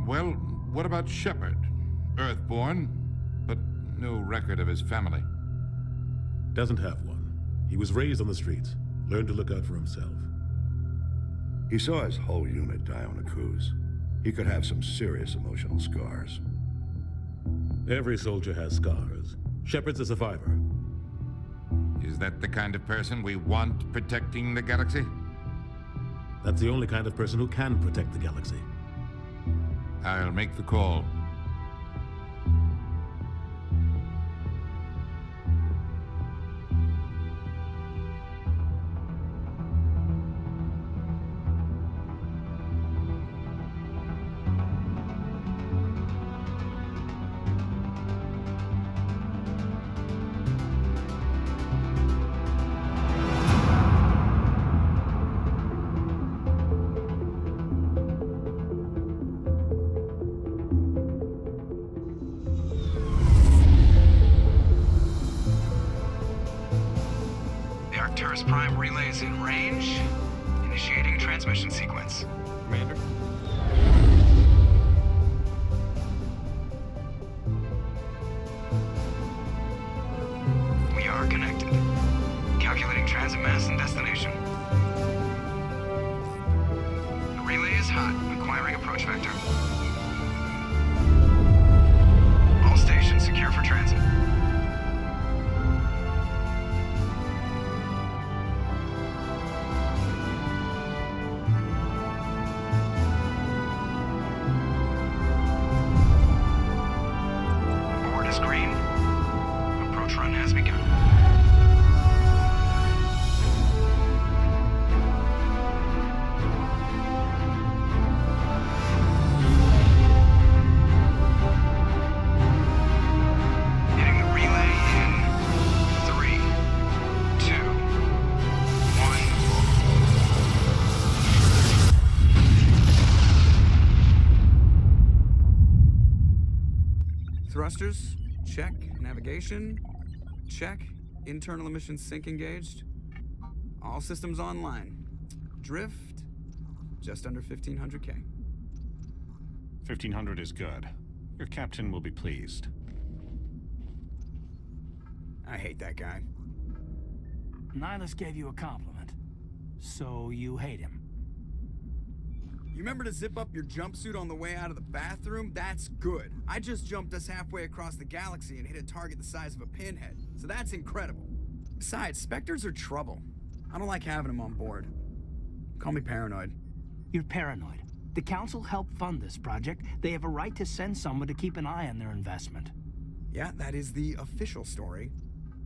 Well, what about Shepard? Earthborn, but no record of his family. Doesn't have one. He was raised on the streets, learned to look out for himself. He saw his whole unit die on a cruise. He could have some serious emotional scars. Every soldier has scars. Shepard's a survivor. Is that the kind of person we want protecting the galaxy? That's the only kind of person who can protect the galaxy. I'll make the call. Prime relay is in range. Initiating transmission sequence. Commander? We are connected. Calculating transit mass and destination. The relay is hot. Acquiring approach vector. All stations secure for transit. Thrusters, check. Navigation, check. Internal emissions sync engaged. All systems online. Drift, just under 1,500K. 1,500 is good. Your captain will be pleased. I hate that guy. Nihilus gave you a compliment, so you hate him. You remember to zip up your jumpsuit on the way out of the bathroom? That's good. I just jumped us halfway across the galaxy and hit a target the size of a pinhead, so that's incredible. Besides, Spectres are trouble. I don't like having them on board. Call me paranoid. You're paranoid. The Council helped fund this project. They have a right to send someone to keep an eye on their investment. Yeah, that is the official story.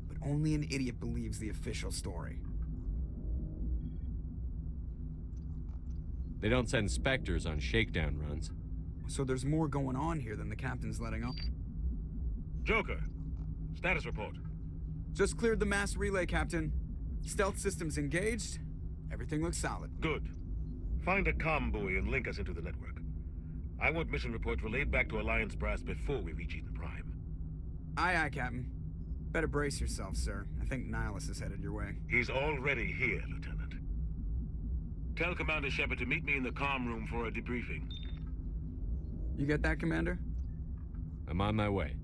But only an idiot believes the official story. They don't send Spectres on shakedown runs. So there's more going on here than the captain's letting on. Joker, status report. Just cleared the mass relay, Captain. Stealth systems engaged. Everything looks solid. Good. Find a comm buoy and link us into the network. I want mission reports relayed back to Alliance brass before we reach Eden Prime. Aye, aye, Captain. Better brace yourself, sir. I think Nihilus is headed your way. He's already here, Lieutenant. Tell Commander Shepard to meet me in the comm room for a debriefing. You get that, Commander? I'm on my way.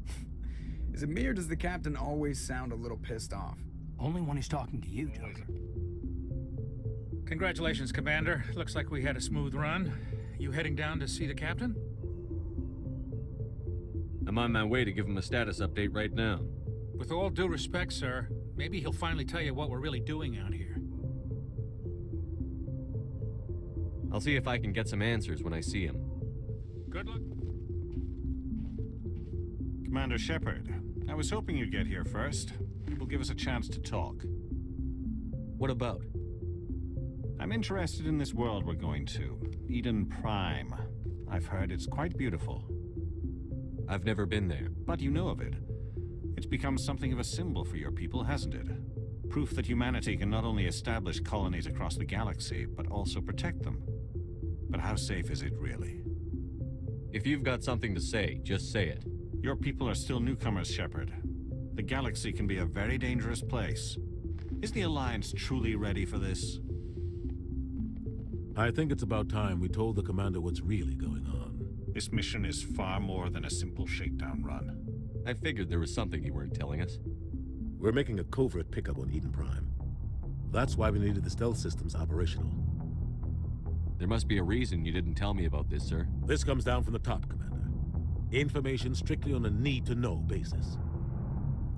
Is it me or does the captain always sound a little pissed off? Only when he's talking to you, Joker. Congratulations, Commander. Looks like we had a smooth run. You heading down to see the captain? I'm on my way to give him a status update right now. With all due respect, sir, maybe he'll finally tell you what we're really doing out here. I'll see if I can get some answers when I see him. Good luck. Commander Shepard, I was hoping you'd get here first. It will give us a chance to talk. What about? I'm interested in this world we're going to. Eden Prime. I've heard it's quite beautiful. I've never been there. But you know of it. It's become something of a symbol for your people, hasn't it? Proof that humanity can not only establish colonies across the galaxy, but also protect them. But how safe is it really? If you've got something to say, just say it. Your people are still newcomers, Shepard. The galaxy can be a very dangerous place. Is the Alliance truly ready for this? I think it's about time we told the commander what's really going on. This mission is far more than a simple shakedown run. I figured there was something you weren't telling us. We're making a covert pickup on Eden Prime. That's why we needed the stealth systems operational. There must be a reason you didn't tell me about this, sir. This comes down from the top, Commander. Information strictly on a need-to-know basis.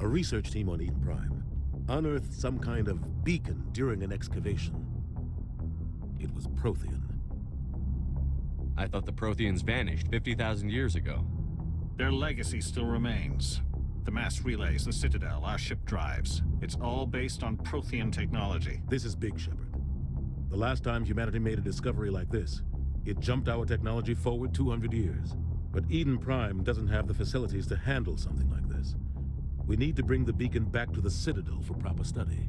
A research team on Eden Prime unearthed some kind of beacon during an excavation. It was Prothean. I thought the Protheans vanished 50,000 years ago. Their legacy still remains. The mass relays, the Citadel, our ship drives. It's all based on Prothean technology. This is big, Shepard. The last time humanity made a discovery like this, it jumped our technology forward 200 years. But Eden Prime doesn't have the facilities to handle something like this. We need to bring the beacon back to the Citadel for proper study.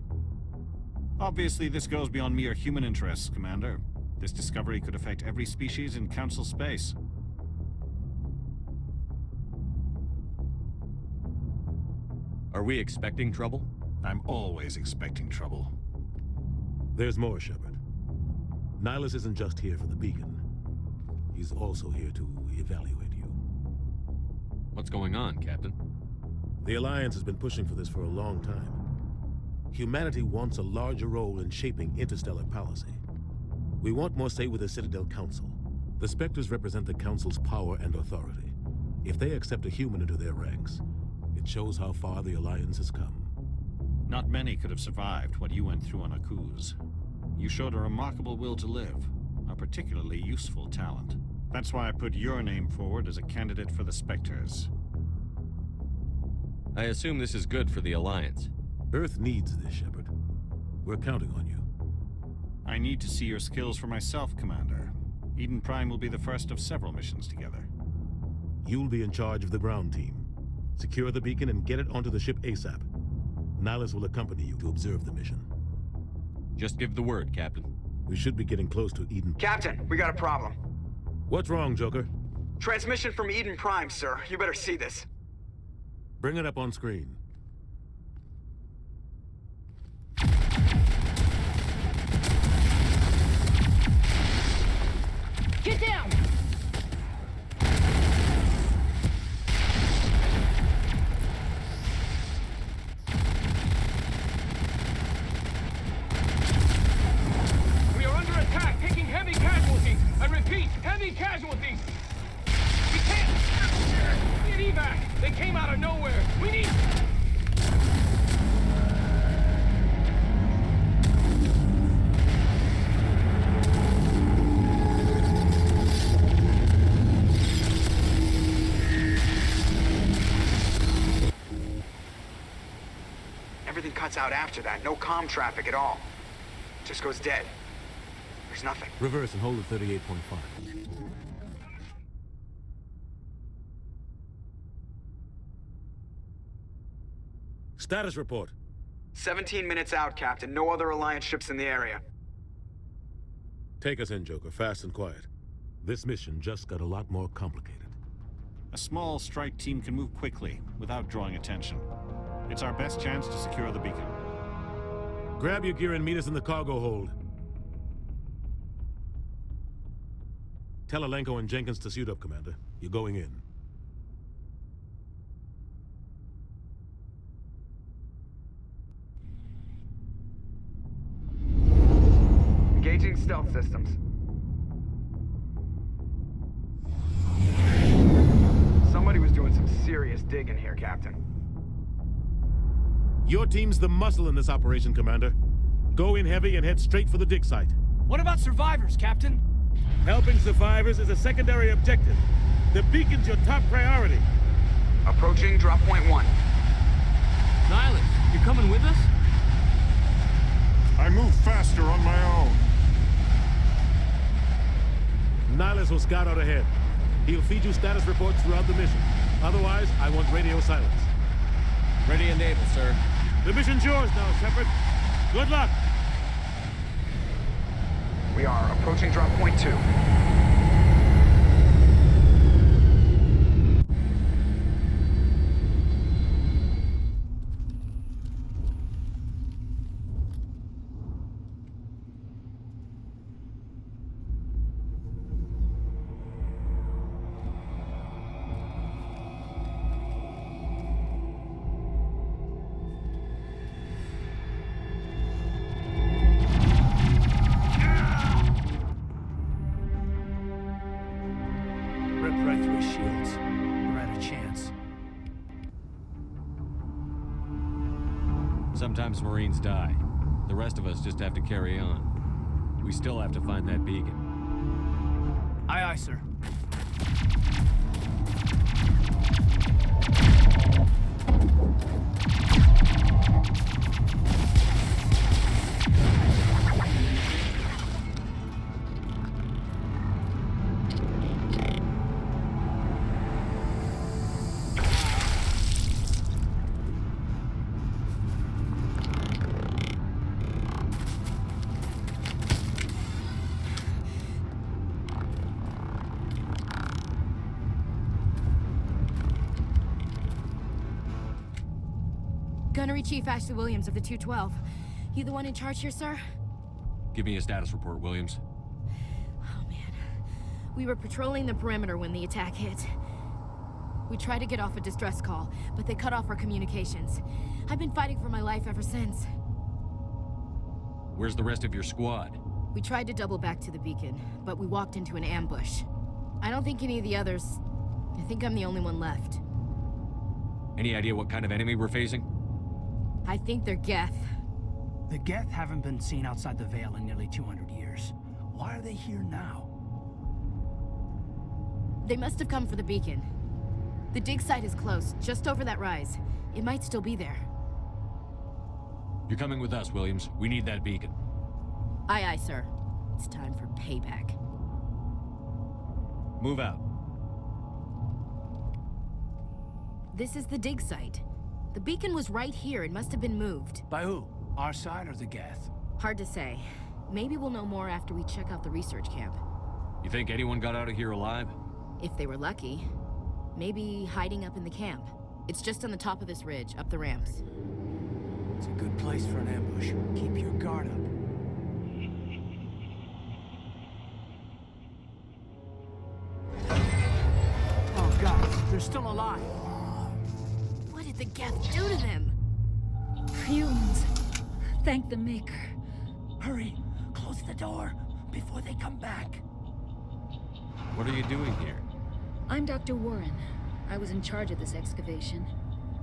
Obviously, this goes beyond mere human interests, Commander. This discovery could affect every species in Council space. Are we expecting trouble? I'm always expecting trouble. There's more, Shepard. Nihilus isn't just here for the beacon. He's also here to evaluate you. What's going on, Captain? The Alliance has been pushing for this for a long time. Humanity wants a larger role in shaping interstellar policy. We want more say with the Citadel Council. The Spectres represent the Council's power and authority. If they accept a human into their ranks, it shows how far the Alliance has come. Not many could have survived what you went through on Akuz. You showed a remarkable will to live, a particularly useful talent. That's why I put your name forward as a candidate for the Spectres. I assume this is good for the Alliance. Earth needs this, Shepard. We're counting on you. I need to see your skills for myself, Commander. Eden Prime will be the first of several missions together. You'll be in charge of the ground team. Secure the beacon and get it onto the ship ASAP. Nihilus will accompany you to observe the mission. Just give the word, Captain. We should be getting close to Eden. Captain, we got a problem. What's wrong, Joker? Transmission from Eden Prime, sir. You better see this. Bring it up on screen. Get down! We are under attack, taking heavy casualties. I repeat, heavy casualties. We can't... Need evac. They came out of nowhere. We need... Everything cuts out after that. No comm traffic at all. Just goes dead. There's nothing. Reverse and hold at 38.5. Status report. 17 minutes out, Captain. No other Alliance ships in the area. Take us in, Joker, fast and quiet. This mission just got a lot more complicated. A small strike team can move quickly, without drawing attention. It's our best chance to secure the beacon. Grab your gear and meet us in the cargo hold. Tell Alenko and Jenkins to suit up, Commander. You're going in. Engaging stealth systems. Somebody was doing some serious digging here, Captain. Your team's the muscle in this operation, Commander. Go in heavy and head straight for the dig site. What about survivors, Captain? Helping survivors is a secondary objective. The beacon's your top priority. Approaching drop point 1. Nihilus, you coming with us? I move faster on my own. Nihilus will scout out ahead. He'll feed you status reports throughout the mission. Otherwise, I want radio silence. Ready and able, sir. The mission's yours now, Shepard. Good luck! We are approaching drop point 2. Sometimes Marines die. The rest of us just have to carry on. We still have to find that beacon. Aye, aye, sir. Gunnery Chief Ashley Williams of the 212. You the one in charge here, sir? Give me a status report, Williams. Oh, man. We were patrolling the perimeter when the attack hit. We tried to get off a distress call, but they cut off our communications. I've been fighting for my life ever since. Where's the rest of your squad? We tried to double back to the beacon, but we walked into an ambush. I don't think any of the others... I think I'm the only one left. Any idea what kind of enemy we're facing? I think they're Geth. The Geth haven't been seen outside the Veil in nearly 200 years. Why are they here now? They must have come for the beacon. The dig site is close, just over that rise. It might still be there. You're coming with us, Williams. We need that beacon. Aye, aye, sir. It's time for payback. Move out. This is the dig site. The beacon was right here. It must have been moved. By who? Our side or the Geth? Hard to say. Maybe we'll know more after we check out the research camp. You think anyone got out of here alive? If they were lucky. Maybe hiding up in the camp. It's just on the top of this ridge, up the ramps. It's a good place for an ambush. Keep your guard up. Oh God, they're still alive. What did the Geth do to them? Humans. Thank the Maker. Hurry, close the door before they come back. What are you doing here? I'm Dr. Warren. I was in charge of this excavation.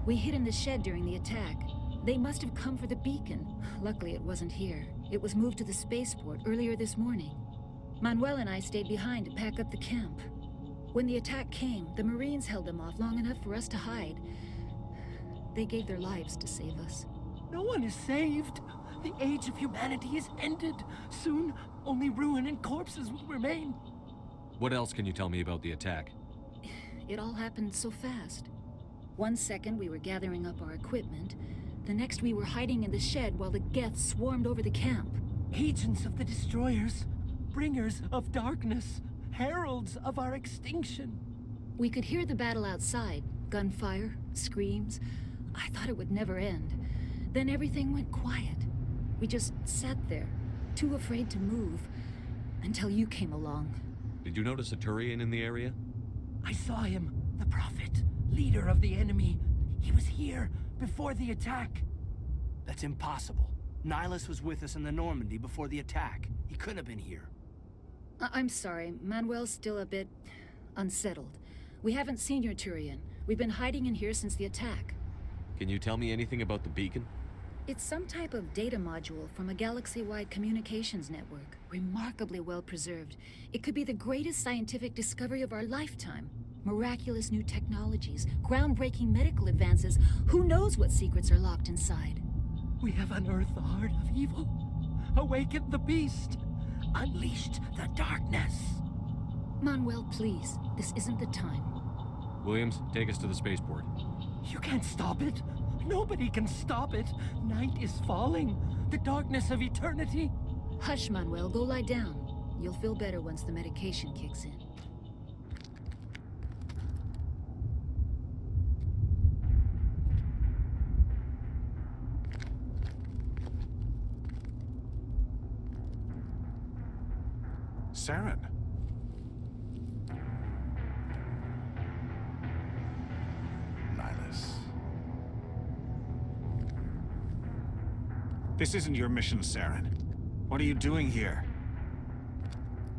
We hid in the shed during the attack. They must have come for the beacon. Luckily, it wasn't here. It was moved to the spaceport earlier this morning. Manuel and I stayed behind to pack up the camp. When the attack came, the Marines held them off long enough for us to hide. They gave their lives to save us. No one is saved. The age of humanity is ended. Soon, only ruin and corpses will remain. What else can you tell me about the attack? It all happened so fast. 1 second we were gathering up our equipment. The next we were hiding in the shed while the Geth swarmed over the camp. Agents of the Destroyers, bringers of darkness, heralds of our extinction. We could hear the battle outside. Gunfire, screams. I thought it would never end. Then everything went quiet. We just sat there, too afraid to move, until you came along. Did you notice a Turian in the area? I saw him, the Prophet, leader of the enemy. He was here before the attack. That's impossible. Nihilus was with us in the Normandy before the attack. He couldn't have been here. I'm sorry. Manuel's still a bit unsettled. We haven't seen your Turian. We've been hiding in here since the attack. Can you tell me anything about the beacon? It's some type of data module from a galaxy-wide communications network. Remarkably well preserved. It could be the greatest scientific discovery of our lifetime. Miraculous new technologies, groundbreaking medical advances. Who knows what secrets are locked inside? We have unearthed the heart of evil, awakened the beast, unleashed the darkness. Manuel, please. This isn't the time. Williams, take us to the spaceport. You can't stop it. Nobody can stop it. Night is falling. The darkness of eternity. Hush, Manuel. Go lie down. You'll feel better once the medication kicks in. Saren. Nihilus. This isn't your mission, Saren. What are you doing here?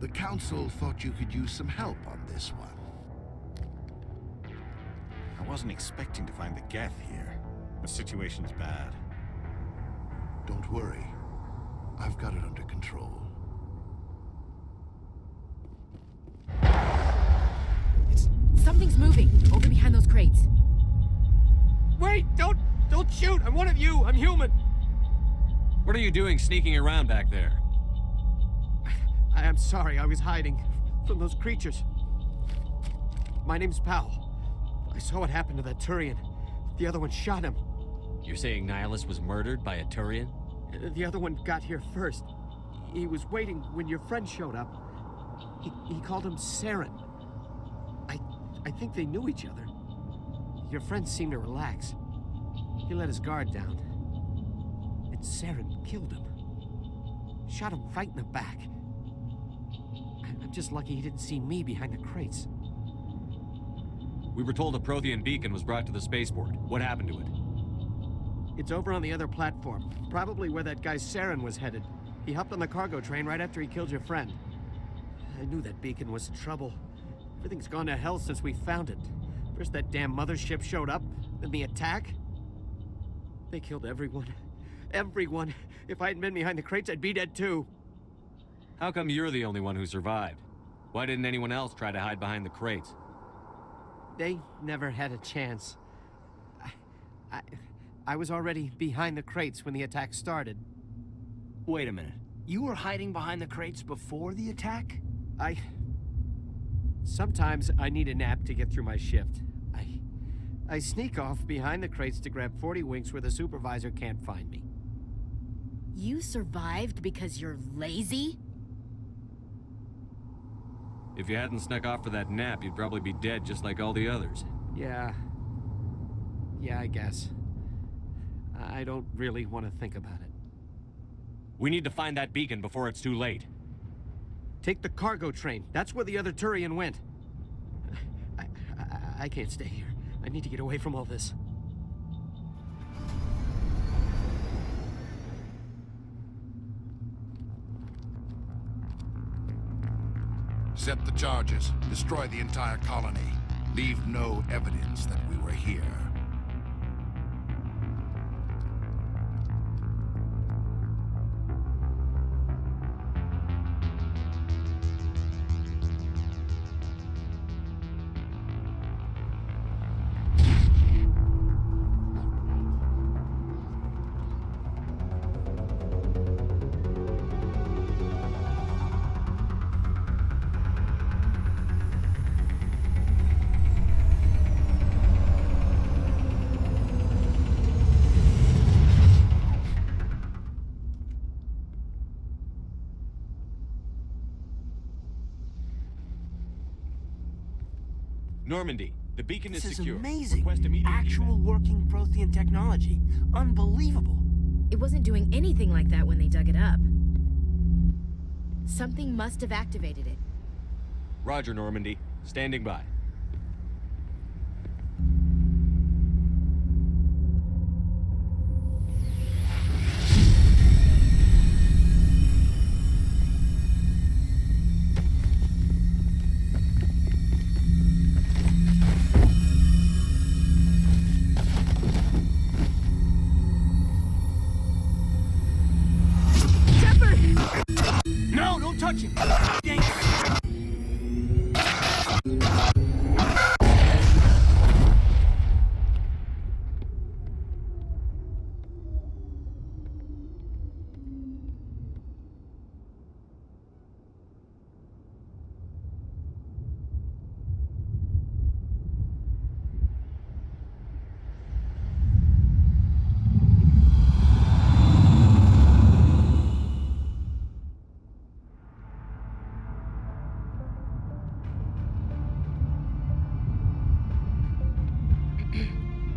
The Council thought you could use some help on this one. I wasn't expecting to find the Geth here. The situation's bad. Don't worry. I've got it under control. Something's moving over behind those crates. Wait! Don't shoot! I'm one of you! I'm human! What are you doing sneaking around back there? I'm sorry, I was hiding from those creatures. My name's Powell. I saw what happened to that Turian. The other one shot him. You're saying Nihilus was murdered by a Turian? The other one got here first. He was waiting when your friend showed up. He called him Saren. I think they knew each other. Your friend seemed to relax. He let his guard down. And Saren killed him. Shot him right in the back. I'm just lucky he didn't see me behind the crates. We were told a Prothean beacon was brought to the spaceport. What happened to it? It's over on the other platform. Probably where that guy Saren was headed. He hopped on the cargo train right after he killed your friend. I knew that beacon was trouble. Everything's gone to hell since we found it. First that damn mothership showed up, then the attack. They killed everyone. Everyone. If I hadn't been behind the crates, I'd be dead too. How come you're the only one who survived? Why didn't anyone else try to hide behind the crates? They never had a chance. I was already behind the crates when the attack started. Wait a minute. You were hiding behind the crates before the attack? Sometimes I need a nap to get through my shift. I sneak off behind the crates to grab 40 winks where the supervisor can't find me. You survived because you're lazy? If you hadn't snuck off for that nap, you'd probably be dead just like all the others. Yeah, I guess. I don't really want to think about it. We need to find that beacon before it's too late. Take the cargo train. That's where the other Turian went. I can't stay here. I need to get away from all this. Set the charges. Destroy the entire colony. Leave no evidence that we were here. Normandy, the beacon is secure. This is amazing. Actual working Prothean technology. Unbelievable. It wasn't doing anything like that when they dug it up. Something must have activated it. Roger, Normandy. Standing by. No, don't touch him! Dang.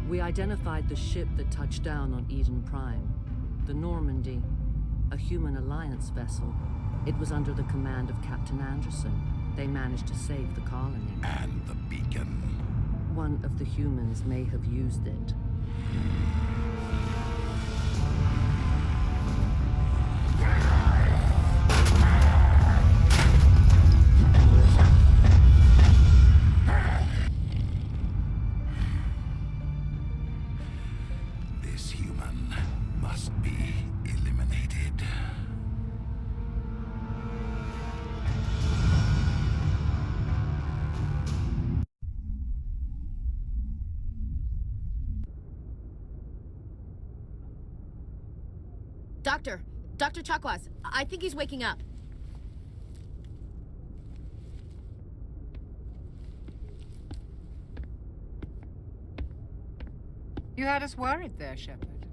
We identified the ship that touched down on Eden Prime. The Normandy, a human alliance vessel. It was under the command of Captain Anderson. They managed to save the colony. And the beacon. One of the humans may have used it. This human must be eliminated. Doctor Chakwas, I think he's waking up. You had us worried there, Shepard.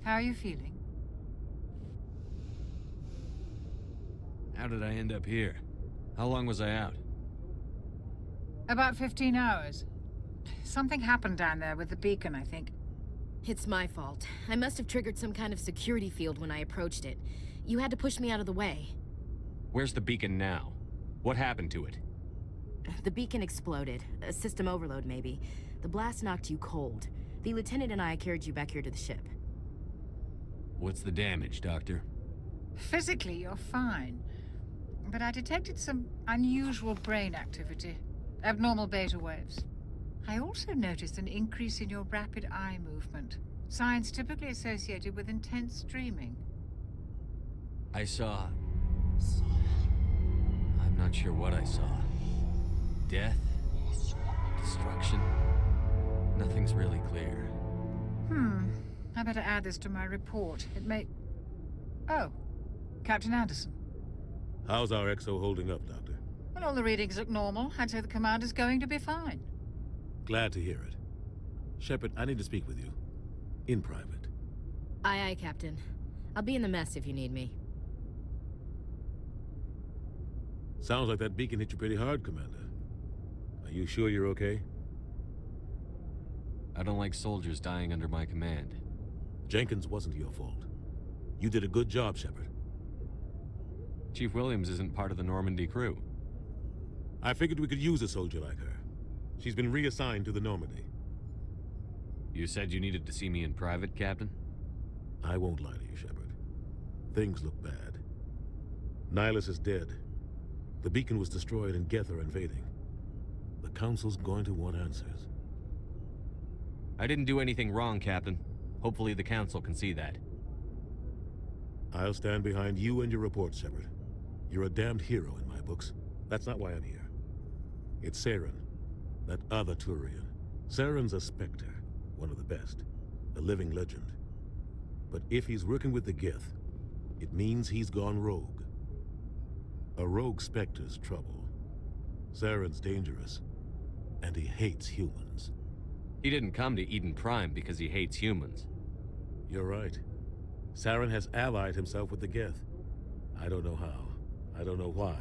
How are you feeling? How did I end up here? How long was I out? About 15 hours. Something happened down there with the beacon, I think. It's my fault. I must have triggered some kind of security field when I approached it. You had to push me out of the way. Where's the beacon now? What happened to it? The beacon exploded. A system overload, maybe. The blast knocked you cold. The lieutenant and I carried you back here to the ship. What's the damage, Doctor? Physically, you're fine. But I detected some unusual brain activity. Abnormal beta waves. I also noticed an increase in your rapid eye movement. Signs typically associated with intense dreaming. I saw... I'm not sure what I saw. Death? Destruction? Nothing's really clear. I better add this to my report. It may... Oh, Captain Anderson. How's our XO holding up, Doctor? Well, all the readings look normal. I'd say the commander's going to be fine. Glad to hear it. Shepard, I need to speak with you. In private. Aye, aye, Captain. I'll be in the mess if you need me. Sounds like that beacon hit you pretty hard, Commander. Are you sure you're okay? I don't like soldiers dying under my command. Jenkins wasn't your fault. You did a good job, Shepard. Chief Williams isn't part of the Normandy crew. I figured we could use a soldier like her. She's been reassigned to the Normandy. You said you needed to see me in private, Captain? I won't lie to you, Shepard. Things look bad. Nihilus is dead. The beacon was destroyed and Geth are invading. The Council's going to want answers. I didn't do anything wrong, Captain. Hopefully the Council can see that. I'll stand behind you and your report, Shepard. You're a damned hero in my books. That's not why I'm here. It's Saren, that other Turian. Saren's a Spectre, one of the best, a living legend. But if he's working with the Geth, it means he's gone rogue. A rogue Spectre's trouble. Saren's dangerous, and he hates humans. He didn't come to Eden Prime because he hates humans. You're right. Saren has allied himself with the Geth. I don't know how. I don't know why.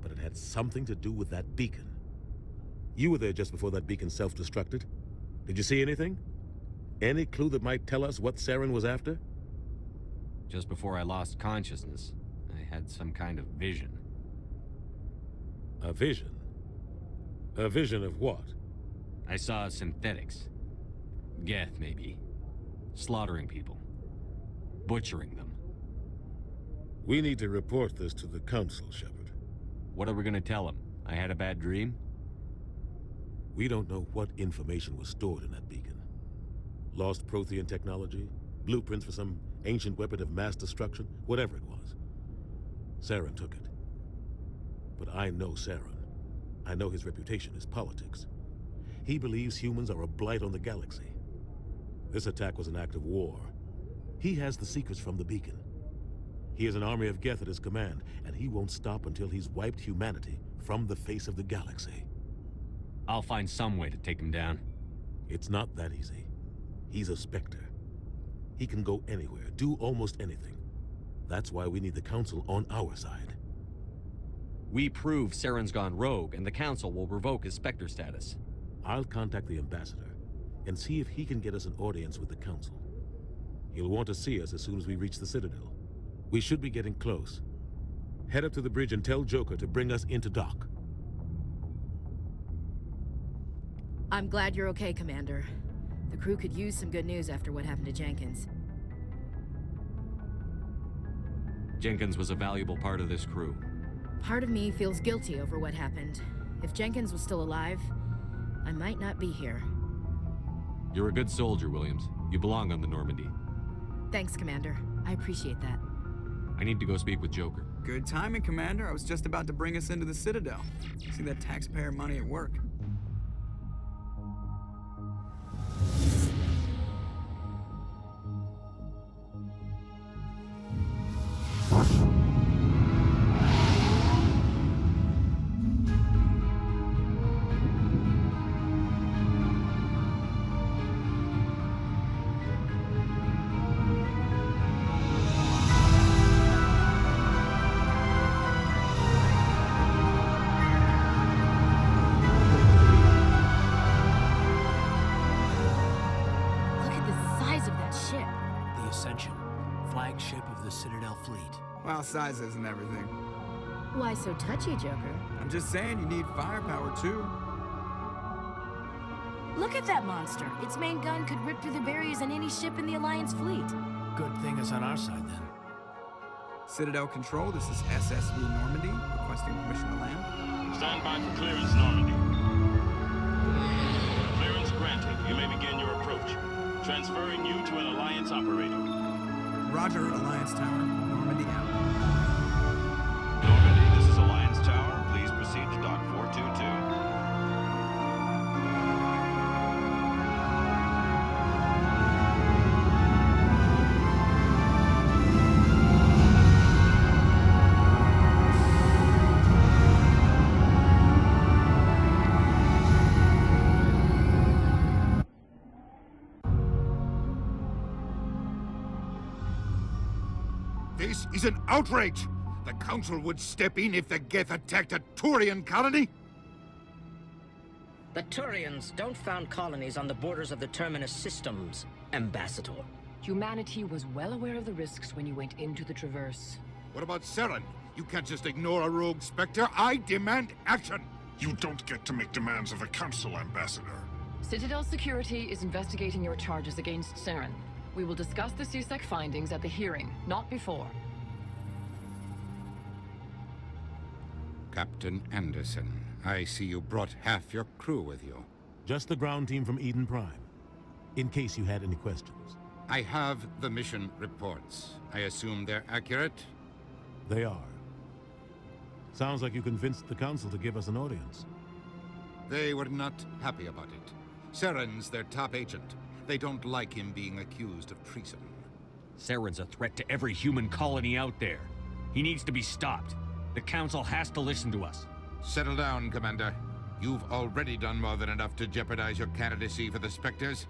But it had something to do with that beacon. You were there just before that beacon self-destructed. Did you see anything? Any clue that might tell us what Saren was after? Just before I lost consciousness, I had some kind of vision. A vision? A vision of what? I saw synthetics. Geth, maybe. Slaughtering people. Butchering them. We need to report this to the Council, Shepard. What are we gonna tell them? I had a bad dream? We don't know what information was stored in that beacon. Lost Prothean technology? Blueprints for some ancient weapon of mass destruction? Whatever it was. Saren took it. But I know Saren. I know his reputation is politics. He believes humans are a blight on the galaxy. This attack was an act of war. He has the secrets from the beacon. He has an army of Geth at his command, and he won't stop until he's wiped humanity from the face of the galaxy. I'll find some way to take him down. It's not that easy. He's a Spectre. He can go anywhere, do almost anything. That's why we need the Council on our side. We prove Saren's gone rogue, and the Council will revoke his Spectre status. I'll contact the Ambassador and see if he can get us an audience with the Council. He'll want to see us as soon as we reach the Citadel. We should be getting close. Head up to the bridge and tell Joker to bring us into dock. I'm glad you're okay, Commander. The crew could use some good news after what happened to Jenkins. Jenkins was a valuable part of this crew. Part of me feels guilty over what happened. If Jenkins was still alive, I might not be here. You're a good soldier, Williams. You belong on the Normandy. Thanks, Commander. I appreciate that. I need to go speak with Joker. Good timing, Commander. I was just about to bring us into the Citadel. See that taxpayer money at work. fleet. Well, size isn't everything. Why so touchy, Joker? I'm just saying you need firepower, too. Look at that monster. Its main gun could rip through the barriers in any ship in the Alliance fleet. Good thing it's on our side, then. Citadel Control, this is SSV Normandy, requesting permission to land. Stand by for clearance, Normandy. Clearance granted. You may begin your approach. Transferring you to an Alliance operator. Roger, Alliance Tower. Normandy out. Normandy, this is Alliance Tower. Please proceed to Dock 422. This is an outrage! The Council would step in if the Geth attacked a Turian colony? The Turians don't found colonies on the borders of the Terminus systems, Ambassador. Humanity was well aware of the risks when you went into the Traverse. What about Saren? You can't just ignore a rogue Spectre. I demand action! You don't get to make demands of the Council, Ambassador. Citadel Security is investigating your charges against Saren. We will discuss the CSEC findings at the hearing, not before. Captain Anderson, I see you brought half your crew with you. Just the ground team from Eden Prime, in case you had any questions. I have the mission reports. I assume they're accurate? They are. Sounds like you convinced the Council to give us an audience. They were not happy about it. Saren's their top agent. They don't like him being accused of treason. Saren's a threat to every human colony out there. He needs to be stopped. The Council has to listen to us. Settle down, Commander. You've already done more than enough to jeopardize your candidacy for the Spectres.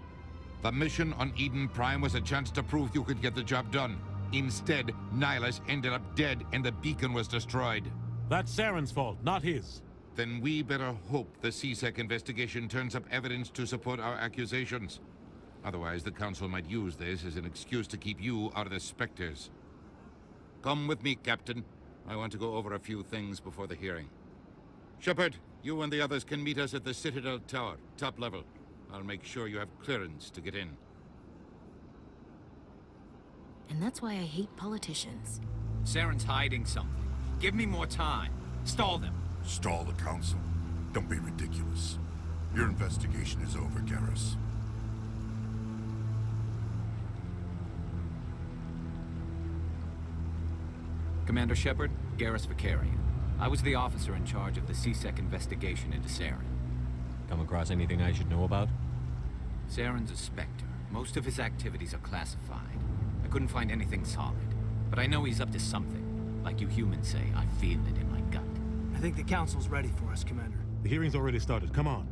The mission on Eden Prime was a chance to prove you could get the job done. Instead, Nihilus ended up dead and the beacon was destroyed. That's Saren's fault, not his. Then we better hope the CSEC investigation turns up evidence to support our accusations. Otherwise, the Council might use this as an excuse to keep you out of the Spectres. Come with me, Captain. I want to go over a few things before the hearing. Shepard, you and the others can meet us at the Citadel Tower, top level. I'll make sure you have clearance to get in. And that's why I hate politicians. Saren's hiding something. Give me more time. Stall them. Stall the Council? Don't be ridiculous. Your investigation is over, Garrus. Commander Shepard, Garrus Vicarian. I was the officer in charge of the CSEC investigation into Saren. Come across anything I should know about? Saren's a Spectre. Most of his activities are classified. I couldn't find anything solid. But I know he's up to something. Like you humans say, I feel it in my gut. I think the Council's ready for us, Commander. The hearing's already started. Come on.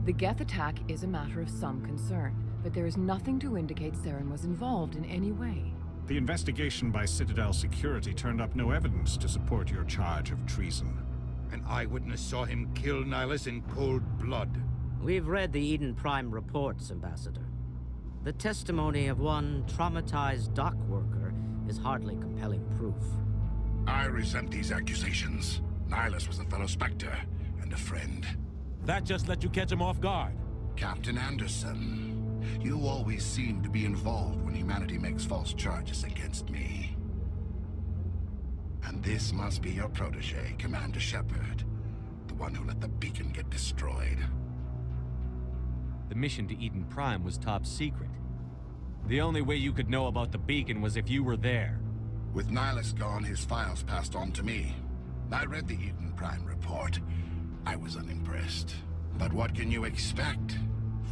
The Geth attack is a matter of some concern, but there is nothing to indicate Saren was involved in any way. The investigation by Citadel Security turned up no evidence to support your charge of treason. An eyewitness saw him kill Nihilus in cold blood. We've read the Eden Prime reports, Ambassador. The testimony of one traumatized dock worker is hardly compelling proof. I resent these accusations. Nihilus was a fellow Spectre and a friend. That just let you catch him off guard. Captain Anderson, you always seem to be involved when humanity makes false charges against me. And this must be your protege, Commander Shepard. The one who let the beacon get destroyed. The mission to Eden Prime was top secret. The only way you could know about the beacon was if you were there. With Nihilus gone, his files passed on to me. I read the Eden Prime report. I was unimpressed. But what can you expect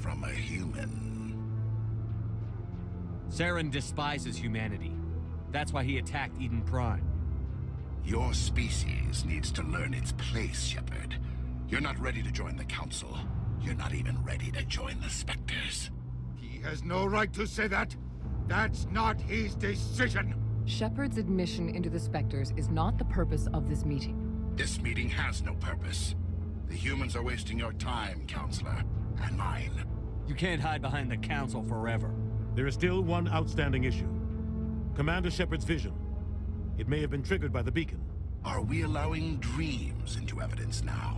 from a human? Saren despises humanity. That's why he attacked Eden Prime. Your species needs to learn its place, Shepard. You're not ready to join the Council. You're not even ready to join the Spectres. He has no right to say that. That's not his decision. Shepard's admission into the Spectres is not the purpose of this meeting. This meeting has no purpose. The humans are wasting your time, Counselor, and mine. You can't hide behind the Council forever. There is still one outstanding issue. Commander Shepard's vision. It may have been triggered by the beacon. Are we allowing dreams into evidence now?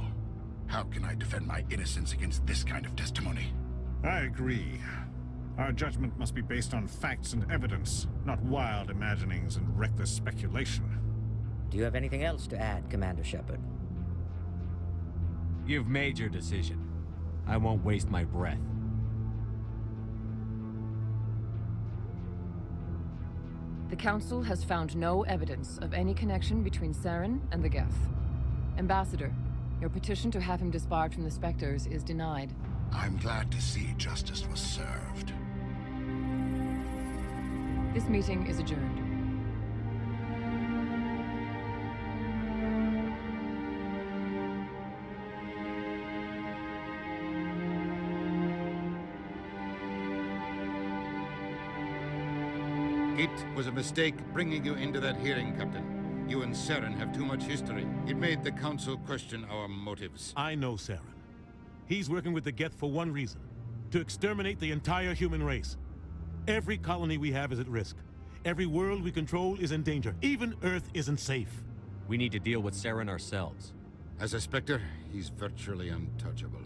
How can I defend my innocence against this kind of testimony? I agree. Our judgment must be based on facts and evidence, not wild imaginings and reckless speculation. Do you have anything else to add, Commander Shepard? You've made your decision. I won't waste my breath. The Council has found no evidence of any connection between Saren and the Geth. Ambassador, your petition to have him disbarred from the Spectres is denied. I'm glad to see justice was served. This meeting is adjourned. It was a mistake bringing you into that hearing, Captain. You and Saren have too much history. It made the Council question our motives. I know Saren. He's working with the Geth for one reason. To exterminate the entire human race. Every colony we have is at risk. Every world we control is in danger. Even Earth isn't safe. We need to deal with Saren ourselves. As a Spectre, he's virtually untouchable.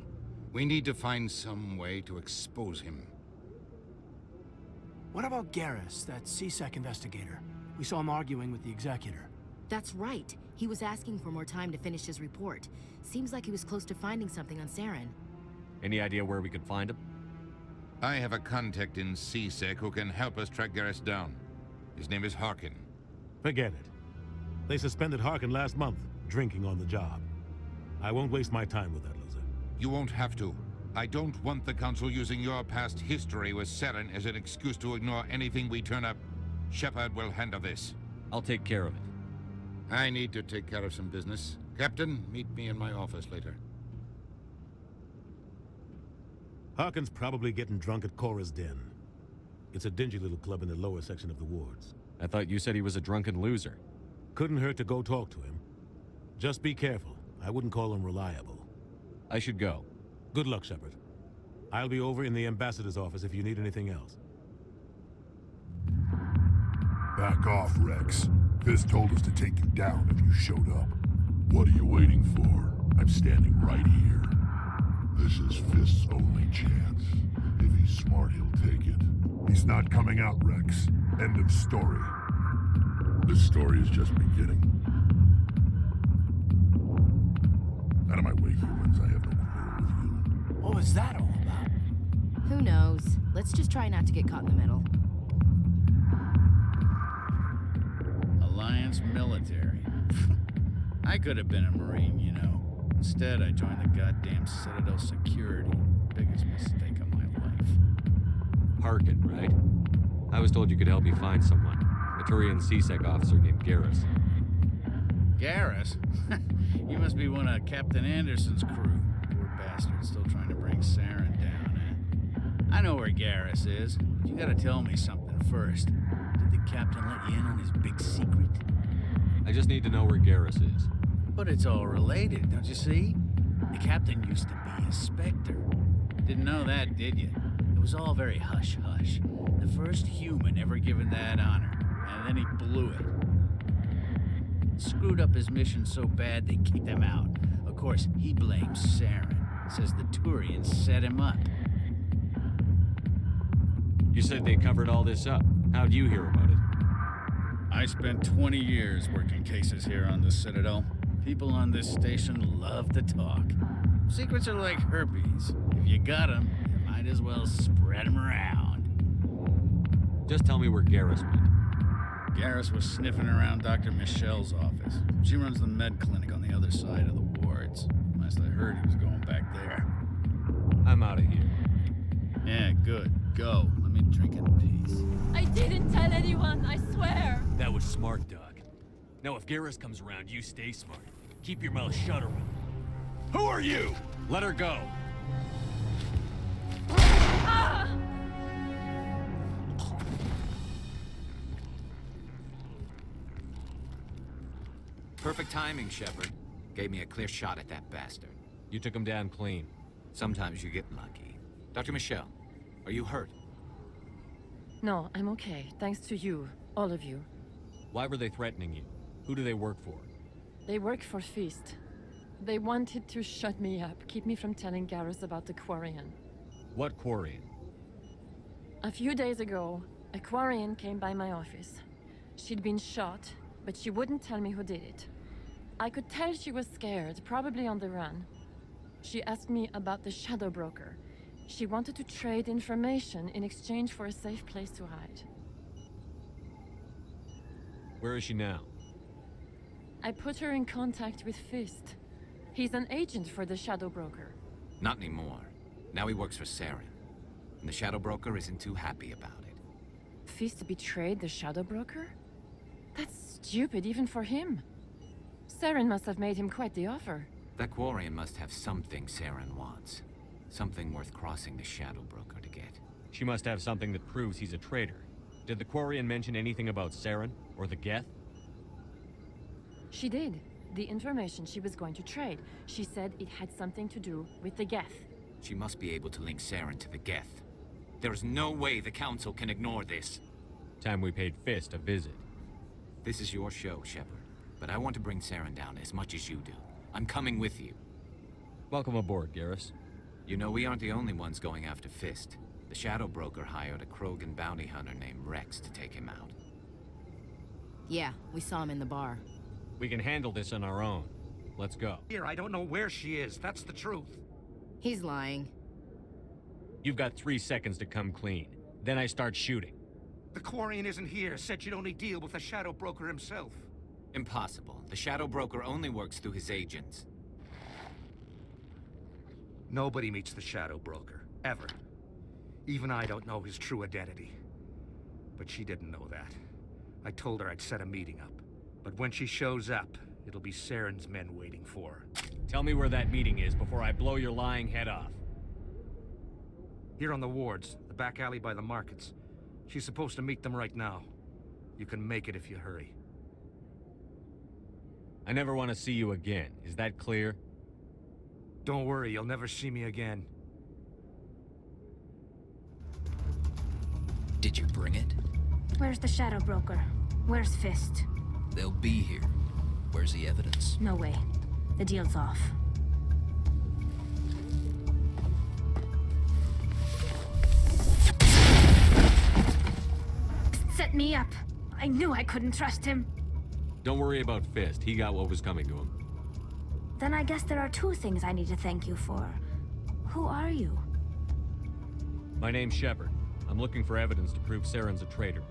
We need to find some way to expose him. What about Garrus, that CSEC investigator? We saw him arguing with the Executor. That's right. He was asking for more time to finish his report. Seems like he was close to finding something on Saren. Any idea where we could find him? I have a contact in CSEC who can help us track Garrus down. His name is Harkin. Forget it. They suspended Harkin last month, drinking on the job. I won't waste my time with that loser. You won't have to. I don't want the Council using your past history with Saren as an excuse to ignore anything we turn up. Shepard will handle this. I'll take care of it. I need to take care of some business. Captain, meet me in my office later. Harkin's probably getting drunk at Cora's Den. It's a dingy little club in the lower section of the wards. I thought you said he was a drunken loser. Couldn't hurt to go talk to him. Just be careful. I wouldn't call him reliable. I should go. Good luck, Shepard. I'll be over in the Ambassador's office if you need anything else. Back off, Rex. Fist told us to take you down if you showed up. What are you waiting for? I'm standing right here. This is Fist's only chance. If he's smart, he'll take it. He's not coming out, Rex. End of story. This story is just beginning. Out of my way, humans. I have no quarrel with you. What was that all about? Who knows? Let's just try not to get caught in the middle. Alliance military. I could have been a Marine, you know. Instead, I joined the goddamn Citadel security. Biggest mistake of my life. Harkin, right? I was told you could help me find someone. A Turian CSEC officer named Garrus. Garrus? You must be one of Captain Anderson's crew. Poor bastard, still trying to bring Saren down, eh? I know where Garrus is, but you gotta tell me something first. Did the captain let you in on his big secret? I just need to know where Garrus is. But it's all related, don't you see? The captain used to be a Spectre. Didn't know that, did you? It was all very hush-hush. The first human ever given that honor, and then he blew it. Screwed up his mission so bad they kicked him out. Of course, he blames Saren. Says the Turians set him up. You said they covered all this up. How'd you hear about it? I spent 20 years working cases here on the Citadel. People on this station love to talk. Secrets are like herpes. If you got them, you might as well spread them around. Just tell me where Garrus went. Garrus was sniffing around Dr. Michelle's office. She runs the med clinic on the other side of the wards. Last I heard, he was going back there. I'm out of here. Yeah, good. Go. Let me drink in peace. I didn't tell anyone, I swear. That was smart, Doug. Now if Garrus comes around, you stay smart. Keep your mouth shut around. Who are you? Let her go. Ah! Perfect timing, Shepard. Gave me a clear shot at that bastard. You took him down clean. Sometimes you get lucky. Dr. Michelle, are you hurt? No, I'm okay. Thanks to you, all of you. Why were they threatening you? Who do they work for? They work for Feast. They wanted to shut me up, keep me from telling Garrus about the Quarian. What Quarian? A few days ago, a Quarian came by my office. She'd been shot, but she wouldn't tell me who did it. I could tell she was scared, probably on the run. She asked me about the Shadow Broker. She wanted to trade information in exchange for a safe place to hide. Where is she now? I put her in contact with Fist. He's an agent for the Shadow Broker. Not anymore. Now he works for Saren. And the Shadow Broker isn't too happy about it. Fist betrayed the Shadow Broker? That's stupid even for him. Saren must have made him quite the offer. That Quarian must have something Saren wants. Something worth crossing the Shadow Broker to get. She must have something that proves he's a traitor. Did the Quarian mention anything about Saren or the Geth? She did. The information she was going to trade. She said it had something to do with the Geth. She must be able to link Saren to the Geth. There is no way the Council can ignore this. Time we paid Fist a visit. This is your show, Shepard. But I want to bring Saren down as much as you do. I'm coming with you. Welcome aboard, Garrus. You know, we aren't the only ones going after Fist. The Shadow Broker hired a Krogan bounty hunter named Rex to take him out. Yeah, we saw him in the bar. We can handle this on our own. Let's go. Here, I don't know where she is. That's the truth. He's lying. You've got 3 seconds to come clean. Then I start shooting. The Quarian isn't here. Said you'd only deal with the Shadow Broker himself. Impossible. The Shadow Broker only works through his agents. Nobody meets the Shadow Broker. Ever. Even I don't know his true identity. But she didn't know that. I told her I'd set a meeting up. But when she shows up, it'll be Saren's men waiting for her. Tell me where that meeting is before I blow your lying head off. Here on the wards, the back alley by the markets. She's supposed to meet them right now. You can make it if you hurry. I never want to see you again. Is that clear? Don't worry, you'll never see me again. Did you bring it? Where's the Shadow Broker? Where's Fist? They'll be here. Where's the evidence? No way. The deal's off. Set me up. I knew I couldn't trust him. Don't worry about Fist. He got what was coming to him. Then I guess there are 2 things I need to thank you for. Who are you? My name's Shepard. I'm looking for evidence to prove Saren's a traitor.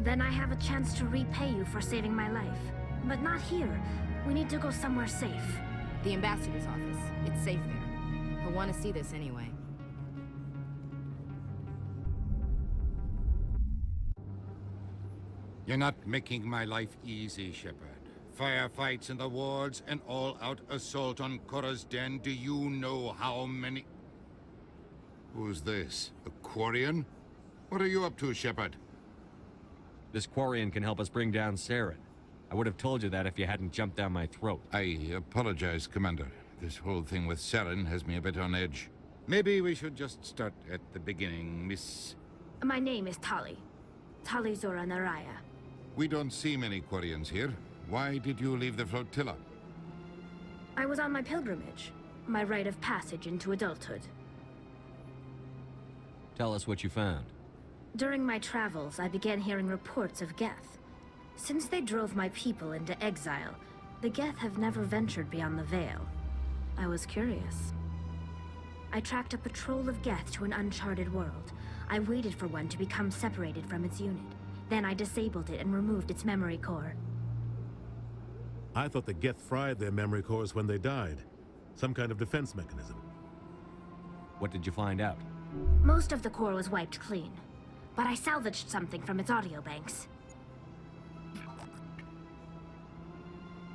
Then I have a chance to repay you for saving my life. But not here. We need to go somewhere safe. The ambassador's office. It's safe there. He'll want to see this anyway. You're not making my life easy, Shepard. Firefights in the wards, an all-out assault on Korra's den. Do you know how many... Who's this? A Quarian? What are you up to, Shepard? This Quarian can help us bring down Saren. I would have told you that if you hadn't jumped down my throat. I apologize, Commander. This whole thing with Saren has me a bit on edge. Maybe we should just start at the beginning, Miss... My name is Tali. Tali Zora Naraya. We don't see many Quarians here. Why did you leave the flotilla? I was on my pilgrimage. My rite of passage into adulthood. Tell us what you found. During my travels, I began hearing reports of Geth. Since they drove my people into exile, the Geth have never ventured beyond the Veil. I was curious. I tracked a patrol of Geth to an uncharted world. I waited for one to become separated from its unit. Then I disabled it and removed its memory core. I thought the Geth fried their memory cores when they died. Some kind of defense mechanism. What did you find out? Most of the core was wiped clean. But I salvaged something from its audio banks.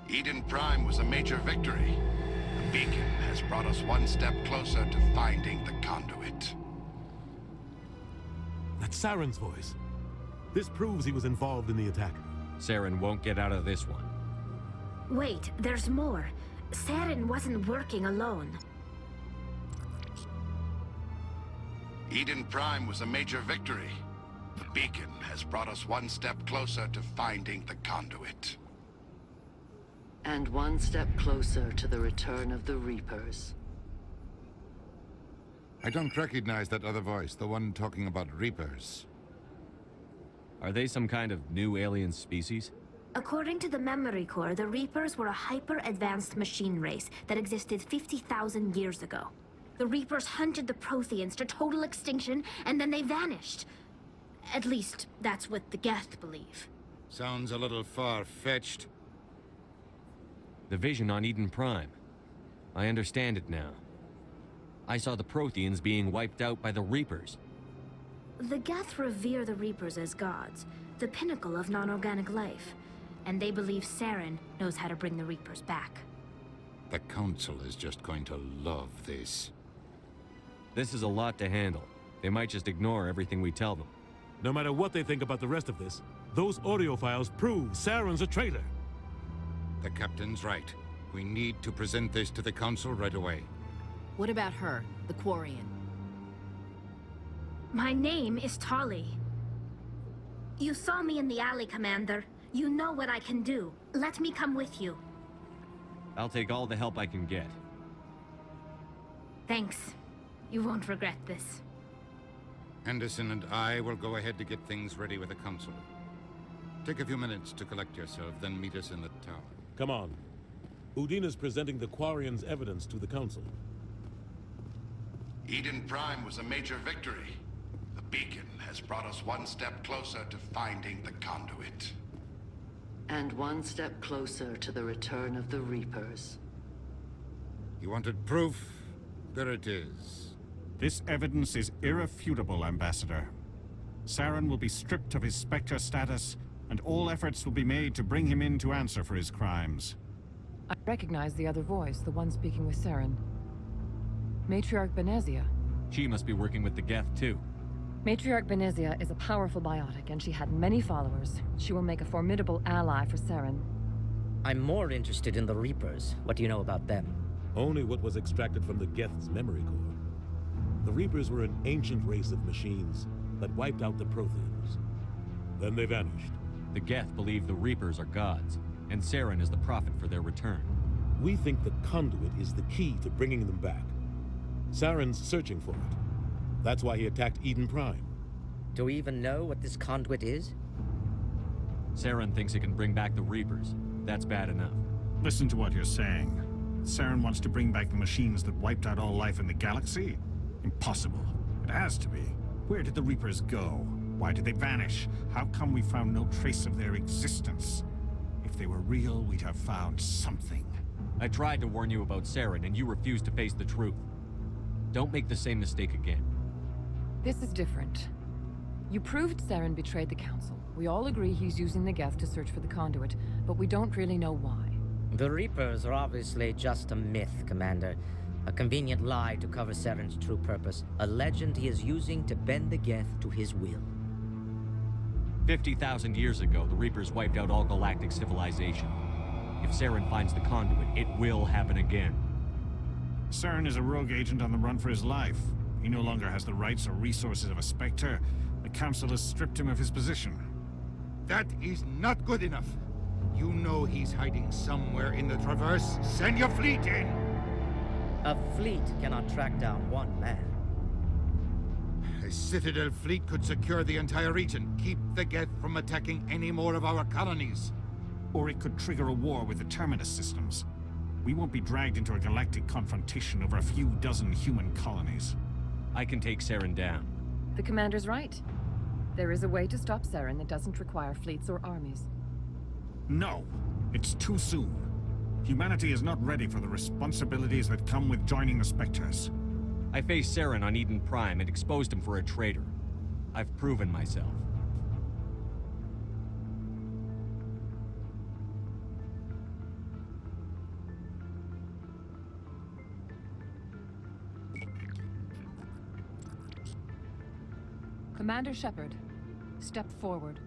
Eden Prime was a major victory. The beacon has brought us one step closer to finding the conduit. That's Saren's voice. This proves he was involved in the attack. Saren won't get out of this one. Wait, there's more. Saren wasn't working alone. Eden Prime was a major victory. The beacon has brought us one step closer to finding the conduit. And one step closer to the return of the Reapers. I don't recognize that other voice, the one talking about Reapers. Are they some kind of new alien species? According to the Memory Core, the Reapers were a hyper-advanced machine race that existed 50,000 years ago. The Reapers hunted the Protheans to total extinction, and then they vanished. At least, that's what the Geth believe. Sounds a little far-fetched. The vision on Eden Prime. I understand it now. I saw the Protheans being wiped out by the Reapers. The Geth revere the Reapers as gods, the pinnacle of non-organic life. And they believe Saren knows how to bring the Reapers back. The Council is just going to love this. This is a lot to handle. They might just ignore everything we tell them. No matter what they think about the rest of this, those audio files prove Saren's a traitor. The Captain's right. We need to present this to the Council right away. What about her, the Quarian? My name is Tali. You saw me in the alley, Commander. You know what I can do. Let me come with you. I'll take all the help I can get. Thanks. You won't regret this. Anderson and I will go ahead to get things ready with the Council. Take a few minutes to collect yourself, then meet us in the tower. Come on. Udina's presenting the Quarian's evidence to the Council. Eden Prime was a major victory. The beacon has brought us one step closer to finding the conduit. And one step closer to the return of the Reapers. You wanted proof? There it is. This evidence is irrefutable, Ambassador. Saren will be stripped of his Spectre status, and all efforts will be made to bring him in to answer for his crimes. I recognize the other voice, the one speaking with Saren. Matriarch Benezia. She must be working with the Geth, too. Matriarch Benezia is a powerful biotic, and she had many followers. She will make a formidable ally for Saren. I'm more interested in the Reapers. What do you know about them? Only what was extracted from the Geth's memory core. The Reapers were an ancient race of machines that wiped out the Protheans. Then they vanished. The Geth believe the Reapers are gods, and Saren is the prophet for their return. We think the conduit is the key to bringing them back. Saren's searching for it. That's why he attacked Eden Prime. Do we even know what this conduit is? Saren thinks it can bring back the Reapers. That's bad enough. Listen to what you're saying. Saren wants to bring back the machines that wiped out all life in the galaxy? Impossible. It has to be. Where did the Reapers go? Why did they vanish? How come we found no trace of their existence? If they were real, we'd have found something. I tried to warn you about Saren, and you refused to face the truth. Don't make the same mistake again. This is different. You proved Saren betrayed the Council. We all agree he's using the Geth to search for the conduit, but we don't really know why. The Reapers are obviously just a myth, Commander. A convenient lie to cover Saren's true purpose. A legend he is using to bend the Geth to his will. 50,000 years ago, the Reapers wiped out all galactic civilization. If Saren finds the conduit, it will happen again. Saren is a rogue agent on the run for his life. He no longer has the rights or resources of a Spectre. The Council has stripped him of his position. That is not good enough. You know he's hiding somewhere in the Traverse. Send your fleet in! A fleet cannot track down one man. A Citadel fleet could secure the entire region, keep the Geth from attacking any more of our colonies. Or it could trigger a war with the Terminus systems. We won't be dragged into a galactic confrontation over a few dozen human colonies. I can take Saren down. The Commander's right. There is a way to stop Saren that doesn't require fleets or armies. No, it's too soon. Humanity is not ready for the responsibilities that come with joining the Spectres. I faced Saren on Eden Prime and exposed him for a traitor. I've proven myself. Commander Shepard, step forward.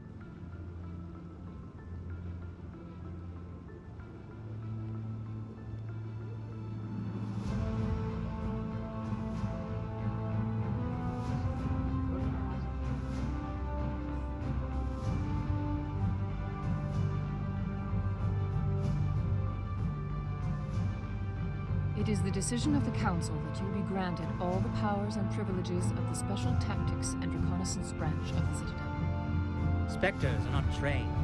It is the decision of the Council that you be granted all the powers and privileges of the Special Tactics and Reconnaissance branch of the Citadel. Spectres are not trained,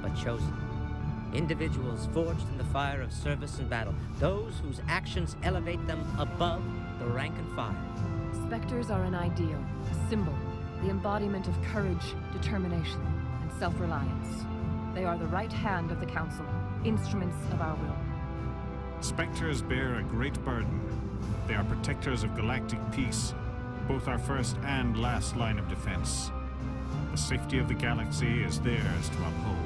but chosen. Individuals forged in the fire of service and battle. Those whose actions elevate them above the rank and file. Spectres are an ideal, a symbol, the embodiment of courage, determination, and self-reliance. They are the right hand of the Council, instruments of our will. Spectres bear a great burden. They are protectors of galactic peace, both our first and last line of defense. The safety of the galaxy is theirs to uphold.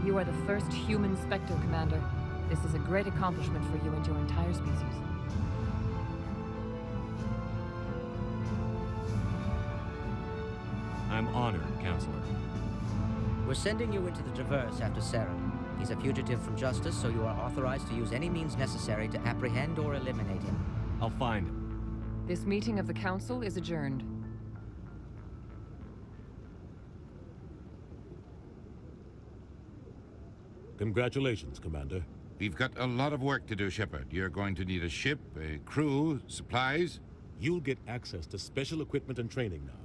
You are the first human Spectre, Commander. This is a great accomplishment for you and your entire species. I'm honored, Counselor. We're sending you into the Traverse after Saren. He's a fugitive from justice, so you are authorized to use any means necessary to apprehend or eliminate him. I'll find him. This meeting of the Council is adjourned. Congratulations, Commander. We've got a lot of work to do, Shepard. You're going to need a ship, a crew, supplies. You'll get access to special equipment and training now.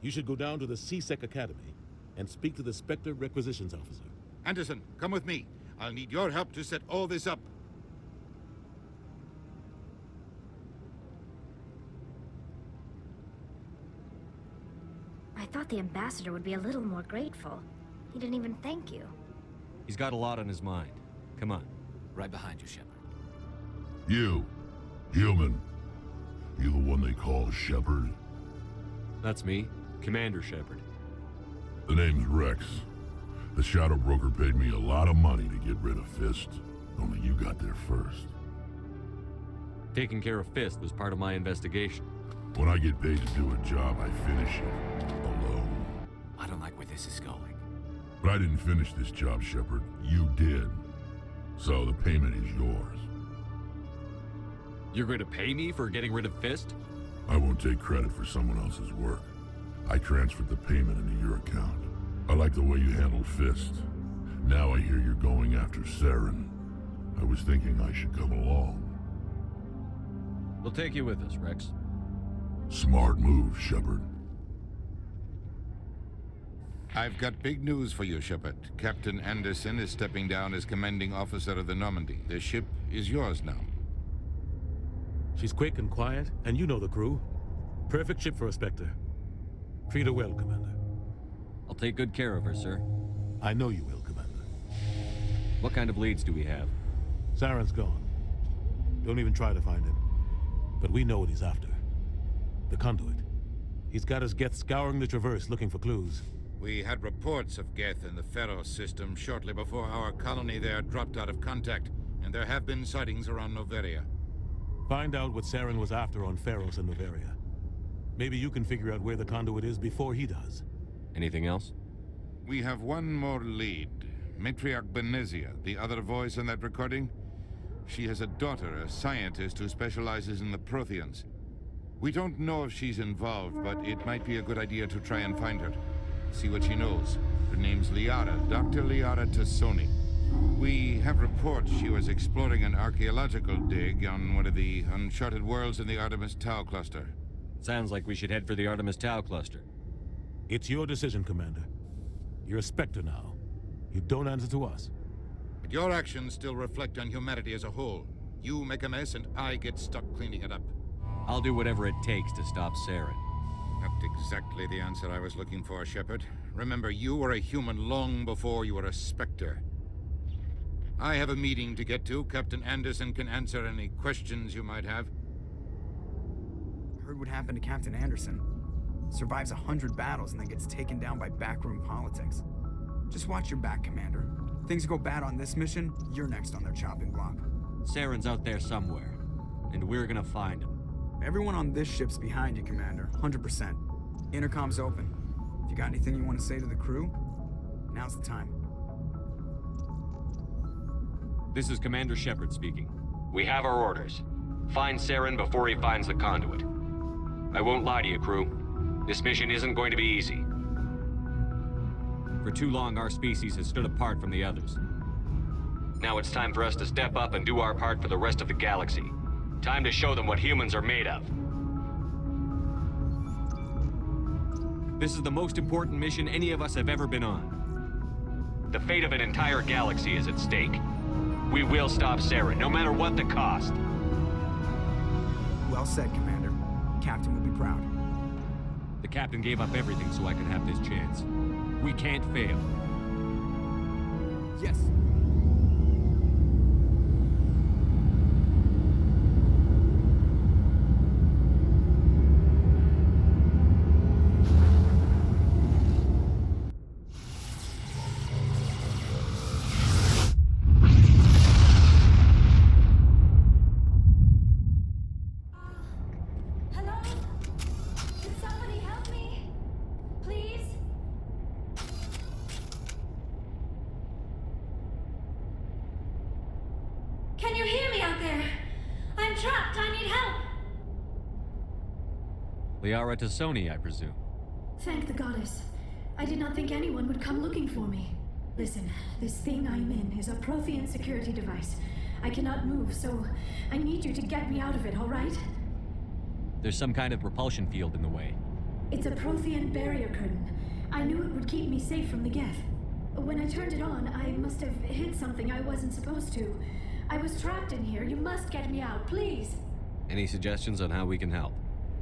You should go down to the C-Sec Academy and speak to the Spectre Requisitions Officer. Anderson, come with me. I'll need your help to set all this up. I thought the ambassador would be a little more grateful. He didn't even thank you. He's got a lot on his mind. Come on. Right behind you, Shepard. You, human. You the one they call Shepard? That's me, Commander Shepard. The name's Rex. The Shadow Broker paid me a lot of money to get rid of Fist. Only you got there first. Taking care of Fist was part of my investigation. When I get paid to do a job, I finish it. Alone. I don't like where this is going. But I didn't finish this job, Shepard. You did. So the payment is yours. You're going to pay me for getting rid of Fist? I won't take credit for someone else's work. I transferred the payment into your account. I like the way you handled Fist. Now I hear you're going after Saren. I was thinking I should come along. We'll take you with us, Rex. Smart move, Shepard. I've got big news for you, Shepard. Captain Anderson is stepping down as commanding officer of the Normandy. The ship is yours now. She's quick and quiet, and you know the crew. Perfect ship for a Spectre. Treat her well, Commander. I'll take good care of her, sir. I know you will, Commander. What kind of leads do we have? Saren's gone. Don't even try to find him. But we know what he's after. The conduit. He's got us Geth scouring the Traverse looking for clues. We had reports of Geth in the Pharos system shortly before our colony there dropped out of contact, and there have been sightings around Noveria. Find out what Saren was after on Pharos and Noveria. Maybe you can figure out where the conduit is before he does. Anything else? We have one more lead. Matriarch Benezia, the other voice in that recording. She has a daughter, a scientist who specializes in the Protheans. We don't know if she's involved, but it might be a good idea to try and find her. See what she knows. Her name's Liara, Dr. Liara Tassoni. We have reports she was exploring an archaeological dig on one of the uncharted worlds in the Artemis Tau cluster. Sounds like we should head for the Artemis Tau cluster. It's your decision, Commander. You're a Spectre now. You don't answer to us. But your actions still reflect on humanity as a whole. You make a mess and I get stuck cleaning it up. I'll do whatever it takes to stop Saren. Not exactly the answer I was looking for, Shepard. Remember, you were a human long before you were a Spectre. I have a meeting to get to. Captain Anderson can answer any questions you might have. Heard what happened to Captain Anderson. Survives 100 battles and then gets taken down by backroom politics. Just watch your back, Commander. Things go bad on this mission, you're next on their chopping block. Saren's out there somewhere, and we're gonna find him. Everyone on this ship's behind you, Commander. 100%. Intercom's open. If you got anything you want to say to the crew, now's the time. This is Commander Shepard speaking. We have our orders. Find Saren before he finds the conduit. I won't lie to you, crew. This mission isn't going to be easy. For too long, our species has stood apart from the others. Now it's time for us to step up and do our part for the rest of the galaxy. Time to show them what humans are made of. This is the most important mission any of us have ever been on. The fate of an entire galaxy is at stake. We will stop Saren, no matter what the cost. Well said, Commander. Captain will be proud. The captain gave up everything so I could have this chance. We can't fail. Yes. Can you hear me out there? I'm trapped. I need help. Liara Tassoni, I presume. Thank the goddess. I did not think anyone would come looking for me. Listen, this thing I'm in is a Prothean security device. I cannot move, so I need you to get me out of it, all right? There's some kind of repulsion field in the way. It's a Prothean barrier curtain. I knew it would keep me safe from the Geth. When I turned it on, I must have hit something I wasn't supposed to. I was trapped in here. You must get me out, please. Any suggestions on how we can help?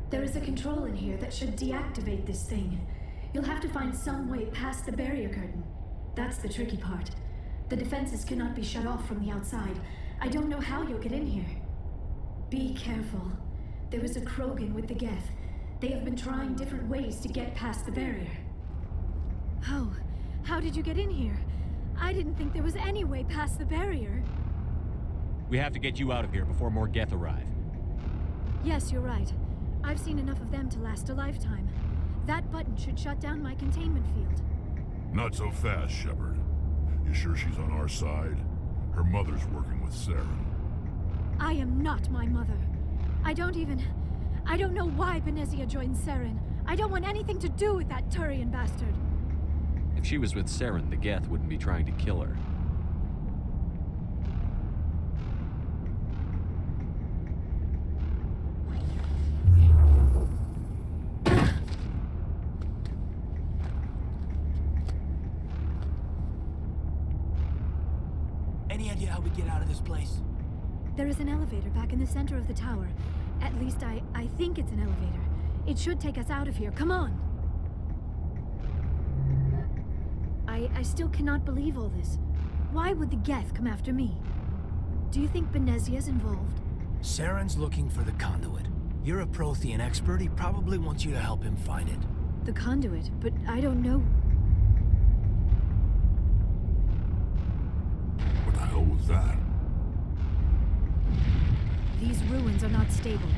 There is a control in here that should deactivate this thing. You'll have to find some way past the barrier curtain. That's the tricky part. The defenses cannot be shut off from the outside. I don't know how you'll get in here. Be careful. There is a Krogan with the Geth. They have been trying different ways to get past the barrier. How did you get in here? I didn't think there was any way past the barrier. We have to get you out of here before more Geth arrive. Yes, you're right. I've seen enough of them to last a lifetime. That button should shut down my containment field. Not so fast, Shepard. You sure she's on our side? Her mother's working with Saren. I am not my mother. I don't know why Benezia joined Saren. I don't want anything to do with that Turian bastard. If she was with Saren, the Geth wouldn't be trying to kill her. Any idea how we get out of this place? There is an elevator back in the center of the tower. At least I think it's an elevator. It should take us out of here. Come on! I still cannot believe all this. Why would the Geth come after me? Do you think Benezia's involved? Saren's looking for the conduit. You're a Prothean expert. He probably wants you to help him find it. The conduit, but I don't know. What the hell was that? These ruins are not stable.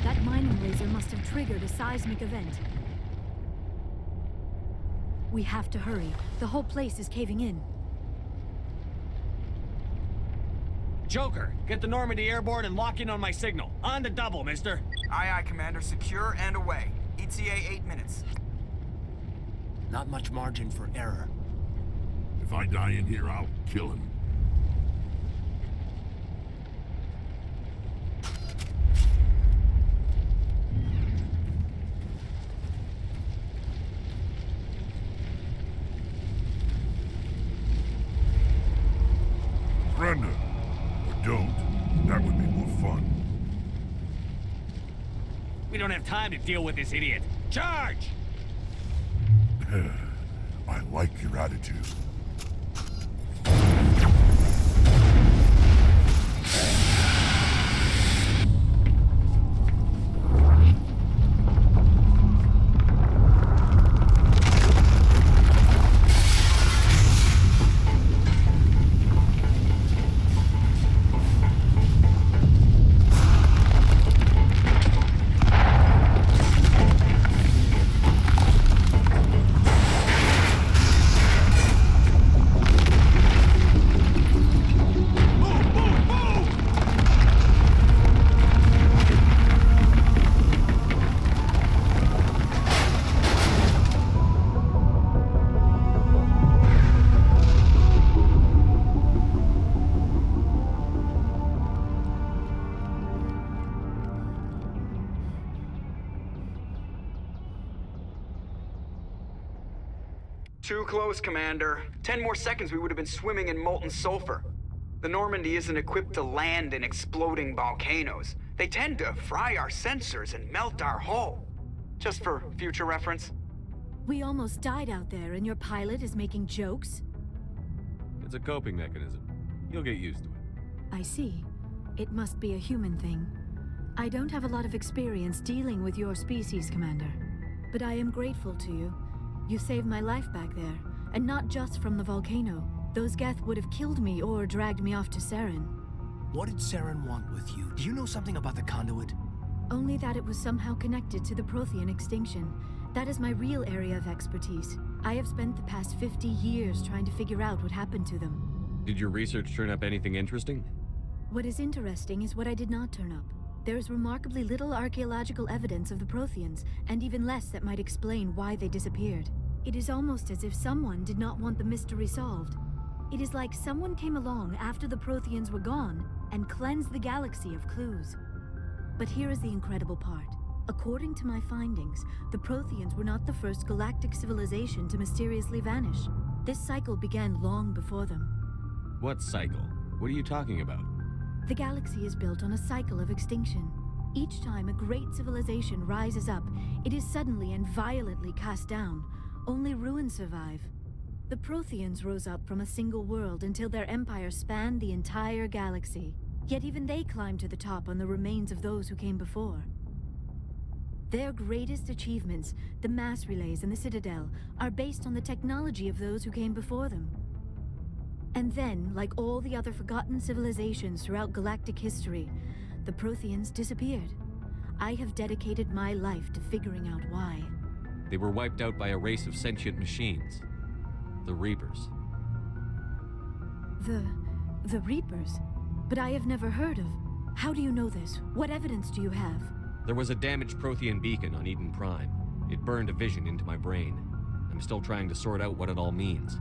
That mining laser must have triggered a seismic event. We have to hurry. The whole place is caving in. Joker, get the Normandy airborne and lock in on my signal. On the double, mister. Aye, aye, Commander. Secure and away. ETA 8 minutes. Not much margin for error. If I die in here, I'll kill him. Surrender. Or don't. That would be more fun. We don't have time to deal with this idiot. Charge! I like your attitude. Too close, Commander. 10 more seconds we would have been swimming in molten sulfur. The Normandy isn't equipped to land in exploding volcanoes. They tend to fry our sensors and melt our hull. Just for future reference. We almost died out there, and your pilot is making jokes? It's a coping mechanism. You'll get used to it. I see. It must be a human thing. I don't have a lot of experience dealing with your species, Commander. But I am grateful to you. You saved my life back there, and not just from the volcano. Those Geth would have killed me or dragged me off to Saren. What did Saren want with you? Do you know something about the conduit? Only that it was somehow connected to the Prothean extinction. That is my real area of expertise. I have spent the past 50 years trying to figure out what happened to them. Did your research turn up anything interesting? What is interesting is what I did not turn up. There is remarkably little archaeological evidence of the Protheans, and even less that might explain why they disappeared. It is almost as if someone did not want the mystery solved. It is like someone came along after the Protheans were gone and cleansed the galaxy of clues. But here is the incredible part. According to my findings, the Protheans were not the first galactic civilization to mysteriously vanish. This cycle began long before them. What cycle? What are you talking about? The galaxy is built on a cycle of extinction. Each time a great civilization rises up, it is suddenly and violently cast down. Only ruins survive. The Protheans rose up from a single world until their empire spanned the entire galaxy. Yet even they climbed to the top on the remains of those who came before. Their greatest achievements, the mass relays and the Citadel, are based on the technology of those who came before them. And then, like all the other forgotten civilizations throughout galactic history, the Protheans disappeared. I have dedicated my life to figuring out why. They were wiped out by a race of sentient machines. The Reapers. The Reapers? But I have never heard of. How do you know this? What evidence do you have? There was a damaged Prothean beacon on Eden Prime. It burned a vision into my brain. I'm still trying to sort out what it all means.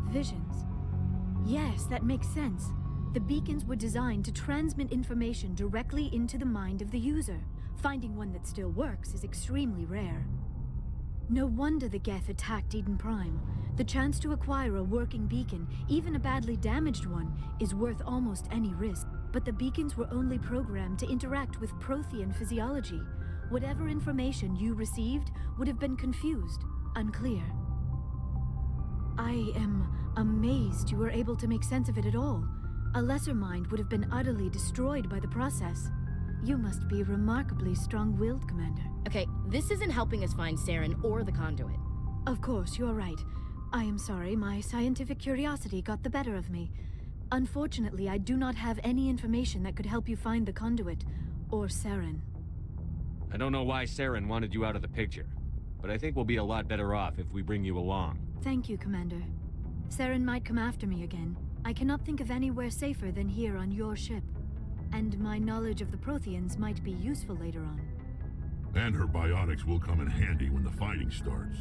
Visions? Yes, that makes sense. The beacons were designed to transmit information directly into the mind of the user. Finding one that still works is extremely rare. No wonder the Geth attacked Eden Prime. The chance to acquire a working beacon, even a badly damaged one, is worth almost any risk. But the beacons were only programmed to interact with Prothean physiology. Whatever information you received would have been confused, unclear. I am amazed you were able to make sense of it at all. A lesser mind would have been utterly destroyed by the process. You must be remarkably strong-willed, Commander. Okay, this isn't helping us find Saren or the conduit. Of course, you're right. I am sorry, my scientific curiosity got the better of me. Unfortunately, I do not have any information that could help you find the conduit, or Saren. I don't know why Saren wanted you out of the picture, but I think we'll be a lot better off if we bring you along. Thank you, Commander. Saren might come after me again. I cannot think of anywhere safer than here on your ship. And my knowledge of the Protheans might be useful later on. And her biotics will come in handy when the fighting starts.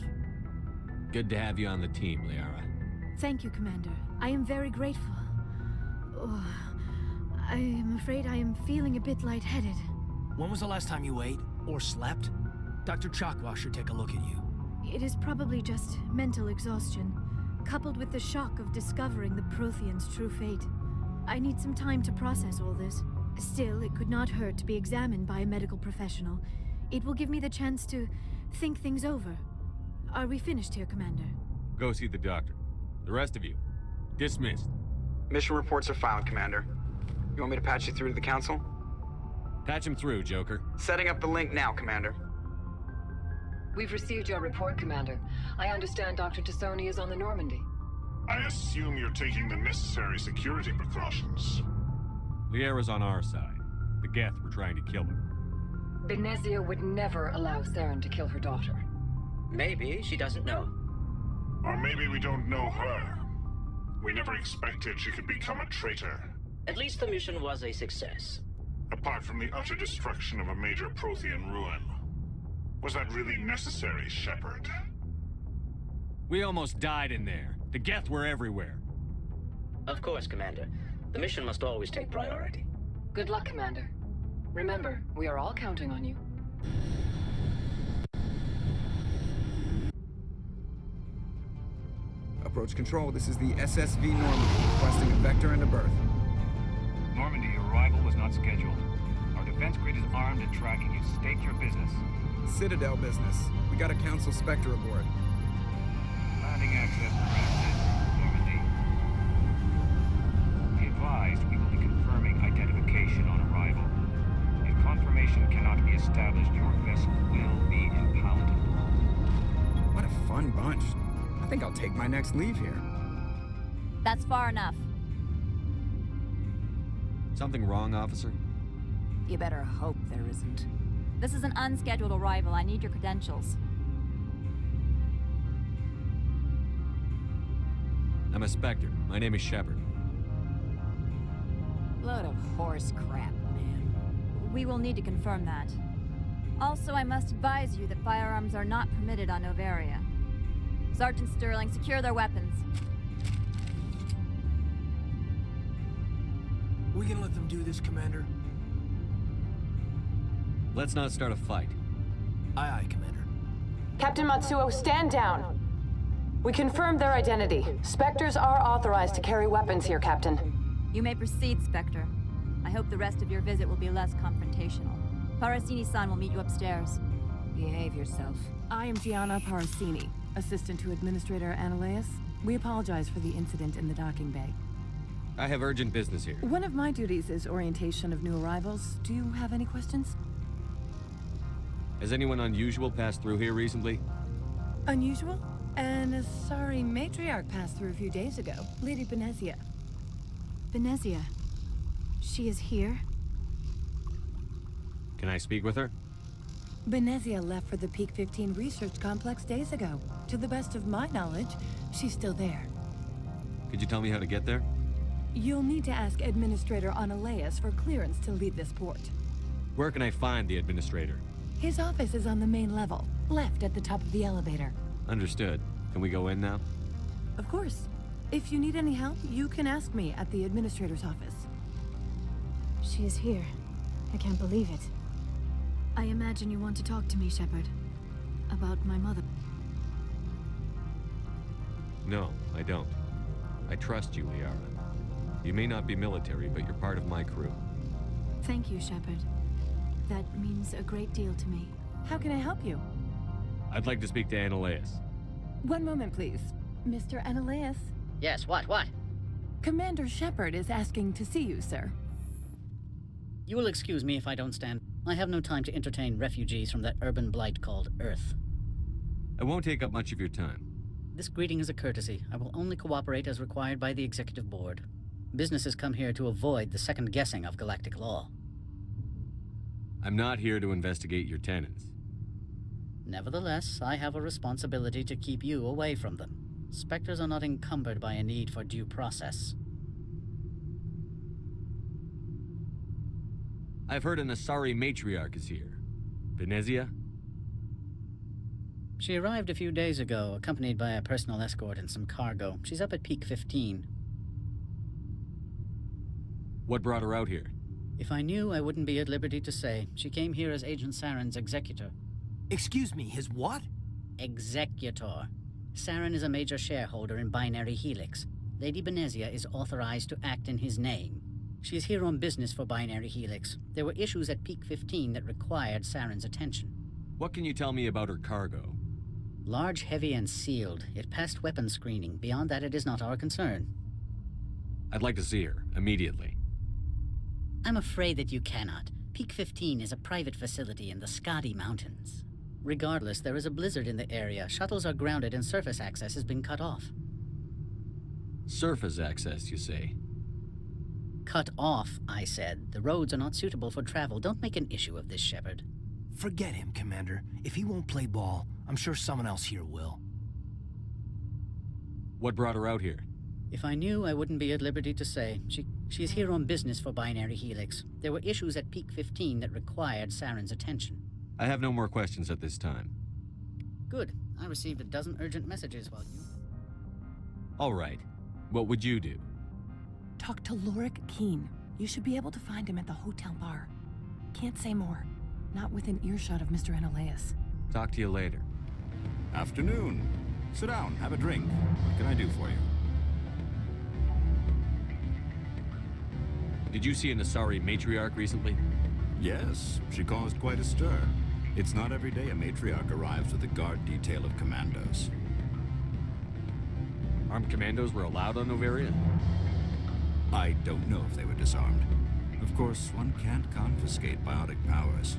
Good to have you on the team, Liara. Thank you, Commander. I am very grateful. Oh, I am afraid I am feeling a bit lightheaded. When was the last time you ate? Or slept? Dr. Chakwa should take a look at you. It is probably just mental exhaustion, coupled with the shock of discovering the Protheans' true fate. I need some time to process all this. Still, it could not hurt to be examined by a medical professional. It will give me the chance to think things over. Are we finished here, Commander? Go see the doctor. The rest of you, dismissed. Mission reports are filed, Commander. You want me to patch you through to the Council? Patch him through, Joker. Setting up the link now, Commander. We've received your report, Commander. I understand Dr. Tassoni is on the Normandy. I assume you're taking the necessary security precautions. Liara's on our side. The Geth were trying to kill her. Benezia would never allow Saren to kill her daughter. Maybe she doesn't know. Or maybe we don't know her. We never expected she could become a traitor. At least the mission was a success. Apart from the utter destruction of a major Prothean ruin. Was that really necessary, Shepard? We almost died in there. The Geth were everywhere. Of course, Commander. The mission must always take priority. Good luck, Commander. Remember, we are all counting on you. Approach control, this is the SSV Normandy, requesting a vector and a berth. Normandy, your arrival was not scheduled. Our defense grid is armed and tracking you. State your business. Citadel business. We got a Council Spectre aboard. Landing access granted, Normandy. Be advised, we will be confirming identification on arrival. If confirmation cannot be established, your vessel will be impounded. What a fun bunch. I think I'll take my next leave here. That's far enough. Something wrong, officer? You better hope there isn't. This is an unscheduled arrival. I need your credentials. I'm a Spectre. My name is Shepard. Load of horse crap, man. We will need to confirm that. Also, I must advise you that firearms are not permitted on Novaria. Sergeant Sterling, secure their weapons. We can let them do this, Commander. Let's not start a fight. Aye, aye, Commander. Captain Matsuo, stand down. We confirmed their identity. Spectres are authorized to carry weapons here, Captain. You may proceed, Spectre. I hope the rest of your visit will be less confrontational. Parasini-san will meet you upstairs. Behave yourself. I am Gianna Parasini, assistant to Administrator Ananias. We apologize for the incident in the docking bay. I have urgent business here. One of my duties is orientation of new arrivals. Do you have any questions? Has anyone unusual passed through here recently? Unusual? An Asari matriarch passed through a few days ago. Lady Benezia. Benezia. She is here? Can I speak with her? Benezia left for the Peak 15 research complex days ago. To the best of my knowledge, she's still there. Could you tell me how to get there? You'll need to ask Administrator Ananias for clearance to leave this port. Where can I find the Administrator? His office is on the main level, left at the top of the elevator. Understood. Can we go in now? Of course. If you need any help, you can ask me at the Administrator's office. She is here. I can't believe it. I imagine you want to talk to me, Shepard. About my mother. No, I don't. I trust you, Liara. You may not be military, but you're part of my crew. Thank you, Shepard. That means a great deal to me. How can I help you? I'd like to speak to Ananias. One moment, please. Mr. Ananias? Yes, what? Commander Shepard is asking to see you, sir. You will excuse me if I don't stand. I have no time to entertain refugees from that urban blight called Earth. I won't take up much of your time. This greeting is a courtesy. I will only cooperate as required by the Executive Board. Businesses come here to avoid the second guessing of galactic law. I'm not here to investigate your tenants. Nevertheless, I have a responsibility to keep you away from them. Spectres are not encumbered by a need for due process. I've heard an Asari matriarch is here. Benezia? She arrived a few days ago, accompanied by a personal escort and some cargo. She's up at Peak 15. What brought her out here? If I knew, I wouldn't be at liberty to say. She came here as Agent Saren's executor. Excuse me, his what? Executor. Saren is a major shareholder in Binary Helix. Lady Benezia is authorized to act in his name. She is here on business for Binary Helix. There were issues at Peak 15 that required Saren's attention. What can you tell me about her cargo? Large, heavy, and sealed. It passed weapons screening. Beyond that, it is not our concern. I'd like to see her, immediately. I'm afraid that you cannot. Peak 15 is a private facility in the Skadi Mountains. Regardless, there is a blizzard in the area. Shuttles are grounded and surface access has been cut off. Surface access, you say? Cut off, I said. The roads are not suitable for travel. Don't make an issue of this, Shepard. Forget him, Commander. If he won't play ball, I'm sure someone else here will. What brought her out here? If I knew, I wouldn't be at liberty to say. She's here on business for Binary Helix. There were issues at Peak 15 that required Saren's attention. I have no more questions at this time. Good. I received a dozen urgent messages while you... All right. What would you do? Talk to Lorik Keen. You should be able to find him at the hotel bar. Can't say more. Not within earshot of Mr. Ananias. Talk to you later. Afternoon. Sit down, have a drink. What can I do for you? Did you see an Asari matriarch recently? Yes, she caused quite a stir. It's not every day a matriarch arrives with a guard detail of commandos. Armed commandos were allowed on Noveria? I don't know if they were disarmed. Of course, one can't confiscate biotic powers.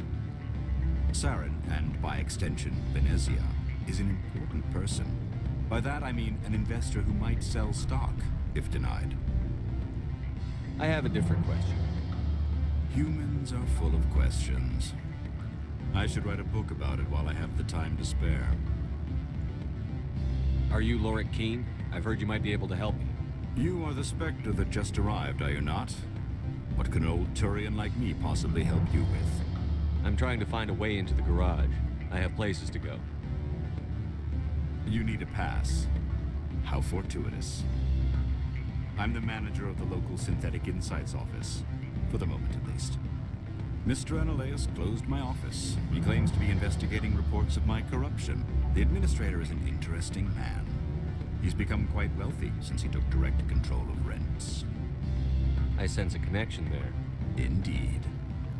Saren, and by extension, Venezia, is an important person. By that I mean an investor who might sell stock, if denied. I have a different question. Humans are full of questions. I should write a book about it while I have the time to spare. Are you Lorik Keen? I've heard you might be able to help me. You are the Spectre that just arrived, are you not? What can an old Turian like me possibly help you with? I'm trying to find a way into the garage. I have places to go. You need a pass. How fortuitous. I'm the manager of the local Synthetic Insights office. For the moment, at least. Mr. Analeus closed my office. He claims to be investigating reports of my corruption. The administrator is an interesting man. He's become quite wealthy since he took direct control of rents. I sense a connection there. Indeed.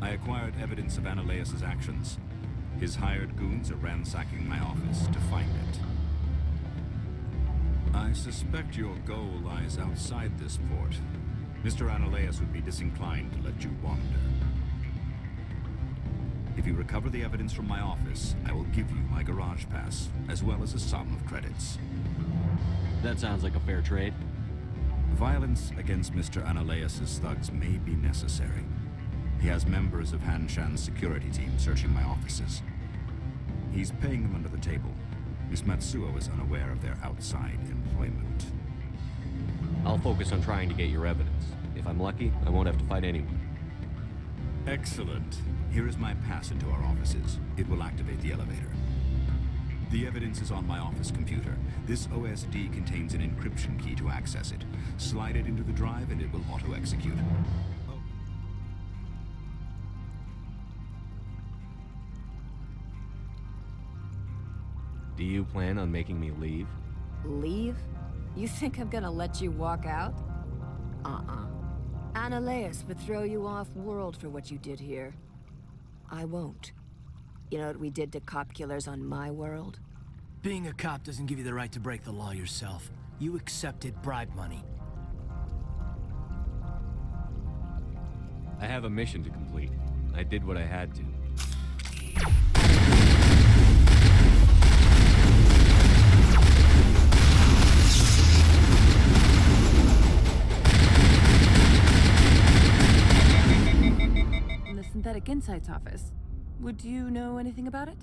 I acquired evidence of Analeus' actions. His hired goons are ransacking my office to find it. I suspect your goal lies outside this port. Mr. Analeus would be disinclined to let you wander. If you recover the evidence from my office, I will give you my garage pass, as well as a sum of credits. That sounds like a fair trade. Violence against Mr. Analeus' thugs may be necessary. He has members of Hanshan's security team searching my offices. He's paying them under the table. Miss Matsuo is unaware of their outside employment. I'll focus on trying to get your evidence. If I'm lucky, I won't have to fight anyone. Excellent. Here is my pass into our offices. It will activate the elevator. The evidence is on my office computer. This OSD contains an encryption key to access it. Slide it into the drive and it will auto-execute. Do you plan on making me leave? Leave? You think I'm gonna let you walk out? Analeus would throw you off-world for what you did here. I won't. You know what we did to cop killers on my world? Being a cop doesn't give you the right to break the law yourself. You accepted bribe money. I have a mission to complete. I did what I had to. In the Synthetic Insights office. Would you know anything about it?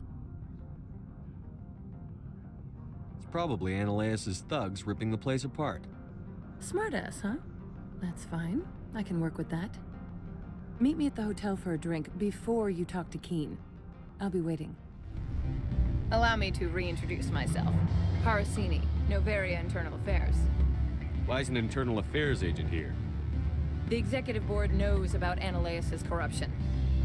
It's probably Analeus' thugs ripping the place apart. Smartass, huh? That's fine. I can work with that. Meet me at the hotel for a drink before you talk to Keen. I'll be waiting. Allow me to reintroduce myself. Parasini, Noveria Internal Affairs. Why is an internal affairs agent here? The executive board knows about Analeus' corruption.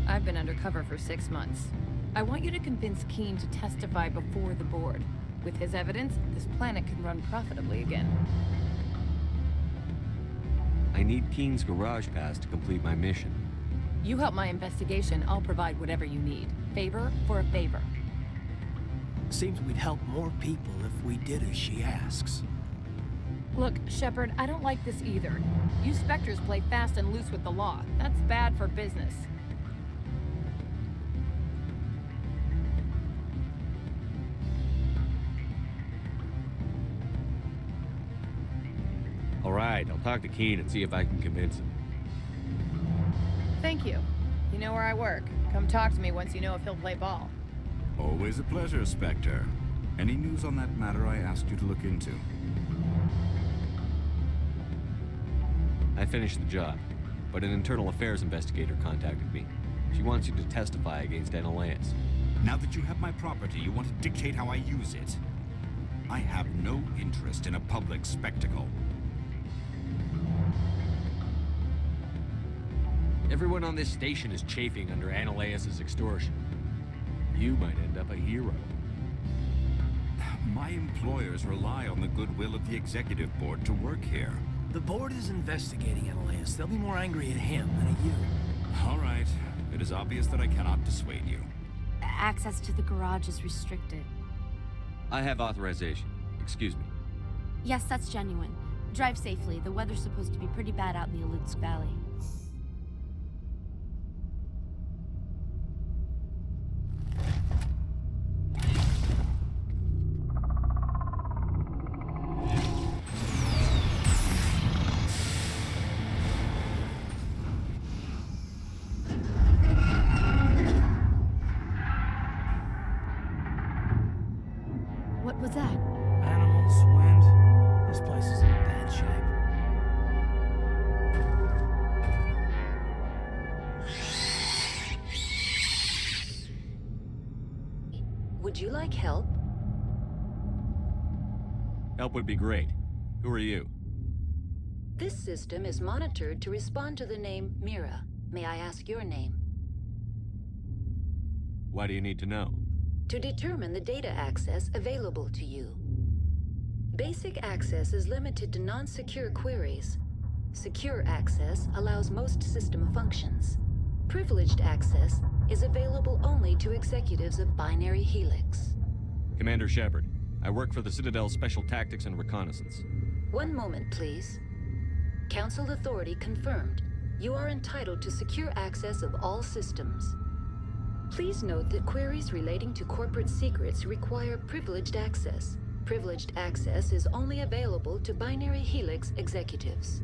I've been undercover for 6 months. I want you to convince Keen to testify before the board. With his evidence, this planet can run profitably again. I need Keen's garage pass to complete my mission. You help my investigation, I'll provide whatever you need. Favor for a favor. Seems we'd help more people if we did as she asks. Look, Shepard, I don't like this either. You Spectres play fast and loose with the law. That's bad for business. All right, I'll talk to Keen and see if I can convince him. Thank you. You know where I work. Come talk to me once you know if he'll play ball. Always a pleasure, Spectre. Any news on that matter I asked you to look into? I finished the job, but an internal affairs investigator contacted me. She wants you to testify against Analeus. Now that you have my property, you want to dictate how I use it. I have no interest in a public spectacle. Everyone on this station is chafing under Analeus' extortion. You might end up a hero. My employers rely on the goodwill of the executive board to work here. The board is investigating Analaeus. They'll be more angry at him than at you. All right. It is obvious that I cannot dissuade you. Access to the garage is restricted. I have authorization. Excuse me. Yes, that's genuine. Drive safely. The weather's supposed to be pretty bad out in the Alutsk Valley. What was that? Animals, wind. This place is in bad shape. Would you like help? Help would be great. Who are you? This system is monitored to respond to the name Mira. May I ask your name? Why do you need to know? To determine the data access available to you. Basic access is limited to non-secure queries. Secure access allows most system functions. Privileged access is available only to executives of Binary Helix. Commander Shepard, I work for the Citadel Special Tactics and Reconnaissance. One moment, please. Council authority confirmed. You are entitled to secure access of all systems. Please note that queries relating to corporate secrets require privileged access. Privileged access is only available to Binary Helix executives.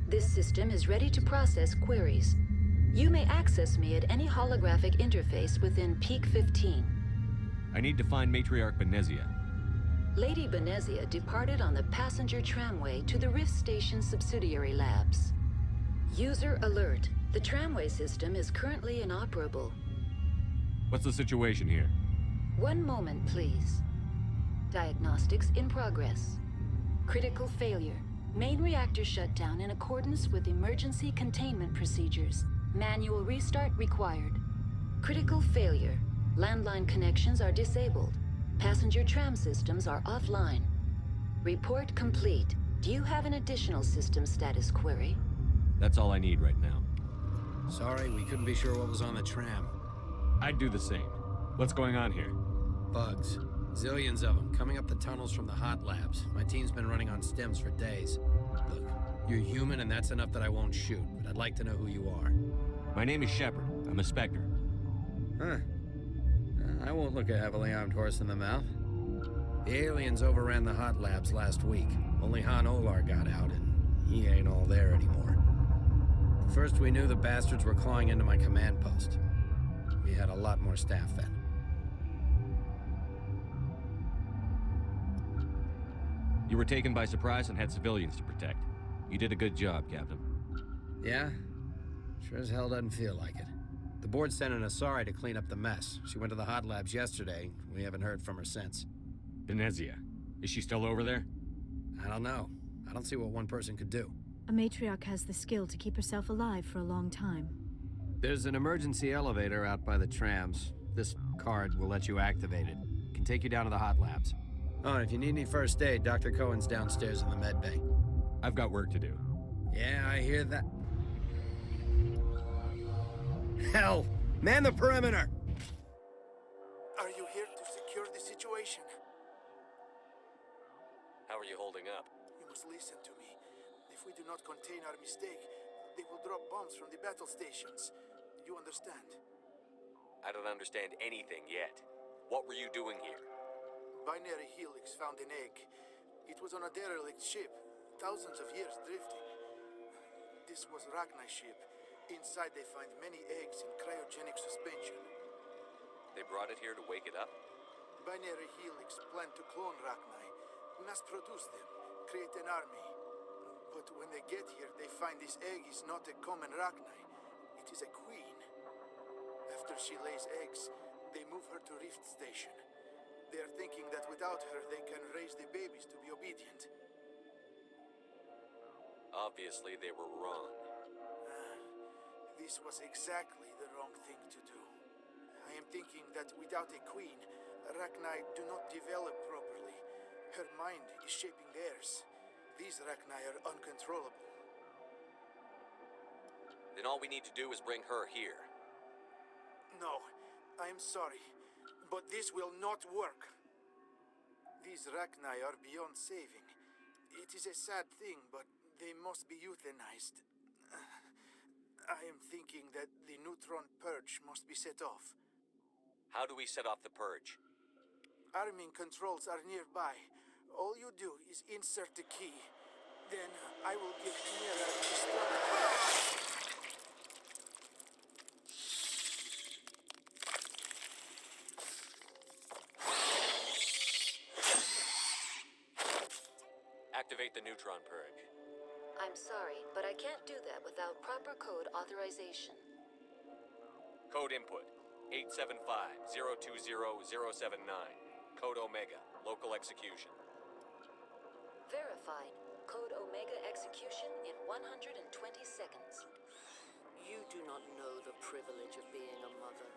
This system is ready to process queries. You may access me at any holographic interface within Peak 15. I need to find Matriarch Benezia. Lady Benezia departed on the passenger tramway to the Rift Station subsidiary labs. User alert. The tramway system is currently inoperable. What's the situation here? One moment, please. Diagnostics in progress. Critical failure. Main reactor shut down in accordance with emergency containment procedures. Manual restart required. Critical failure. Landline connections are disabled. Passenger tram systems are offline. Report complete. Do you have an additional system status query? That's all I need right now. Sorry, we couldn't be sure what was on the tram. I'd do the same. What's going on here? Bugs. Zillions of them, coming up the tunnels from the hot labs. My team's been running on stems for days. Look, you're human and that's enough that I won't shoot, but I'd like to know who you are. My name is Shepard. I'm a Spectre. Huh. I won't look a heavily armed horse in the mouth. The aliens overran the hot labs last week. Only Han Olar got out, and he ain't all there anymore. First we knew the bastards were clawing into my command post. We had a lot more staff then. You were taken by surprise and had civilians to protect. You did a good job, Captain. Yeah? Sure as hell doesn't feel like it. The board sent an Asari to clean up the mess. She went to the hot labs yesterday. We haven't heard from her since. Benezia. Is she still over there? I don't know. I don't see what one person could do. A matriarch has the skill to keep herself alive for a long time. There's an emergency elevator out by the trams. This card will let you activate it. Can take you down to the hot labs. Oh, and if you need any first aid, Dr. Cohen's downstairs in the med bay. I've got work to do. Yeah, I hear that. Hell! Man the perimeter! Are you here to secure the situation? How are you holding up? You must listen to me. If we do not contain our mistake, they will drop bombs from the battle stations. You understand? I don't understand anything yet. What were you doing here? Binary Helix found an egg. It was on a derelict ship, thousands of years drifting. This was Rachni's ship. Inside they find many eggs in cryogenic suspension. They brought it here to wake it up? Binary Helix planned to clone Rachni, mass produce them, create an army. But when they get here, they find this egg is not a common Rachni. It is a queen. After she lays eggs, they move her to Rift Station. They are thinking that without her, they can raise the babies to be obedient. Obviously, they were wrong. This was exactly the wrong thing to do. I am thinking that without a queen, Rachni do not develop properly. Her mind is shaping theirs. These Rachni are uncontrollable. Then all we need to do is bring her here. No, I'm sorry, but this will not work. These Rachni are beyond saving. It is a sad thing, but they must be euthanized. I am thinking that the neutron purge must be set off. How do we set off the purge? Arming controls are nearby. All you do is insert the key. Then I will give Primera Activate the neutron purge. I'm sorry, but I can't do that without proper code authorization. Code input 875-020-079. Code Omega, local execution. Verified. Code Omega execution in 120 seconds. You do not know the privilege of being a mother.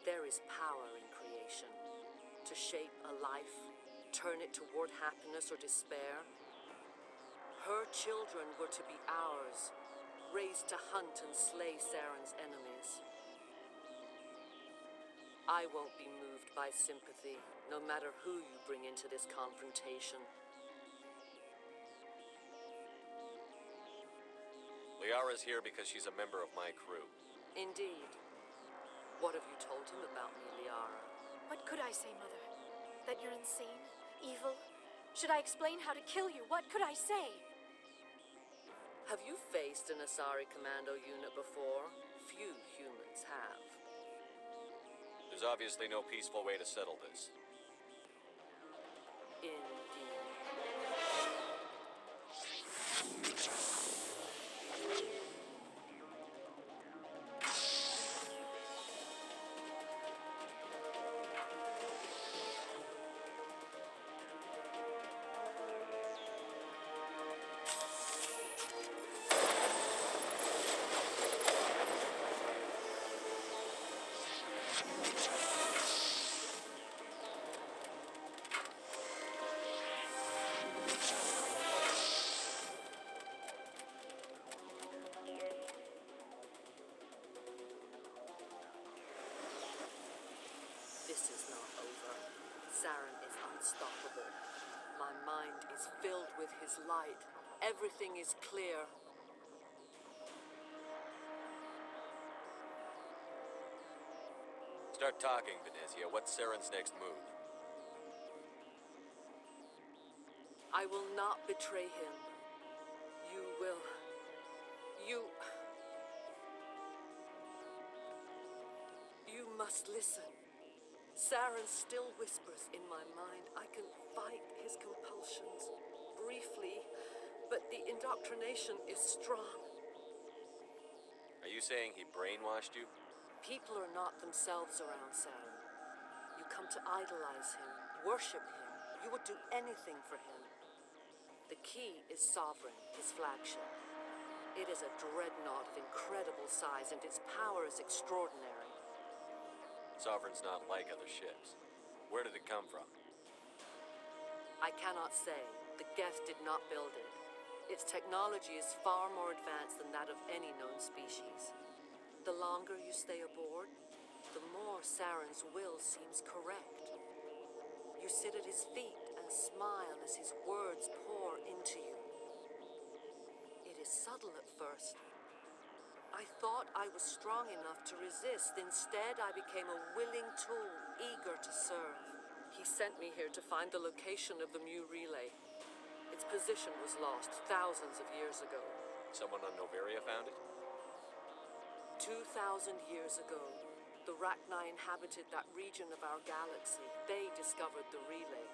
There is power in creation. To shape a life, turn it toward happiness or despair. Her children were to be ours, raised to hunt and slay Saren's enemies. I won't be moved by sympathy, no matter who you bring into this confrontation. Liara's here because she's a member of my crew. Indeed. What have you told him about me, Liara? What could I say, Mother? That you're insane? Evil? Should I explain how to kill you? What could I say? Have you faced an Asari commando unit before? Few humans have. There's obviously no peaceful way to settle this. Indeed. This is not over. Saren is unstoppable. My mind is filled with his light. Everything is clear. Start talking, Venezia. What's Saren's next move? I will not betray him. You will. You must listen. Saren still whispers in my mind. I can fight his compulsions briefly, but the indoctrination is strong. Are you saying he brainwashed you? People are not themselves around Saren. You come to idolize him, worship him. You would do anything for him. The key is Sovereign, his flagship. It is a dreadnought of incredible size, and its power is extraordinary. Sovereign's not like other ships. Where did it come from? I cannot say. The Geth did not build it. Its technology is far more advanced than that of any known species. The longer you stay aboard, the more Saren's will seems correct. You sit at his feet and smile as his words pour into you. It is subtle at first. I thought I was strong enough to resist. Instead, I became a willing tool, eager to serve. He sent me here to find the location of the Mu relay. Its position was lost thousands of years ago. Someone on Noveria found it? 2,000 years ago, the Rachni inhabited that region of our galaxy. They discovered the relay.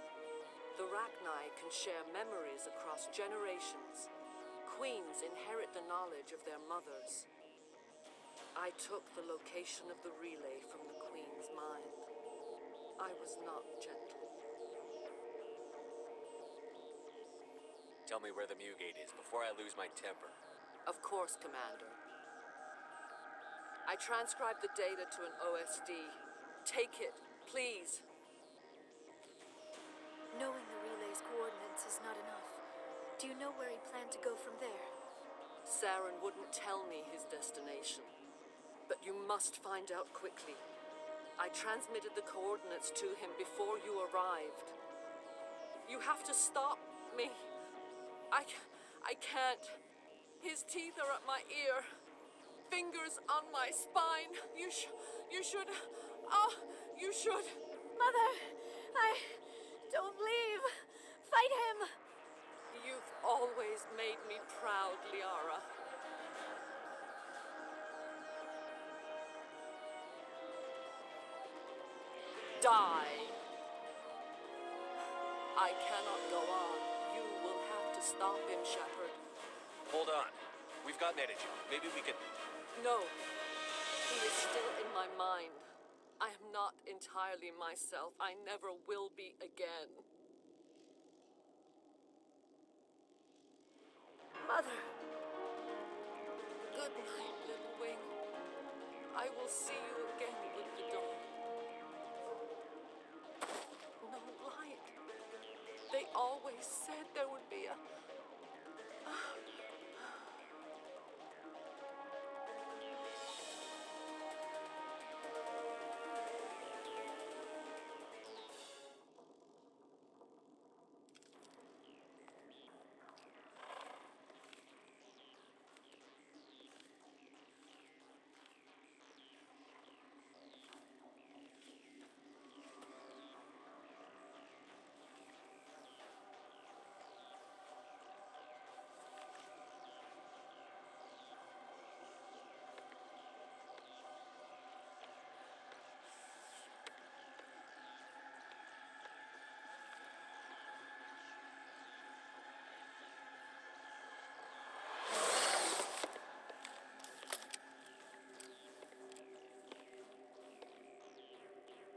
The Rachni can share memories across generations. Queens inherit the knowledge of their mothers. I took the location of the relay from the Queen's mind. I was not gentle. Tell me where the Mu gate is before I lose my temper. Of course, Commander. I transcribed the data to an OSD. Take it, please. Knowing the relay Do you know where he planned to go from there? Saren wouldn't tell me his destination. But you must find out quickly. I transmitted the coordinates to him before you arrived. You have to stop me. I can't. His teeth are at my ear. Fingers on my spine. You should. Oh, you should. Mother, don't leave. Fight him. You've always made me proud, Liara. Die. I cannot go on. You will have to stop him, Shepard. Hold on. We've got an energy. Maybe we can... No. He is still in my mind. I am not entirely myself. I never will be again. Mother. Good night, little wing. I will see you again with the dawn. No light. They always said there would be a...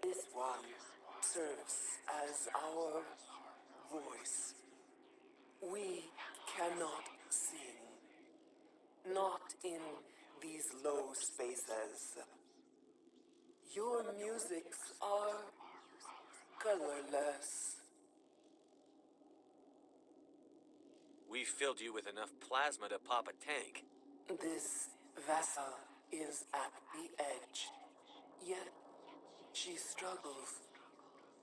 This one serves as our voice. We cannot sing, not in these low spaces. Your musics are colorless. We filled you with enough plasma to pop a tank. This vessel is at the edge, yet she struggles.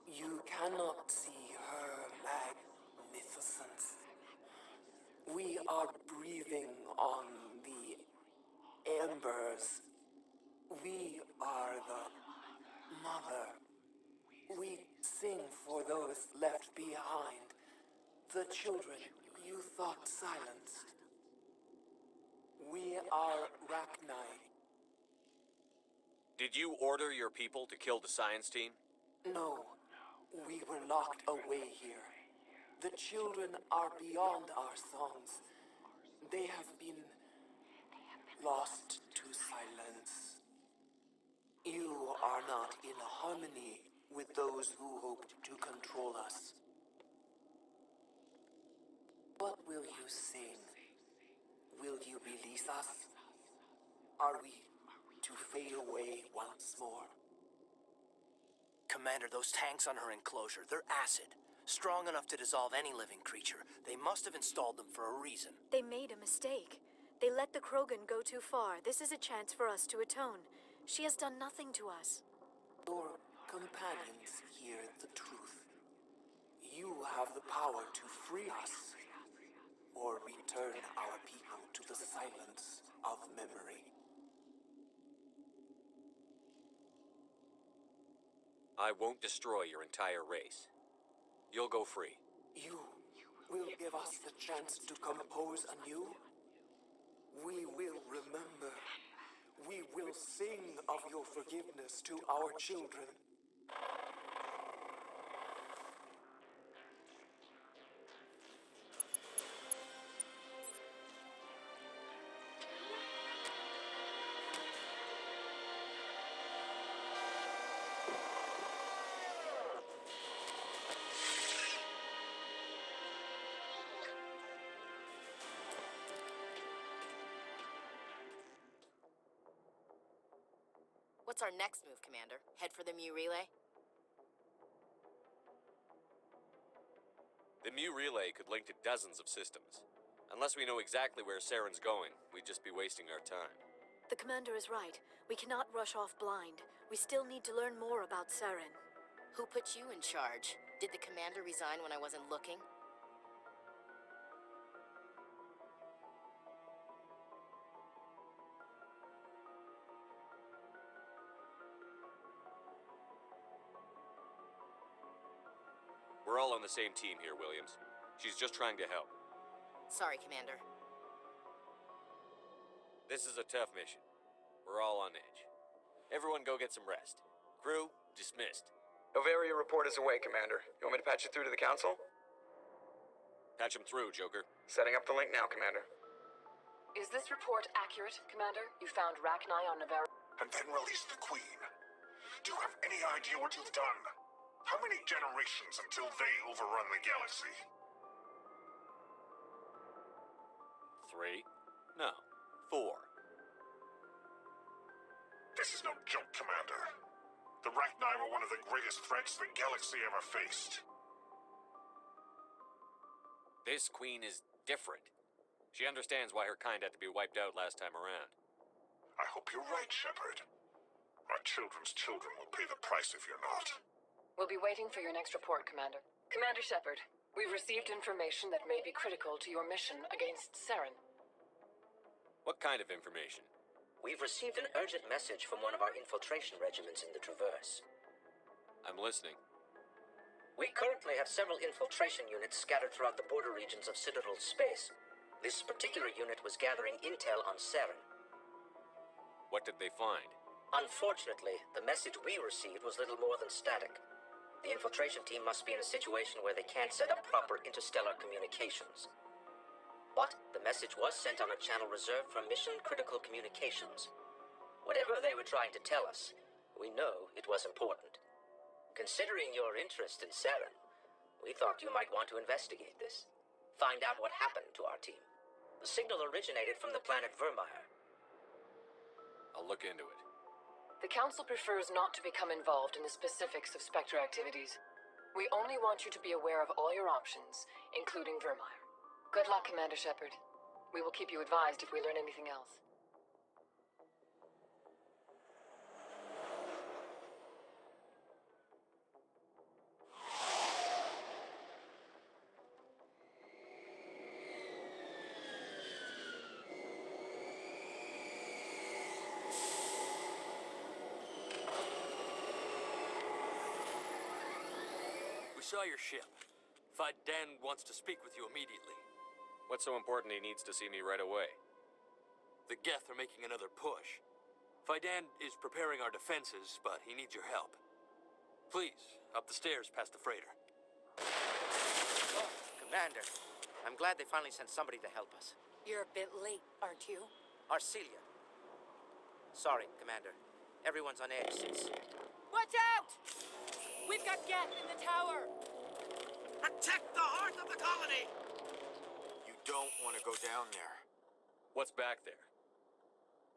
You cannot see her magnificence. We are breathing on the embers. We are the mother. We sing for those left behind, the children you thought silenced. We are Rachni. Did you order your people to kill the science team? No, we were locked away here. The children are beyond our songs. They have been lost to silence. You are not in harmony with those who hoped to control us. What will you sing? Will you release us? Are we to fade away once more? Commander, those tanks on her enclosure, they're acid. Strong enough to dissolve any living creature. They must have installed them for a reason. They made a mistake. They let the Krogan go too far. This is a chance for us to atone. She has done nothing to us. Your companions hear the truth. You have the power to free us, or return our people to the silence of memory. I won't destroy your entire race. You'll go free. You will give us the chance to compose anew? We will remember. We will sing of your forgiveness to our children. What's our next move, Commander? Head for the Mu relay? The Mu relay could link to dozens of systems. Unless we know exactly where Saren's going, we'd just be wasting our time. The commander is right. We cannot rush off blind. We still need to learn more about Saren. Who put you in charge? Did the commander resign when I wasn't looking? We're all on the same team here, Williams. She's just trying to help. Sorry, Commander. This is a tough mission. We're all on edge. Everyone go get some rest. Crew, dismissed. Novaria report is away, Commander. You want me to patch you through to the Council? Patch him through, Joker. Setting up the link now, Commander. Is this report accurate, Commander? You found Rachni on Novaria? And then release the Queen. Do you have any idea what you've done? How many generations until they overrun the galaxy? 3? No, 4. This is no joke, Commander. The Rachni were one of the greatest threats the galaxy ever faced. This Queen is different. She understands why her kind had to be wiped out last time around. I hope you're right, Shepard. Our children's children will pay the price if you're not. We'll be waiting for your next report, Commander. Commander Shepard, we've received information that may be critical to your mission against Saren. What kind of information? We've received an urgent message from one of our infiltration regiments in the Traverse. I'm listening. We currently have several infiltration units scattered throughout the border regions of Citadel space. This particular unit was gathering intel on Saren. What did they find? Unfortunately, the message we received was little more than static. The infiltration team must be in a situation where they can't set up proper interstellar communications. But the message was sent on a channel reserved for mission-critical communications. Whatever they were trying to tell us, we know it was important. Considering your interest in Saren, we thought you might want to investigate this. Find out what happened to our team. The signal originated from the planet Vermeer. I'll look into it. The Council prefers not to become involved in the specifics of Spectre activities. We only want you to be aware of all your options, including Vermeer. Good luck, Commander Shepard. We will keep you advised if we learn anything else. We saw your ship. Dan wants to speak with you immediately. What's so important he needs to see me right away? The Geth are making another push. Dan is preparing our defenses, but he needs your help. Please, up the stairs past the freighter. Oh, Commander, I'm glad they finally sent somebody to help us. You're a bit late, aren't you? Arcelia. Sorry, Commander. Everyone's on edge since... Watch out! We've got Geth in the tower! Protect the heart of the colony! You don't want to go down there. What's back there?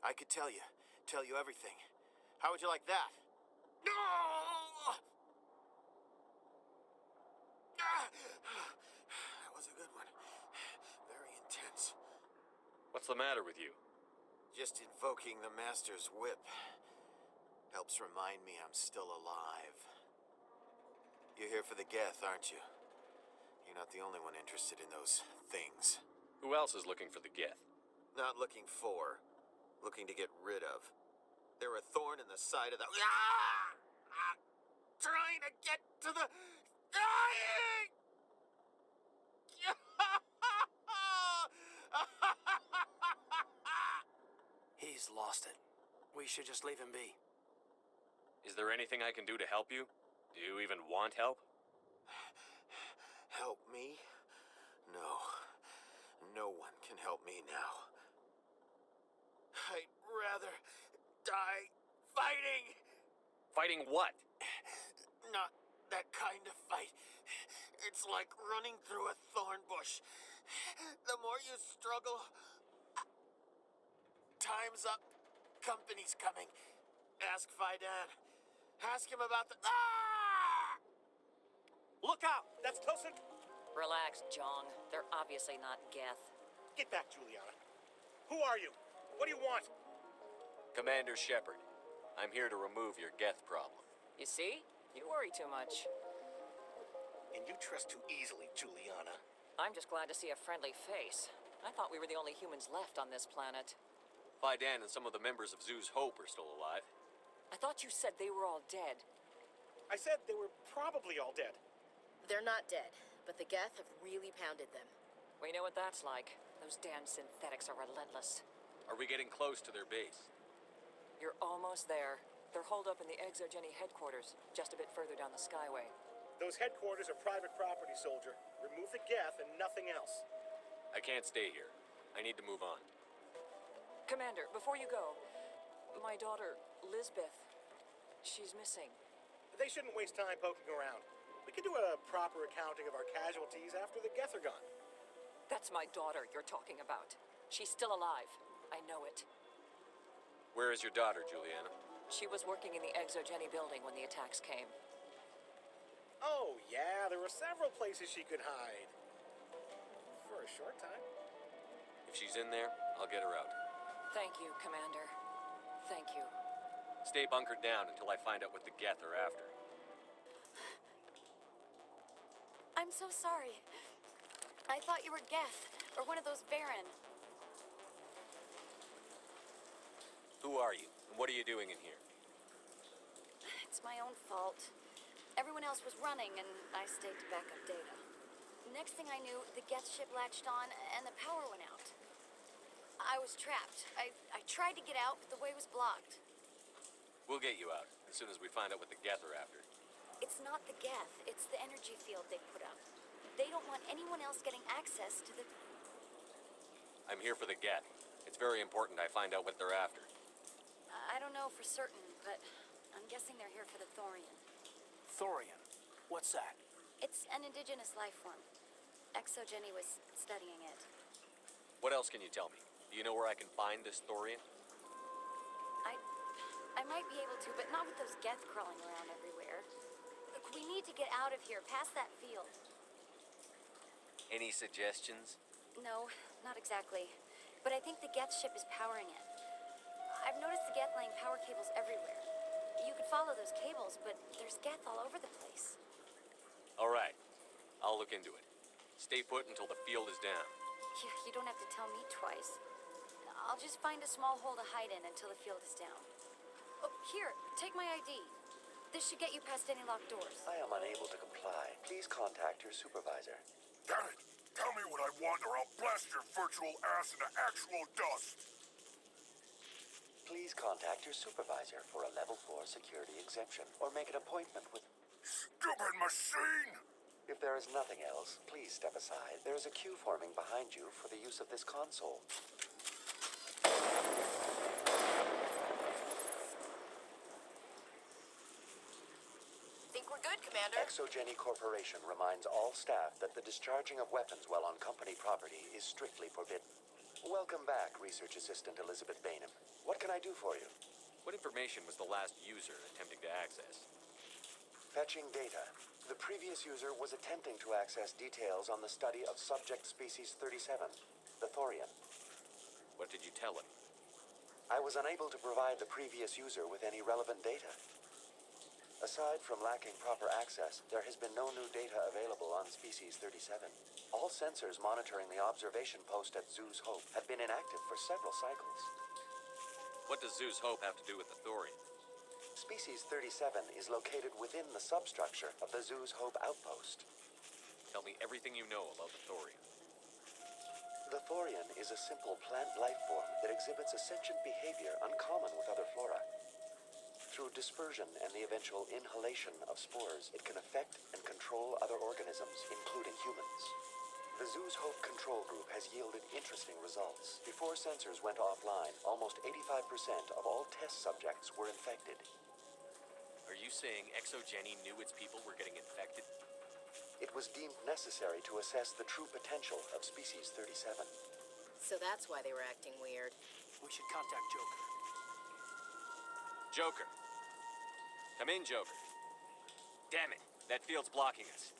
I could tell you everything. How would you like that? No! That was a good one. Very intense. What's the matter with you? Just invoking the Master's whip helps remind me I'm still alive. You're here for the Geth, aren't you? You're not the only one interested in those things. Who else is looking for the Geth? Not looking for. Looking to get rid of. They're a thorn in the side of the... Ah! Trying to get to the... Dying! He's lost it. We should just leave him be. Is there anything I can do to help you? Do you even want help? Help me? No. No one can help me now. I'd rather die fighting! Fighting what? Not that kind of fight. It's like running through a thorn bush. The more you struggle... Time's up. Company's coming. Ask Fidan. Ask him about the... Ah! Look out! That's closer... Relax, Jong. They're obviously not Geth. Get back, Juliana. Who are you? What do you want? Commander Shepard, I'm here to remove your Geth problem. You see? You worry too much. And you trust too easily, Juliana. I'm just glad to see a friendly face. I thought we were the only humans left on this planet. Fidan and some of the members of Zoo's Hope are still alive. I thought you said they were all dead. I said they were probably all dead. They're not dead, but the Geth have really pounded them. We know what that's like. Those damn synthetics are relentless. Are we getting close to their base? You're almost there. They're holed up in the Exogeny headquarters, just a bit further down the Skyway. Those headquarters are private property, soldier. Remove the Geth and nothing else. I can't stay here. I need to move on. Commander, before you go, my daughter, Lisbeth, she's missing. They shouldn't waste time poking around. We can do a proper accounting of our casualties after the Geth are gone. That's my daughter you're talking about. She's still alive. I know it. Where is your daughter, Juliana? She was working in the Exogeny building when the attacks came. Oh, yeah, there were several places she could hide. For a short time. If she's in there, I'll get her out. Thank you, Commander. Thank you. Stay bunkered down until I find out what the Geth are after. I'm so sorry. I thought you were Geth, or one of those Baron. Who are you, and what are you doing in here? It's my own fault. Everyone else was running, and I stayed to back up data. Next thing I knew, the Geth ship latched on, and the power went out. I was trapped. I tried to get out, but the way was blocked. We'll get you out, as soon as we find out what the Geth are after. It's not the Geth, it's the energy field they put up. They don't want anyone else getting access to the... I'm here for the Geth. It's very important I find out what they're after. I don't know for certain, but I'm guessing they're here for the Thorian. Thorian? What's that? It's an indigenous life form. Exogeny was studying it. What else can you tell me? Do you know where I can find this Thorian? I might be able to, but not with those Geth crawling around everywhere. Look, we need to get out of here, past that field. Any suggestions? No, not exactly. But I think the Geth ship is powering it. I've noticed the Geth laying power cables everywhere. You could follow those cables, but there's Geth all over the place. All right. I'll look into it. Stay put until the field is down. You don't have to tell me twice. I'll just find a small hole to hide in until the field is down. Oh, here, take my ID. This should get you past any locked doors. I am unable to comply. Please contact your supervisor. Damn it! Tell me what I want or I'll blast your virtual ass into actual dust! Please contact your supervisor for a level 4 security exemption or make an appointment with... Stupid machine! If there is nothing else, please step aside. There is a queue forming behind you for the use of this console. Think we're good, Commander? Exogeny Corporation reminds all staff that the discharging of weapons while on company property is strictly forbidden. Welcome back, Research Assistant Elizabeth Bainham. What can I do for you? What information was the last user attempting to access? Fetching data. The previous user was attempting to access details on the study of subject species 37, the Thorian. What did you tell him? I was unable to provide the previous user with any relevant data. Aside from lacking proper access, there has been no new data available on species 37. All sensors monitoring the observation post at Zoo's Hope have been inactive for several cycles. What does Zoo's Hope have to do with the Thorian? Species 37 is located within the substructure of the Zoo's Hope outpost. Tell me everything you know about the Thorian. The Thorian is a simple plant life form that exhibits a sentient behavior uncommon with other flora. Through dispersion and the eventual inhalation of spores, it can affect and control other organisms, including humans. The Zoo's Hope control group has yielded interesting results. Before sensors went offline, almost 85% of all test subjects were infected. Are you saying Exogeny knew its people were getting infected? It was deemed necessary to assess the true potential of species 37. So that's why they were acting weird. We should contact Joker. Joker. Come in, Joker. Damn it, that field's blocking us.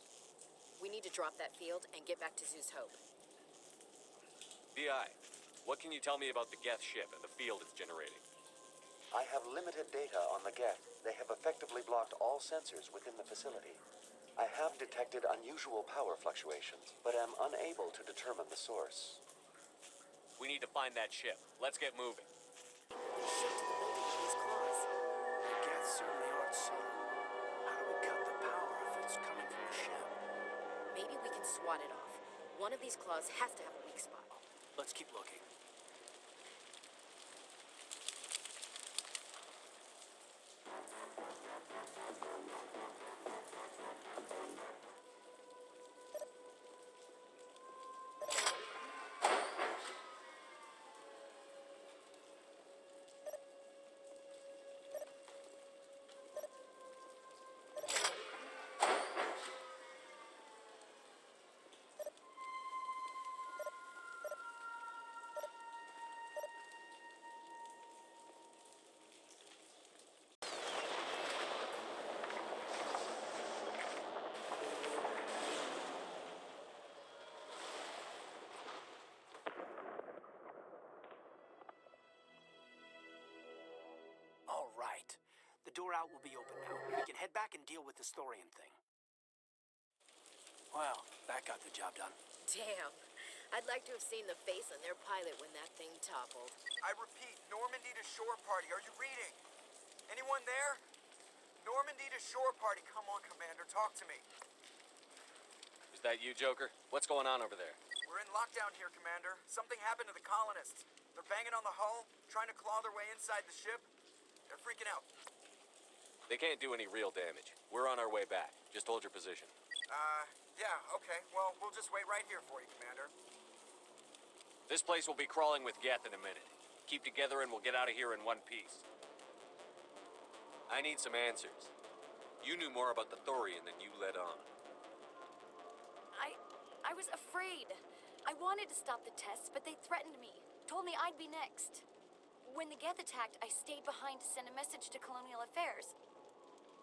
We need to drop that field and get back to Zeus Hope. BI, what can you tell me about the Geth ship and the field it's generating? I have limited data on the Geth. They have effectively blocked all sensors within the facility. I have detected unusual power fluctuations, but am unable to determine the source. We need to find that ship. Let's get moving. The Geth certainly aren't slow. How do we cut the power if it's coming from the ship? Maybe we can swat it off. One of these claws has to have a weak spot. Let's keep looking. All right. The door out will be open now. We can head back and deal with this thorium thing. Well, that got the job done. Damn. I'd like to have seen the face on their pilot when that thing toppled. I repeat, Normandy to shore party. Are you reading? Anyone there? Normandy to shore party. Come on, Commander. Talk to me. Is that you, Joker? What's going on over there? We're in lockdown here, Commander. Something happened to the colonists. They're banging on the hull, trying to claw their way inside the ship. They're freaking out. They can't do any real damage. We're on our way back. Just hold your position. Yeah, okay. Well, we'll just wait right here for you, Commander. This place will be crawling with Geth in a minute. Keep together and we'll get out of here in one piece. I need some answers. You knew more about the Thorian than you let on. I was afraid. I wanted to stop the tests, but they threatened me. Told me I'd be next. When the Geth attacked, I stayed behind to send a message to Colonial Affairs.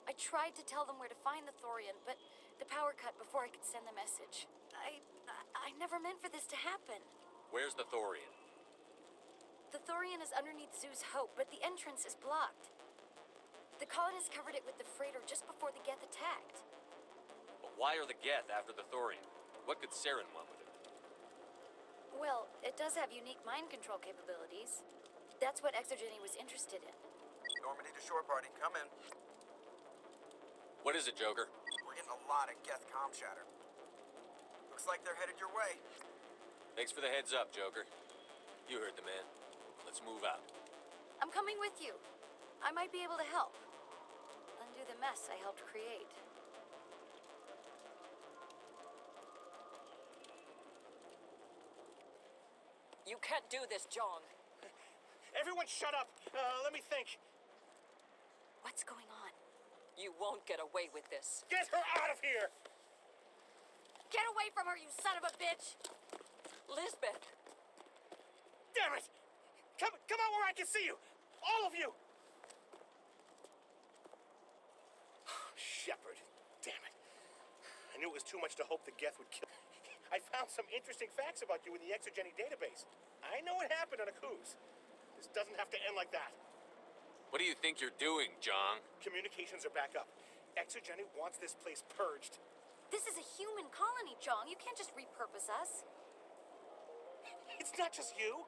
I tried to tell them where to find the Thorian, but the power cut before I could send the message. I never meant for this to happen. Where's the Thorian? The Thorian is underneath Zeus Hope, but the entrance is blocked. The colonists covered it with the freighter just before the Geth attacked. But why are the Geth after the Thorian? What could Saren want with it? Well, it does have unique mind control capabilities. That's what Exogeny was interested in. Normandy to shore party. Come in. What is it, Joker? We're getting a lot of Geth comm chatter. Looks like they're headed your way. Thanks for the heads up, Joker. You heard the man. Let's move out. I'm coming with you. I might be able to help. Undo the mess I helped create. You can't do this, John. Everyone shut up! Let me think. What's going on? You won't get away with this. Get her out of here! Get away from her, you son of a bitch! Lisbeth! Damn it! Come out where I can see you! All of you! Shepard, damn it. I knew it was too much to hope the Geth would kill. I found some interesting facts about you in the Exogeny database. I know it happened on a cruise. This doesn't have to end like that. What do you think you're doing, Jong? Communications are back up. Exogeny wants this place purged. This is a human colony, John. You can't just repurpose us. It's not just you.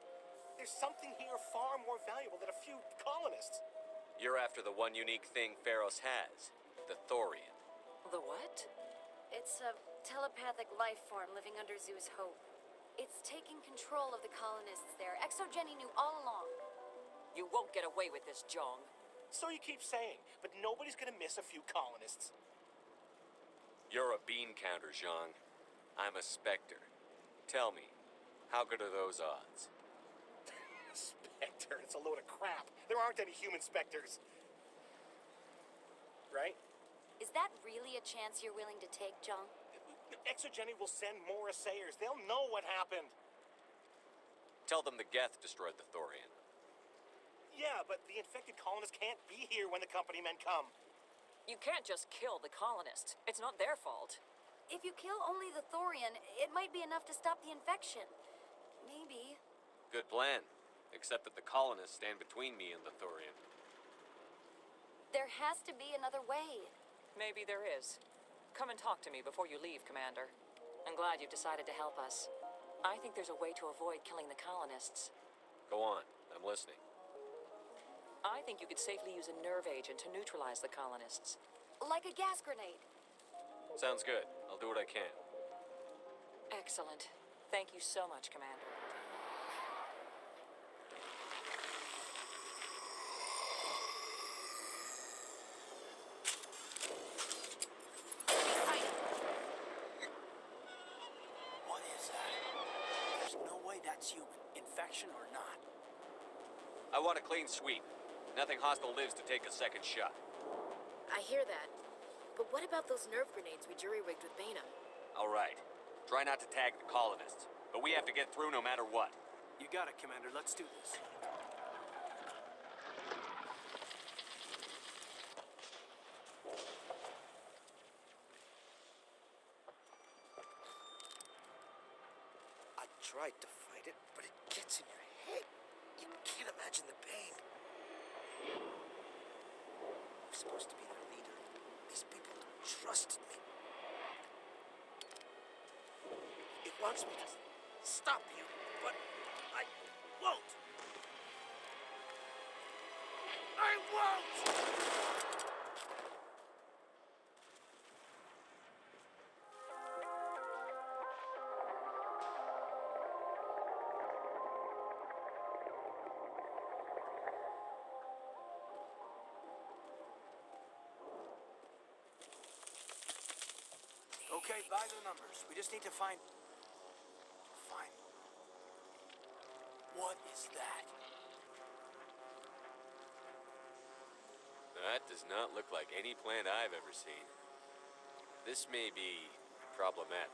There's something here far more valuable than a few colonists. You're after the one unique thing Pharos has, the Thorian. The what? It's a telepathic life form living under Zeus Hope. It's taking control of the colonists there. Exogeny knew all along. You won't get away with this, Jong. So you keep saying, but nobody's gonna miss a few colonists. You're a bean counter, Zhang. I'm a Spectre. Tell me, how good are those odds? Spectre? It's a load of crap. There aren't any human Spectres. Right? Is that really a chance you're willing to take, John? Exogeny will send more assayers. They'll know what happened. Tell them the Geth destroyed the Thorian. Yeah, but the infected colonists can't be here when the company men come. You can't just kill the colonists. It's not their fault. If you kill only the Thorian, it might be enough to stop the infection. Maybe. Good plan. Except that the colonists stand between me and the Thorian. There has to be another way. Maybe there is. Come and talk to me before you leave, Commander. I'm glad you've decided to help us. I think there's a way to avoid killing the colonists. Go on. I'm listening. I think you could safely use a nerve agent to neutralize the colonists. Like a gas grenade. Sounds good. I'll do what I can. Excellent. Thank you so much, Commander. What is that? There's no way that's human. Infection or not. I want a clean sweep. Nothing hostile lives to take a second shot. I hear that. But what about those nerve grenades we jury-rigged with Bainham? All right. Try not to tag the colonists. But we have to get through no matter what. You got it, Commander. Let's do this. I tried to fight it, but it gets in your head. You can't imagine the pain. I'm supposed to be their leader. These people trusted me. It wants me to stop you, but I won't. I won't! Okay, by the numbers. We just need to find... What is that? That does not look like any plant I've ever seen. This may be problematic.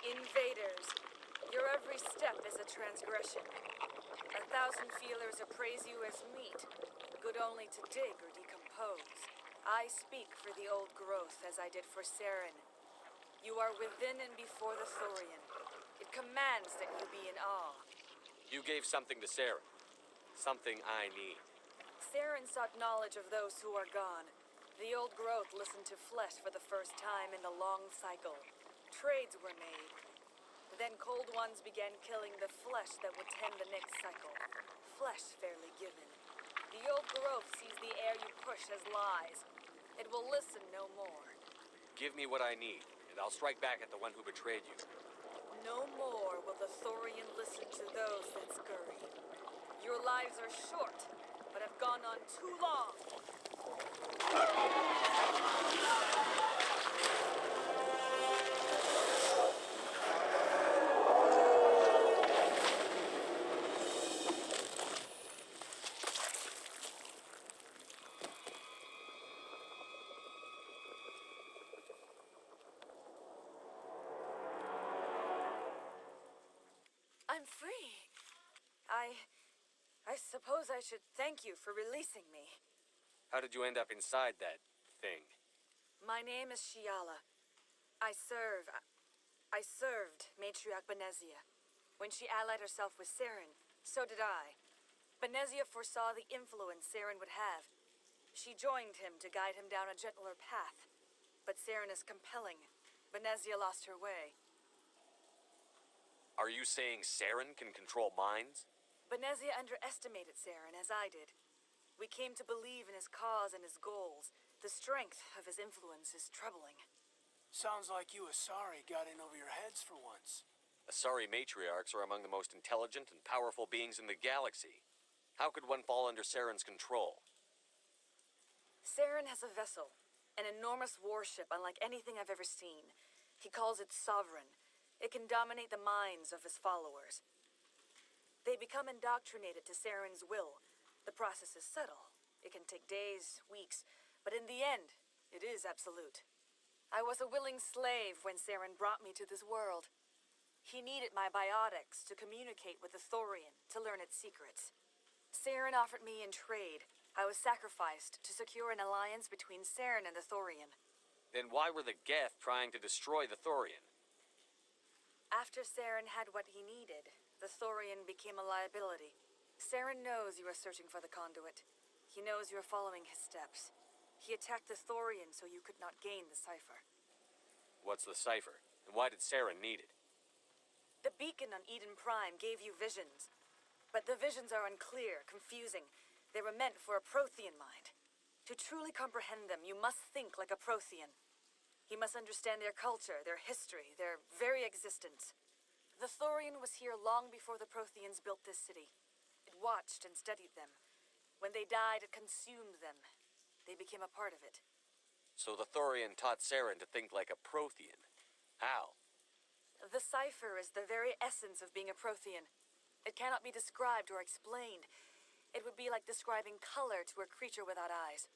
Invaders, your every step is a transgression. 1,000 feelers appraise you as meat, good only to dig or decompose. I speak for the old growth as I did for Saren. You are within and before the Thorian. It commands that you be in awe. You gave something to Sarah. Something I need. Saren sought knowledge of those who are gone. The old growth listened to flesh for the first time in the long cycle. Trades were made. Then cold ones began killing the flesh that would tend the next cycle. Flesh fairly given. The old growth sees the air you push as lies. It will listen no more. Give me what I need, and I'll strike back at the one who betrayed you. No more will the Thorian listen to those that scurry. Your lives are short, but have gone on too long. I'm free. I suppose I should thank you for releasing me. How did you end up inside that thing? My name is Shiala. I served Matriarch Benezia. When she allied herself with Saren, so did I. Benezia foresaw the influence Saren would have. She joined him to guide him down a gentler path. But Saren is compelling. Benezia lost her way. Are you saying Saren can control minds? Benezia underestimated Saren, as I did. We came to believe in his cause and his goals. The strength of his influence is troubling. Sounds like you Asari got in over your heads for once. Asari matriarchs are among the most intelligent and powerful beings in the galaxy. How could one fall under Saren's control? Saren has a vessel. An enormous warship unlike anything I've ever seen. He calls it Sovereign. It can dominate the minds of his followers. They become indoctrinated to Saren's will. The process is subtle. It can take days, weeks, but in the end, it is absolute. I was a willing slave when Saren brought me to this world. He needed my biotics to communicate with the Thorian, to learn its secrets. Saren offered me in trade. I was sacrificed to secure an alliance between Saren and the Thorian. Then why were the Geth trying to destroy the Thorian? After Saren had what he needed, the Thorian became a liability. Saren knows you are searching for the conduit. He knows you are following his steps. He attacked the Thorian so you could not gain the cipher. What's the cipher? And why did Saren need it? The beacon on Eden Prime gave you visions. But the visions are unclear, confusing. They were meant for a Prothean mind. To truly comprehend them, you must think like a Prothean. You must understand their culture, their history, their very existence. The Thorian was here long before the Protheans built this city. It watched and studied them. When they died, it consumed them. They became a part of it. So the Thorian taught Saren to think like a Prothean. How? The cipher is the very essence of being a Prothean. It cannot be described or explained. It would be like describing color to a creature without eyes.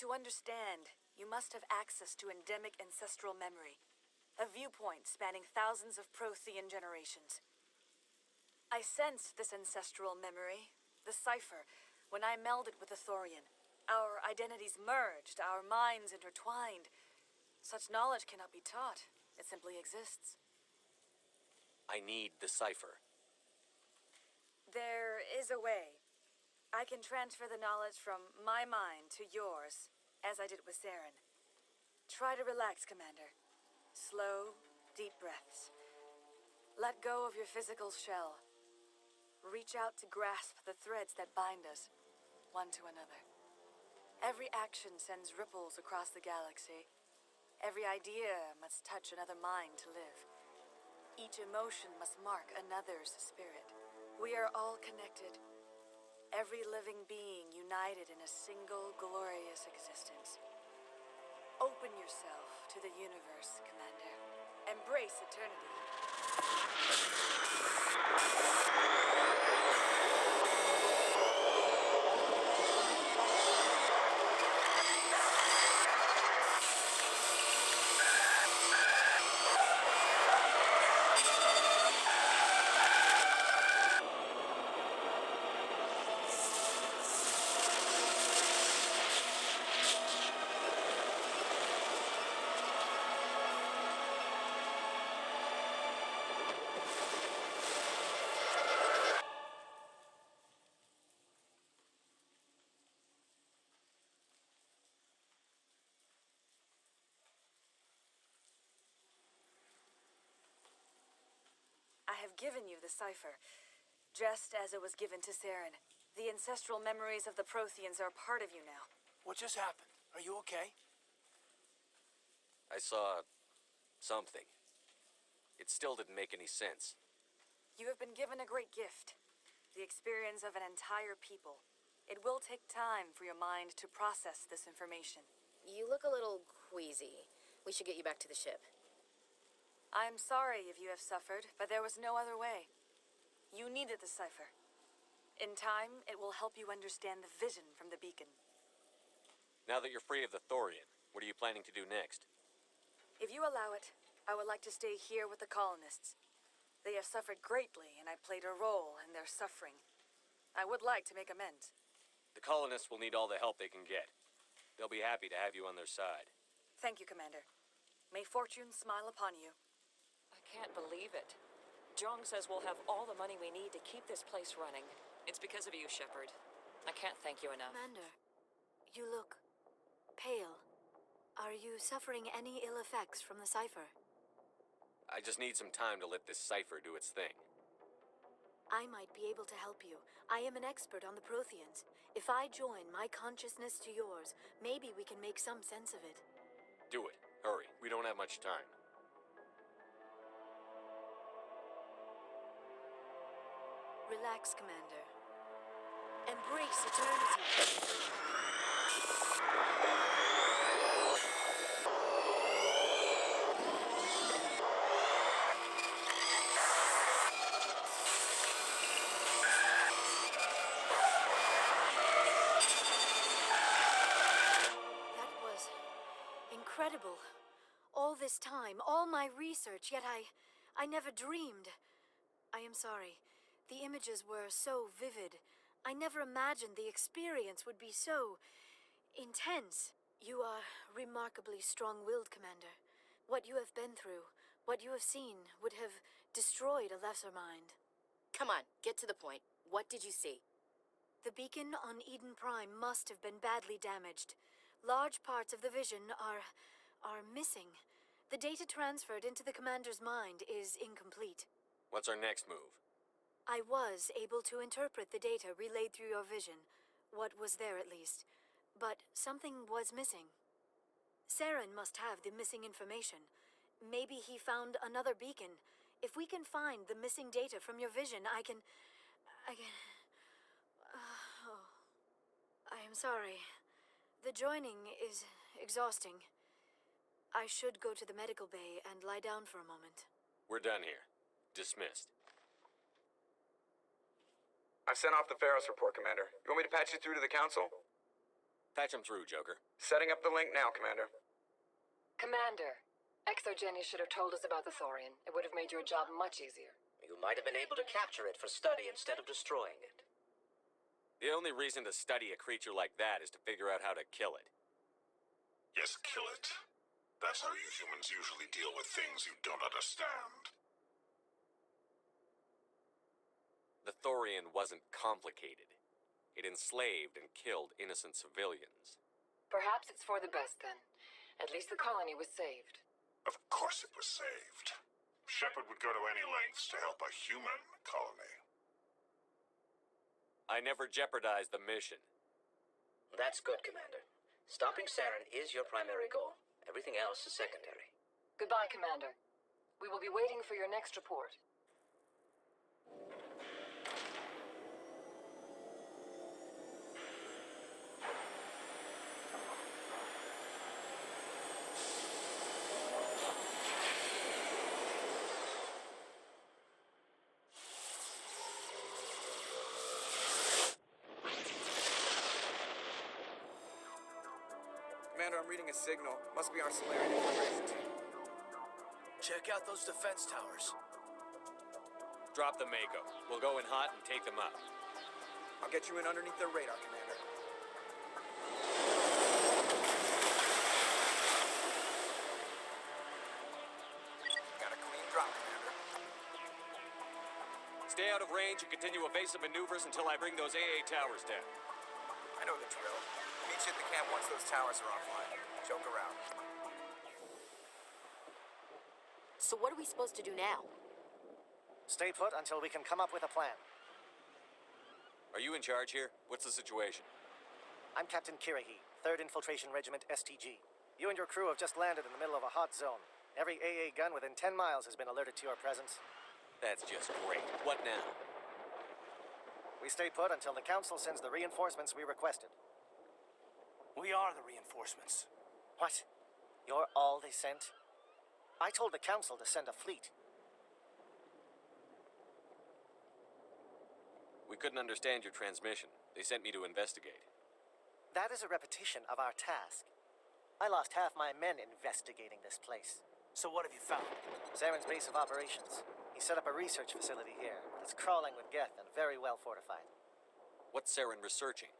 To understand, you must have access to endemic ancestral memory, a viewpoint spanning thousands of Prothean generations. I sensed this ancestral memory, the cipher, when I melded with the Thorian. Our identities merged, our minds intertwined. Such knowledge cannot be taught. It simply exists. I need the cipher. There is a way. I can transfer the knowledge from my mind to yours, as I did with Saren. Try to relax, Commander. Slow, deep breaths. Let go of your physical shell. Reach out to grasp the threads that bind us, one to another. Every action sends ripples across the galaxy. Every idea must touch another mind to live. Each emotion must mark another's spirit. We are all connected. Every living being united in a single glorious existence. Open yourself to the universe, Commander. Embrace eternity. I have given you the cipher, just as it was given to Saren. The ancestral memories of the Protheans are part of you now. What just happened? Are you okay? I saw something. It still didn't make any sense. You have been given a great gift. The experience of an entire people. It will take time for your mind to process this information. You look a little queasy. We should get you back to the ship. I am sorry if you have suffered, but there was no other way. You needed the cipher. In time, it will help you understand the vision from the beacon. Now that you're free of the Thorian, what are you planning to do next? If you allow it, I would like to stay here with the colonists. They have suffered greatly, and I played a role in their suffering. I would like to make amends. The colonists will need all the help they can get. They'll be happy to have you on their side. Thank you, Commander. May fortune smile upon you. I can't believe it. Jong says we'll have all the money we need to keep this place running. It's because of you, Shepard. I can't thank you enough. Commander, you look pale. Are you suffering any ill effects from the cipher? I just need some time to let this cipher do its thing. I might be able to help you. I am an expert on the Protheans. If I join my consciousness to yours, maybe we can make some sense of it. Do it. Hurry. We don't have much time. Relax, Commander. Embrace eternity. this time, all my research, yet I never dreamed. I am sorry. The images were so vivid. I never imagined the experience would be so intense. You are remarkably strong-willed, Commander. What you have been through, what you have seen, would have destroyed a lesser mind. Come on, get to the point. What did you see? The beacon on Eden Prime must have been badly damaged. Large parts of the vision are missing. The data transferred into the Commander's mind is incomplete. What's our next move? I was able to interpret the data relayed through your vision. What was there, at least. But something was missing. Saren must have the missing information. Maybe he found another beacon. If we can find the missing data from your vision, I can... oh. I am sorry. The joining is exhausting. I should go to the medical bay and lie down for a moment. We're done here. Dismissed. I've sent off the Pharaoh's report, Commander. You want me to patch you through to the Council? Patch him through, Joker. Setting up the link now, Commander. Commander, Exogeny should have told us about the Thorian. It would have made your job much easier. You might have been able to capture it for study instead of destroying it. The only reason to study a creature like that is to figure out how to kill it. Yes, kill it. That's how you humans usually deal with things you don't understand. The Thorian wasn't complicated. It enslaved and killed innocent civilians. Perhaps it's for the best, then. At least the colony was saved. Of course it was saved. Shepard would go to any lengths to help a human colony. I never jeopardized the mission. That's good, Commander. Stopping Saren is your primary goal. Everything else is secondary. Goodbye, Commander. We will be waiting for your next report. Commander, I'm reading a signal. Must be our Solarian information team. Check out those defense towers. Drop the Mako. We'll go in hot and take them out. I'll get you in underneath their radar, Commander. Got a clean drop, Commander. Stay out of range and continue evasive maneuvers until I bring those AA towers down. I know the drill. Meet you at the camp once those towers are offline. Joke around. So what are we supposed to do now? Stay put until we can come up with a plan. Are you in charge here? What's the situation? I'm Captain Kirahi, 3rd Infiltration Regiment STG. You and your crew have just landed in the middle of a hot zone. Every AA gun within 10 miles has been alerted to your presence. That's just great. What now? We stay put until the Council sends the reinforcements we requested. We are the reinforcements. What? You're all they sent? I told the Council to send a fleet. We couldn't understand your transmission. They sent me to investigate. That is a repetition of our task. I lost half my men investigating this place. So what have you found? Saren's base of operations. He set up a research facility here. It's crawling with Geth and very well fortified. What's Saren researching?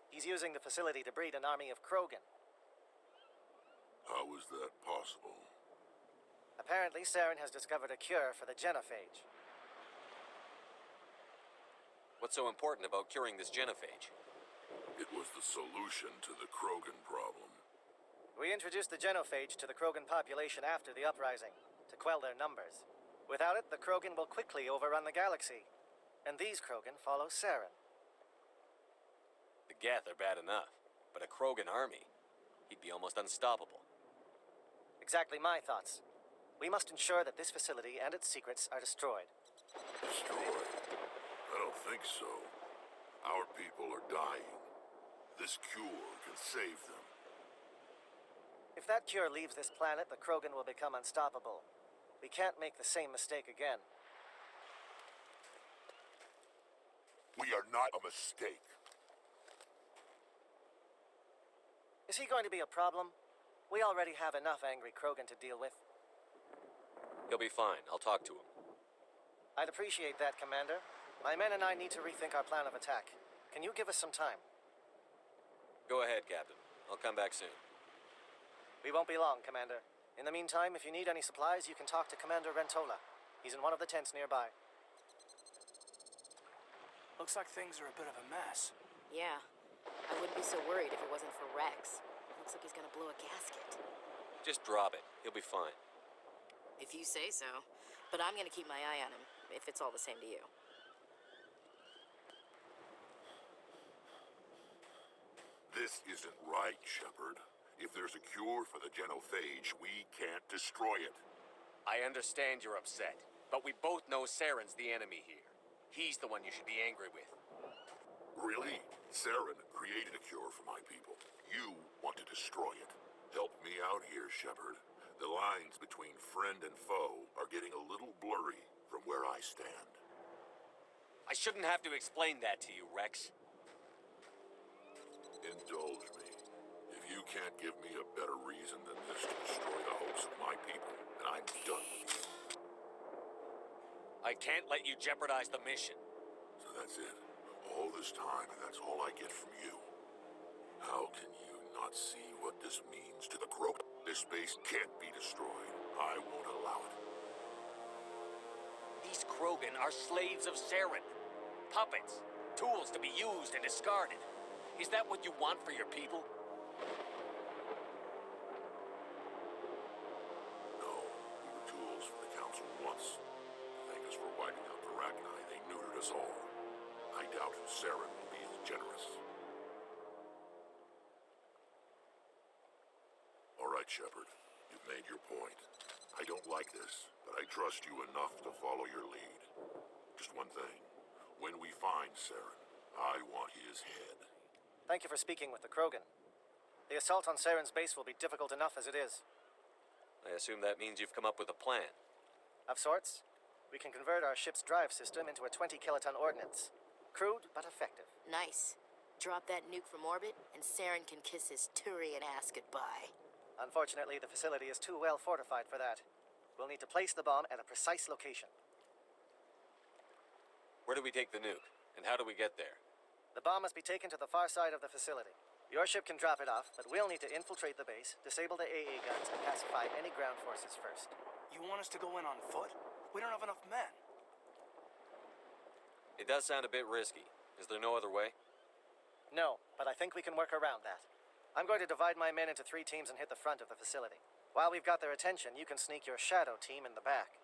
He's using the facility to breed an army of Krogan. How is that possible? Apparently, Saren has discovered a cure for the genophage. What's so important about curing this genophage? It was the solution to the Krogan problem. We introduced the genophage to the Krogan population after the uprising, to quell their numbers. Without it, the Krogan will quickly overrun the galaxy. And these Krogan follow Saren. The Geth are bad enough, but a Krogan army, he'd be almost unstoppable. Exactly my thoughts. We must ensure that this facility and its secrets are destroyed. Destroyed? I don't think so. Our people are dying. This cure can save them. If that cure leaves this planet, the Krogan will become unstoppable. We can't make the same mistake again. We are not a mistake. Is he going to be a problem? We already have enough angry Krogan to deal with. He'll be fine. I'll talk to him. I'd appreciate that, Commander. My men and I need to rethink our plan of attack. Can you give us some time? Go ahead, Captain. I'll come back soon. We won't be long, Commander. In the meantime, if you need any supplies, you can talk to Commander Rentola. He's in one of the tents nearby. Looks like things are a bit of a mess. Yeah. I wouldn't be so worried if it wasn't for Rex. Looks like he's gonna blow a gasket. Just drop it. He'll be fine. If you say so. But I'm gonna keep my eye on him, if it's all the same to you. This isn't right, Shepard. If there's a cure for the genophage, we can't destroy it. I understand you're upset, but we both know Saren's the enemy here. He's the one you should be angry with. Really? Saren created a cure for my people. You want to destroy it. Help me out here, Shepard. The lines between friend and foe are getting a little blurry from where I stand. I shouldn't have to explain that to you, Rex. Indulge me. If you can't give me a better reason than this to destroy the hopes of my people, then I'm done with you. I can't let you jeopardize the mission. So that's it. All this time, and that's all I get from you. How can you not see what this means to the Crow? This base can't be destroyed. I won't allow it. These Krogan are slaves of Saren. Puppets. Tools to be used and discarded. Is that what you want for your people? No, we were tools for the Council once. Thank us for wiping out the Rachni. They neutered us all. I doubt Saren will be as generous. All right, Shepard. You've made your point. I don't like this, but I trust you enough to follow your lead. Just one thing. When we find Saren, I want his head. Thank you for speaking with the Krogan. The assault on Saren's base will be difficult enough as it is. I assume that means you've come up with a plan. Of sorts. We can convert our ship's drive system into a 20-kiloton ordnance. Crude, but effective. Nice. Drop that nuke from orbit, and Saren can kiss his Turian ass goodbye. Unfortunately, the facility is too well fortified for that. We'll need to place the bomb at a precise location. Where do we take the nuke? And how do we get there? The bomb must be taken to the far side of the facility. Your ship can drop it off, but we'll need to infiltrate the base, disable the AA guns, and pacify any ground forces first. You want us to go in on foot? We don't have enough men. It does sound a bit risky. Is there no other way? No, but I think we can work around that. I'm going to divide my men into 3 teams and hit the front of the facility. While we've got their attention, you can sneak your shadow team in the back.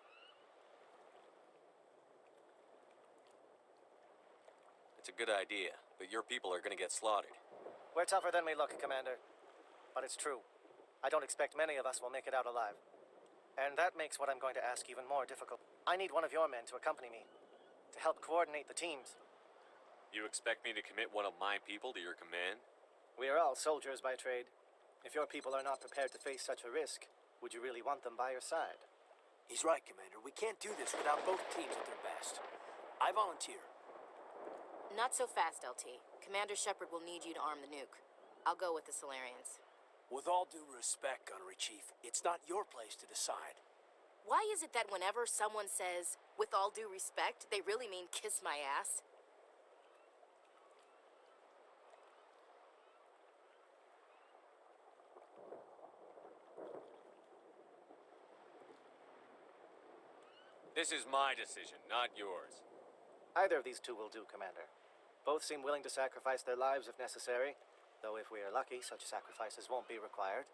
It's a good idea, but your people are going to get slaughtered. We're tougher than we look, Commander. But it's true. I don't expect many of us will make it out alive. And that makes what I'm going to ask even more difficult. I need one of your men to accompany me, to help coordinate the teams. You expect me to commit one of my people to your command? We are all soldiers by trade. If your people are not prepared to face such a risk, would you really want them by your side? He's right, Commander. We can't do this without both teams at their best. I volunteer. Not so fast, LT. Commander Shepard will need you to arm the nuke. I'll go with the Solarians. With all due respect, Gunnery Chief, it's not your place to decide. Why is it that whenever someone says, with all due respect, they really mean kiss my ass? This is my decision, not yours. Either of these 2 will do, Commander. Both seem willing to sacrifice their lives if necessary, though if we are lucky, such sacrifices won't be required.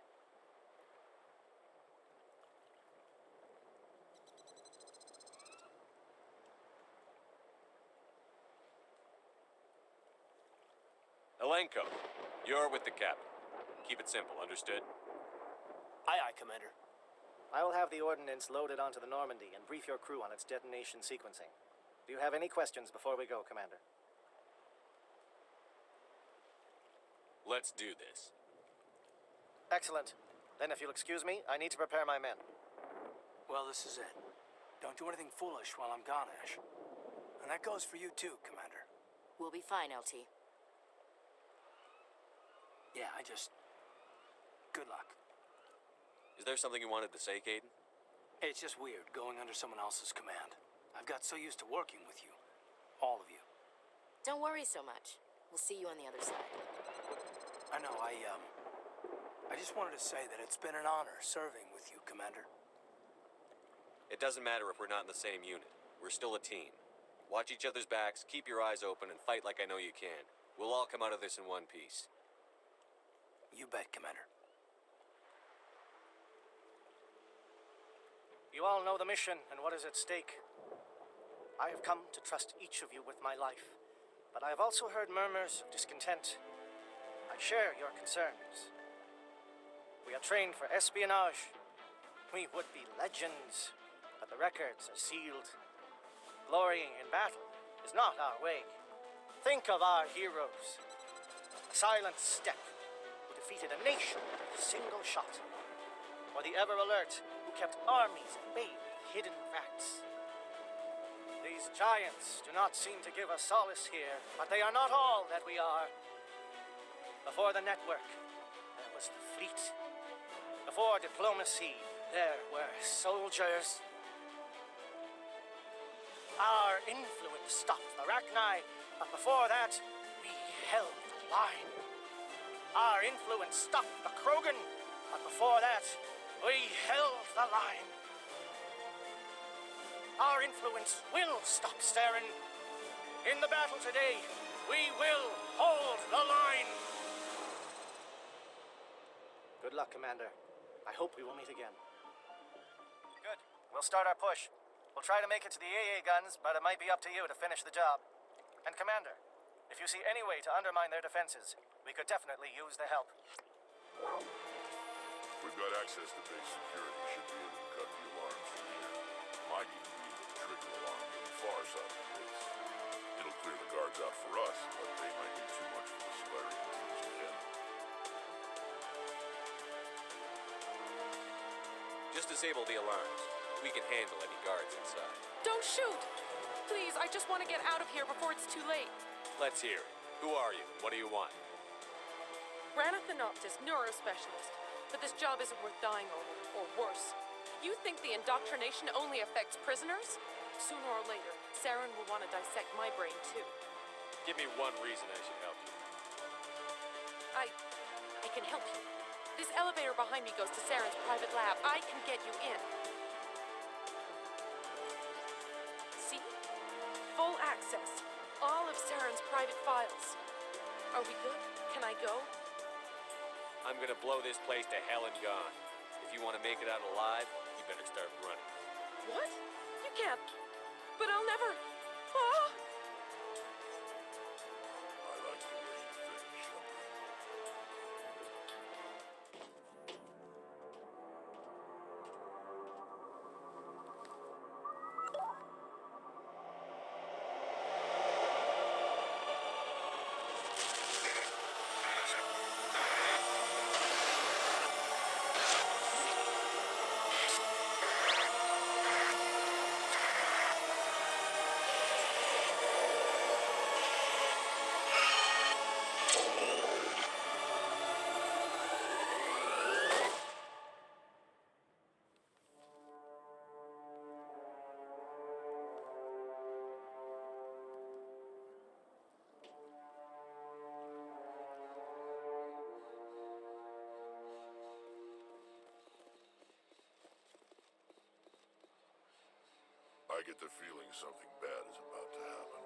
Alenko, you're with the captain. Keep it simple, understood? Aye, aye, Commander. I will have the ordnance loaded onto the Normandy and brief your crew on its detonation sequencing. Do you have any questions before we go, Commander? Let's do this. Excellent. Then if you'll excuse me, I need to prepare my men. Well, this is it. Don't do anything foolish while I'm gone, Ash. And that goes for you too, Commander. We'll be fine, LT. Yeah, Good luck. Is there something you wanted to say, Caden? It's just weird going under someone else's command. I've got so used to working with you. All of you. Don't worry so much. We'll see you on the other side. I know, I just wanted to say that it's been an honor serving with you, Commander. It doesn't matter if we're not in the same unit. We're still a team. Watch each other's backs, keep your eyes open, and fight like I know you can. We'll all come out of this in one piece. You bet, Commander. You all know the mission and what is at stake. I have come to trust each of you with my life, but I have also heard murmurs of discontent. I share your concerns. We are trained for espionage. We would be legends, but the records are sealed. Glorying in battle is not our way. Think of our heroes. A silent step who defeated a nation with a single shot. Or the ever-alert who kept armies at bay with hidden facts. These giants do not seem to give us solace here, but they are not all that we are. Before the network, there was the fleet. Before diplomacy, there were soldiers. Our influence stopped the Rachni, but before that, we held the line. Our influence stopped the Krogan, but before that, we held the line. Our influence will stop Saren. In the battle today, we will hold the line. Good luck, Commander. I hope we will meet again. Good. We'll start our push. We'll try to make it to the AA guns, but it might be up to you to finish the job. And Commander, if you see any way to undermine their defenses, we could definitely use the help. We've got access to base security. Should be able to cut the alarms from here. Might even be able to trigger alarm on the far side of the base. It'll clear the guards out for us, but they might be too much for the Solarians to defend. Just disable the alarms. We can handle any guards inside. Don't shoot! Please, I just want to get out of here before it's too late. Let's hear it. Who are you? What do you want? Ranathanoptis, neurospecialist. But this job isn't worth dying over, or worse. You think the indoctrination only affects prisoners? Sooner or later, Saren will want to dissect my brain too. Give me one reason I should help you. I can help you. This elevator behind me goes to Saren's private lab. I can get you in. See? Full access. All of Saren's private files. Are we good? Can I go? I'm gonna blow this place to hell and gone. If you want to make it out alive, you better start running. What? You can't. But I'll never. Ah! I like the way you think, Shepard. I get the feeling something bad is about to happen.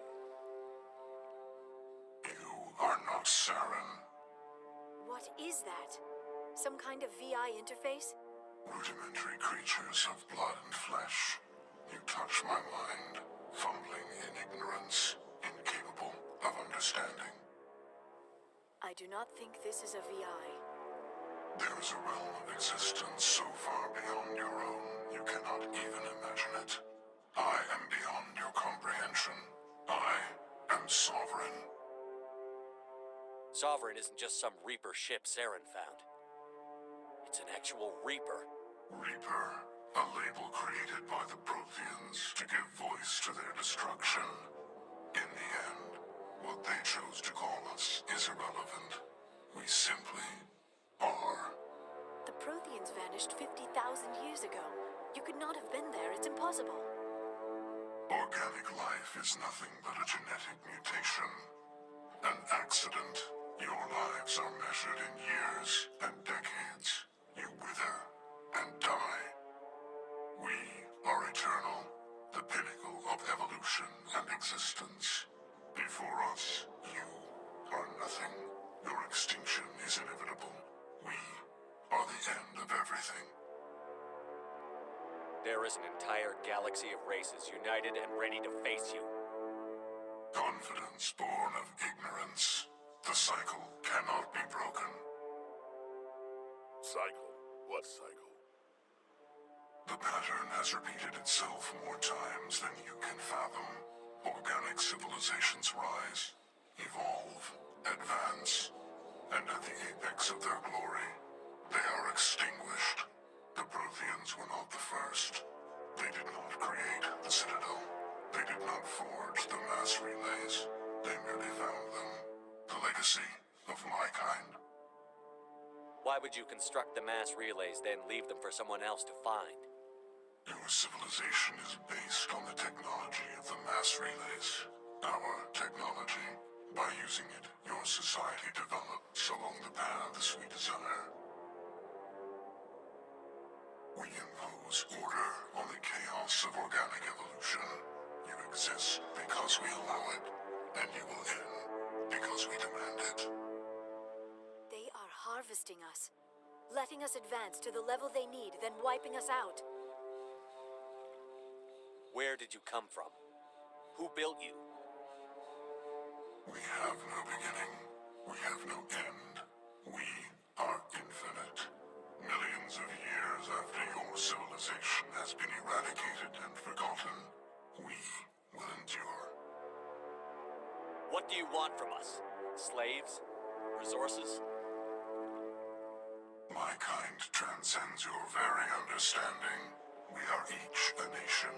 You are not Saren. What is that? Some kind of VI interface? Rudimentary creatures of blood and flesh. You touch my mind, fumbling in ignorance, incapable of understanding. I do not think this is a VI. There is a realm of existence so far beyond your own, you cannot even imagine it. I am beyond your comprehension. I am Sovereign. Sovereign isn't just some Reaper ship Saren found. It's an actual Reaper. Reaper, a label created by the Protheans to give voice to their destruction. In the end, what they chose to call us is irrelevant. We simply are. The Protheans vanished 50,000 years ago. You could not have been there. It's impossible. Organic life is nothing but a genetic mutation. An accident. Your lives are measured in years and decades. You wither and die. We are eternal, the pinnacle of evolution and existence. Before us, you are nothing. Your extinction is inevitable. We are the end of everything. There is an entire galaxy of races united and ready to face you. Confidence born of ignorance. The cycle cannot be broken. Cycle? What cycle? The pattern has repeated itself more times than you can fathom. Organic civilizations rise, evolve, advance, and at the apex of their glory, they are extinguished. The Protheans were not the first. They did not create the Citadel. They did not forge the mass relays. They merely found them. The legacy of my kind. Why would you construct the mass relays, then leave them for someone else to find? Your civilization is based on the technology of the mass relays. Our technology. By using it, your society develops along the paths we desire. We impose order on the chaos of organic evolution. You exist because we allow it, and you will end because we demand it. They are harvesting us, letting us advance to the level they need, then wiping us out. Where did you come from? Who built you? We have no beginning. We have no end. We are infinite. Millions of years after your civilization has been eradicated and forgotten, we will endure. What do you want from us? Slaves? Resources? My kind transcends your very understanding. We are each a nation,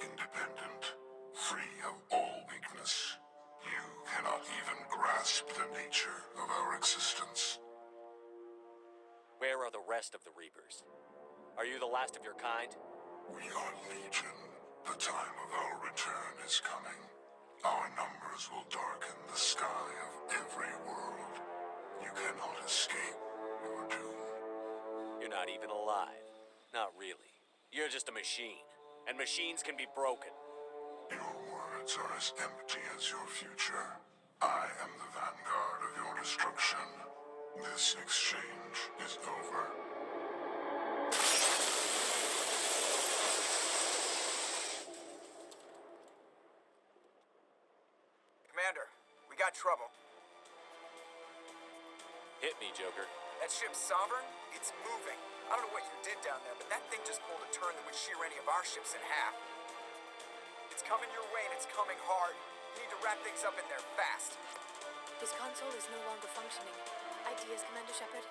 independent, free of all weakness. You cannot even grasp the nature of our existence. Where are the rest of the Reapers? Are you the last of your kind? We are legion. The time of our return is coming. Our numbers will darken the sky of every world. You cannot escape your doom. You're not even alive. Not really. You're just a machine. And machines can be broken. Your words are as empty as your future. I am the vanguard of your destruction. This exchange is over. Commander, we got trouble. Hit me, Joker. That ship Sovereign, it's moving. I don't know what you did down there, but that thing just pulled a turn that would shear any of our ships in half. It's coming your way, and it's coming hard. You need to wrap things up in there fast. His console is no longer functioning. Ideas, Commander Shepard?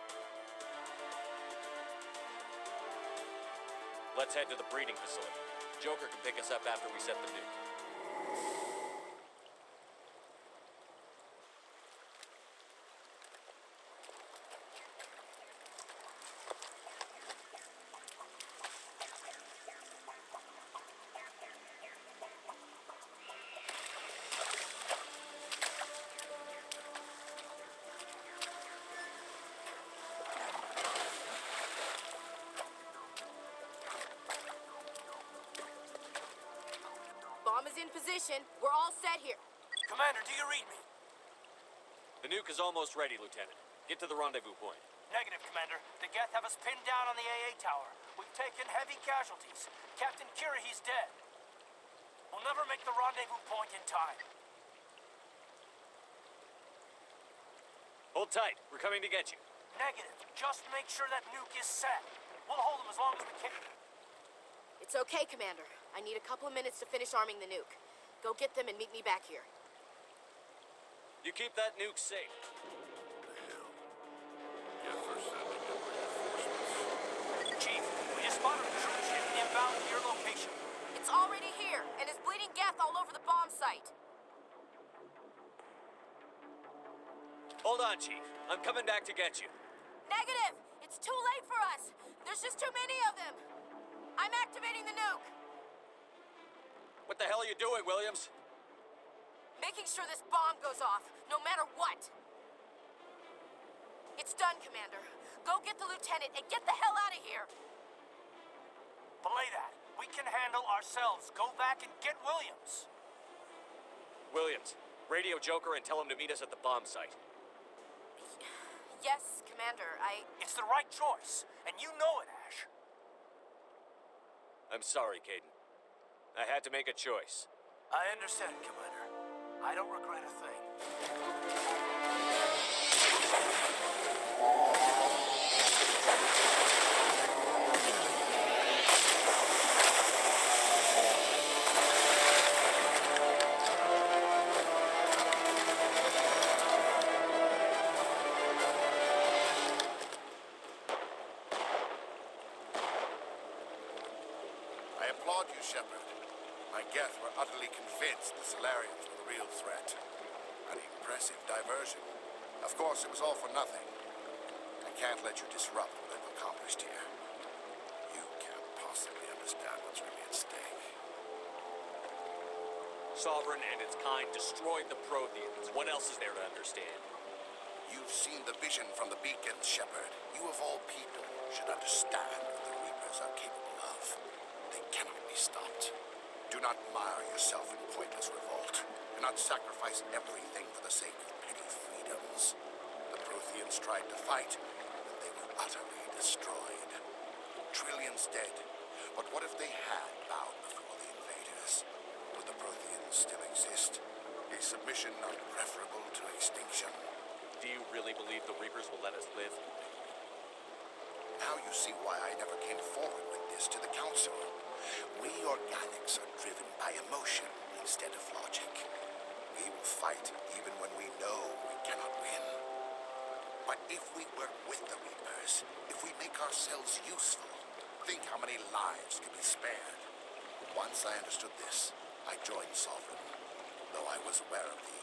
Let's head to the breeding facility. Joker can pick us up after we set the nuke. Bomb is in position. We're all set here. Commander, do you read me? The nuke is almost ready, Lieutenant. Get to the rendezvous point. Negative, Commander. The Geth have us pinned down on the AA tower. We've taken heavy casualties. Captain Kira, he's dead. We'll never make the rendezvous point in time. Hold tight. We're coming to get you. Negative. Just make sure that nuke is set. We'll hold them as long as we can. It's okay, Commander. I need a couple of minutes to finish arming the nuke. Go get them and meet me back here. You keep that nuke safe. Chief, we just spotted a troop ship inbound to your location. It's already here, and is bleeding Geth all over the bomb site. Hold on, Chief. I'm coming back to get you. Negative! It's too late for us! There's just too many of them! I'm activating the nuke! What the hell are you doing, Williams? Making sure this bomb goes off, no matter what. It's done, Commander. Go get the lieutenant and get the hell out of here! Belay that. We can handle ourselves. Go back and get Williams. Williams, radio Joker and tell him to meet us at the bomb site. Yes, Commander, It's the right choice, and you know it, Ash. I'm sorry, Caden. I had to make a choice. I understand, Commander. I don't regret a thing. I applaud you, Shepard. My Geth were utterly convinced the Solarians were the real threat. An impressive diversion. Of course, it was all for nothing. I can't let you disrupt what I've accomplished here. You can't possibly understand what's really at stake. Sovereign and its kind destroyed the Protheans. What else is there to understand? You've seen the vision from the beacons, Shepard. You of all people should understand what the Reapers are capable of. They cannot be stopped. Do not mire yourself in pointless revolt. Do not sacrifice everything for the sake of petty freedoms. The Protheans tried to fight, and they were utterly destroyed. Trillions dead. But what if they had bowed before the invaders? Would the Protheans still exist? Is submission not preferable to extinction? Do you really believe the Reapers will let us live? Now you see why I never came forward with this to the Council. We organics are driven by emotion instead of logic. We will fight even when we know we cannot win. But if we work with the Reapers, if we make ourselves useful, think how many lives could be spared. Once I understood this, I joined Sovereign. Though I was aware of the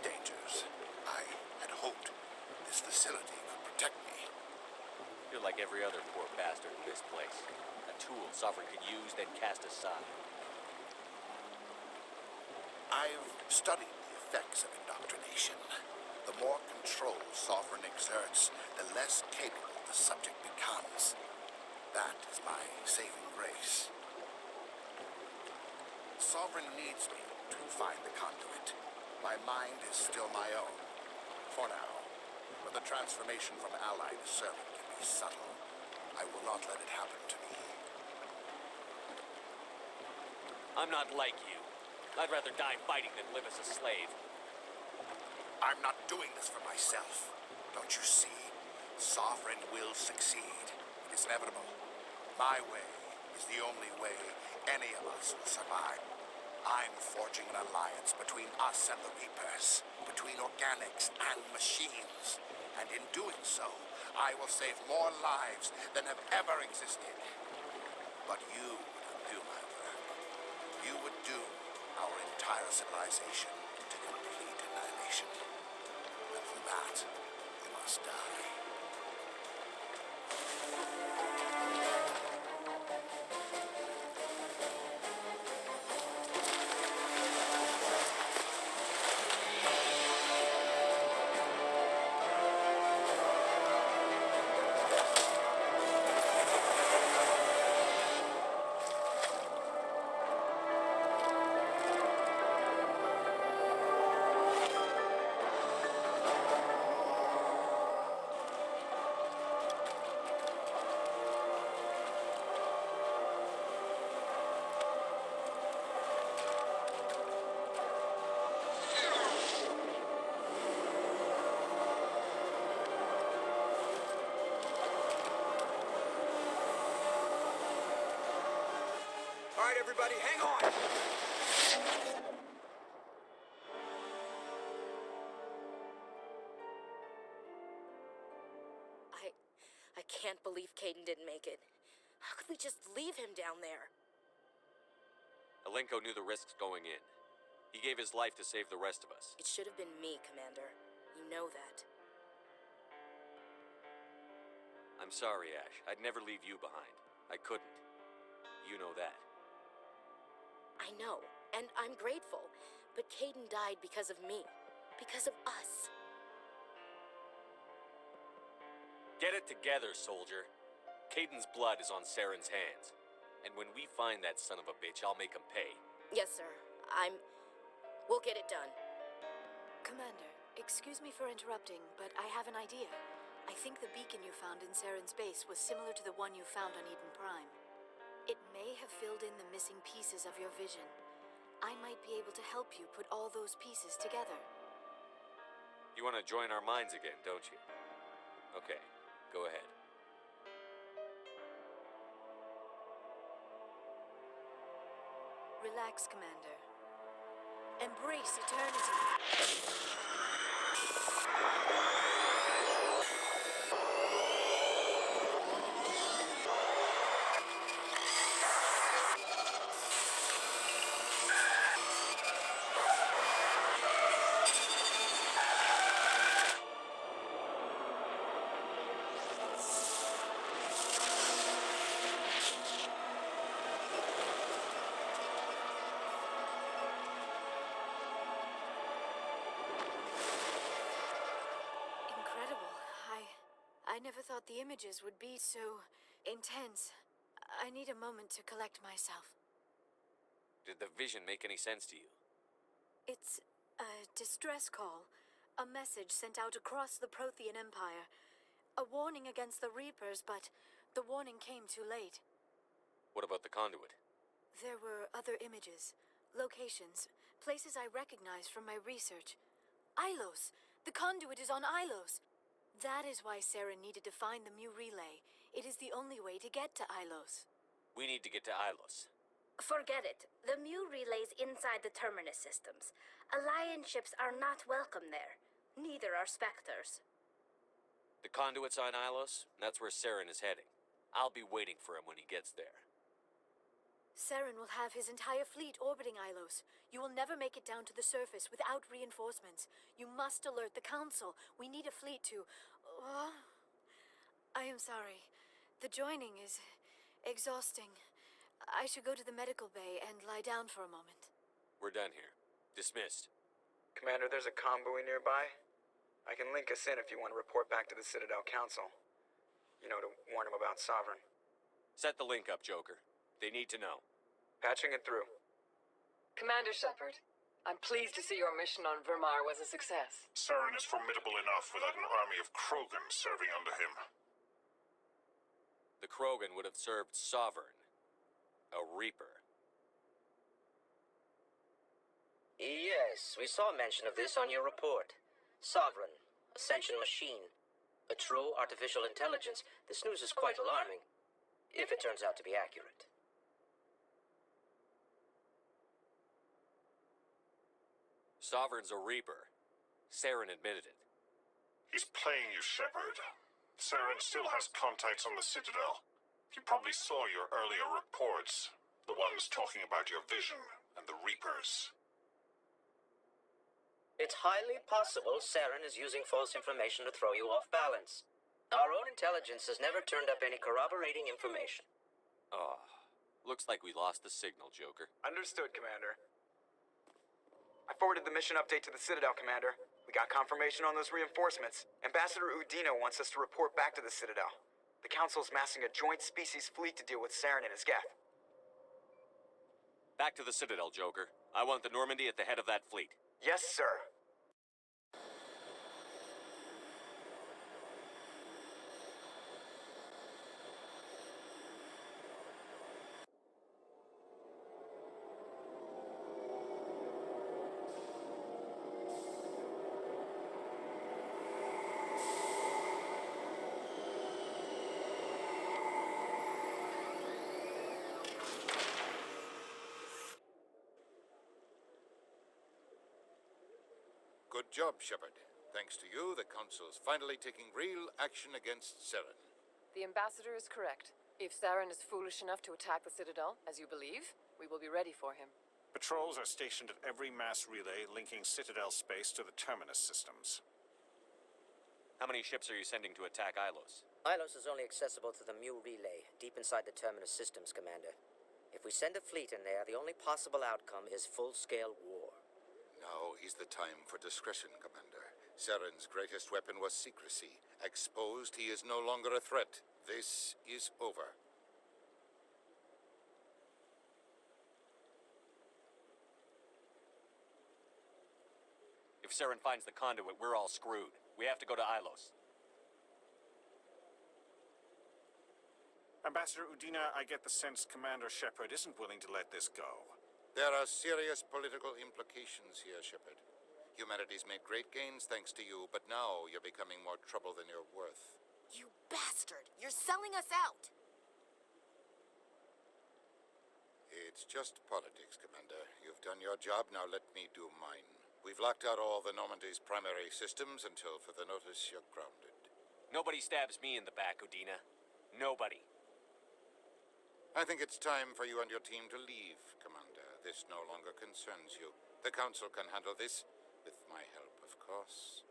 dangers, I had hoped this facility would protect me. You're like every other poor bastard in this place. A tool Sovereign can use, then cast aside. I've studied the effects of indoctrination. The more control Sovereign exerts, the less capable the subject becomes. That is my saving grace. Sovereign needs me to find the conduit. My mind is still my own, for now. But the transformation from ally to servant can be subtle. I will not let it happen to me. I'm not like you. I'd rather die fighting than live as a slave. I'm not doing this for myself. Don't you see? Sovereign will succeed. It is inevitable. My way is the only way any of us will survive. I'm forging an alliance between us and the Reapers, between organics and machines. And in doing so, I will save more lives than have ever existed. But you would do my work. You would doom our entire civilization to complete annihilation. And for that, you must die. All right, everybody, hang on! I can't believe Caden didn't make it. How could we just leave him down there? Alenko knew the risks going in. He gave his life to save the rest of us. It should have been me, Commander. You know that. I'm sorry, Ash. I'd never leave you behind. I couldn't. You know that. I know, and I'm grateful. But Caden died because of me. Because of us. Get it together, soldier. Caden's blood is on Saren's hands. And when we find that son of a bitch, I'll make him pay. Yes, sir. We'll get it done. Commander, excuse me for interrupting, but I have an idea. I think the beacon you found in Saren's base was similar to the one you found on Eden Prime. It may have filled in the missing pieces of your vision. I might be able to help you put all those pieces together. You want to join our minds again, don't you? Okay, go ahead. Relax, Commander. Embrace eternity. Incredible. I never thought the images would be so intense. I need a moment to collect myself. Did the vision make any sense to you? It's a distress call. A message sent out across the Prothean Empire. A warning against the Reapers, but the warning came too late. What about the conduit? There were other images, locations, places I recognize from my research. Ilos! The conduit is on Ilos! That is why Saren needed to find the Mu relay. It is the only way to get to Ilos. We need to get to Ilos. Forget it. The Mu relay's inside the terminus systems. Alliance ships are not welcome there. Neither are Spectres. The conduit's on Ilos, and that's where Saren is heading. I'll be waiting for him when he gets there. Saren will have his entire fleet orbiting Ilos. You will never make it down to the surface without reinforcements. You must alert the Council. We need a fleet to... I am sorry. The joining is exhausting. I should go to the medical bay and lie down for a moment. We're done here. Dismissed. Commander, there's a convoy nearby. I can link us in if you want to report back to the Citadel Council. You know, to warn them about Sovereign. Set the link up, Joker. They need to know. Patching it through. Commander Shepard, I'm pleased to see your mission on Vermar was a success. Saren is formidable enough without an army of Krogan serving under him. The Krogan would have served Sovereign. A Reaper. Yes, we saw mention of this on your report. Sovereign, Ascension machine. A true artificial intelligence. This news is quite alarming, if it turns out to be accurate. Sovereign's a Reaper. Saren admitted it. He's playing you, Shepard. Saren still has contacts on the Citadel. He probably saw your earlier reports. The ones talking about your vision and the Reapers. It's highly possible Saren is using false information to throw you off balance. Our own intelligence has never turned up any corroborating information. Oh, looks like we lost the signal, Joker. Understood, Commander. I forwarded the mission update to the Citadel, Commander. We got confirmation on those reinforcements. Ambassador Udino wants us to report back to the Citadel. The Council's massing a joint species fleet to deal with Saren and his Geth. Back to the Citadel, Joker. I want the Normandy at the head of that fleet. Yes, sir. Good job, Shepard. Thanks to you, the Council's finally taking real action against Saren. The Ambassador is correct. If Saren is foolish enough to attack the Citadel, as you believe, we will be ready for him. Patrols are stationed at every mass relay linking Citadel space to the terminus systems. How many ships are you sending to attack Ilos? Ilos is only accessible to the Mu relay, deep inside the terminus systems, Commander. If we send a fleet in there, the only possible outcome is full-scale war. Now is the time for discretion, Commander. Saren's greatest weapon was secrecy. Exposed, he is no longer a threat. This is over. If Saren finds the conduit, we're all screwed. We have to go to Ilos. Ambassador Udina, I get the sense Commander Shepard isn't willing to let this go. There are serious political implications here, Shepard. Humanity's made great gains thanks to you, but now you're becoming more trouble than you're worth. You bastard! You're selling us out! It's just politics, Commander. You've done your job, now let me do mine. We've locked out all the Normandy's primary systems until further notice you're grounded. Nobody stabs me in the back, Udina. Nobody. I think it's time for you and your team to leave, Commander. This no longer concerns you. The Council can handle this, with my help, of course.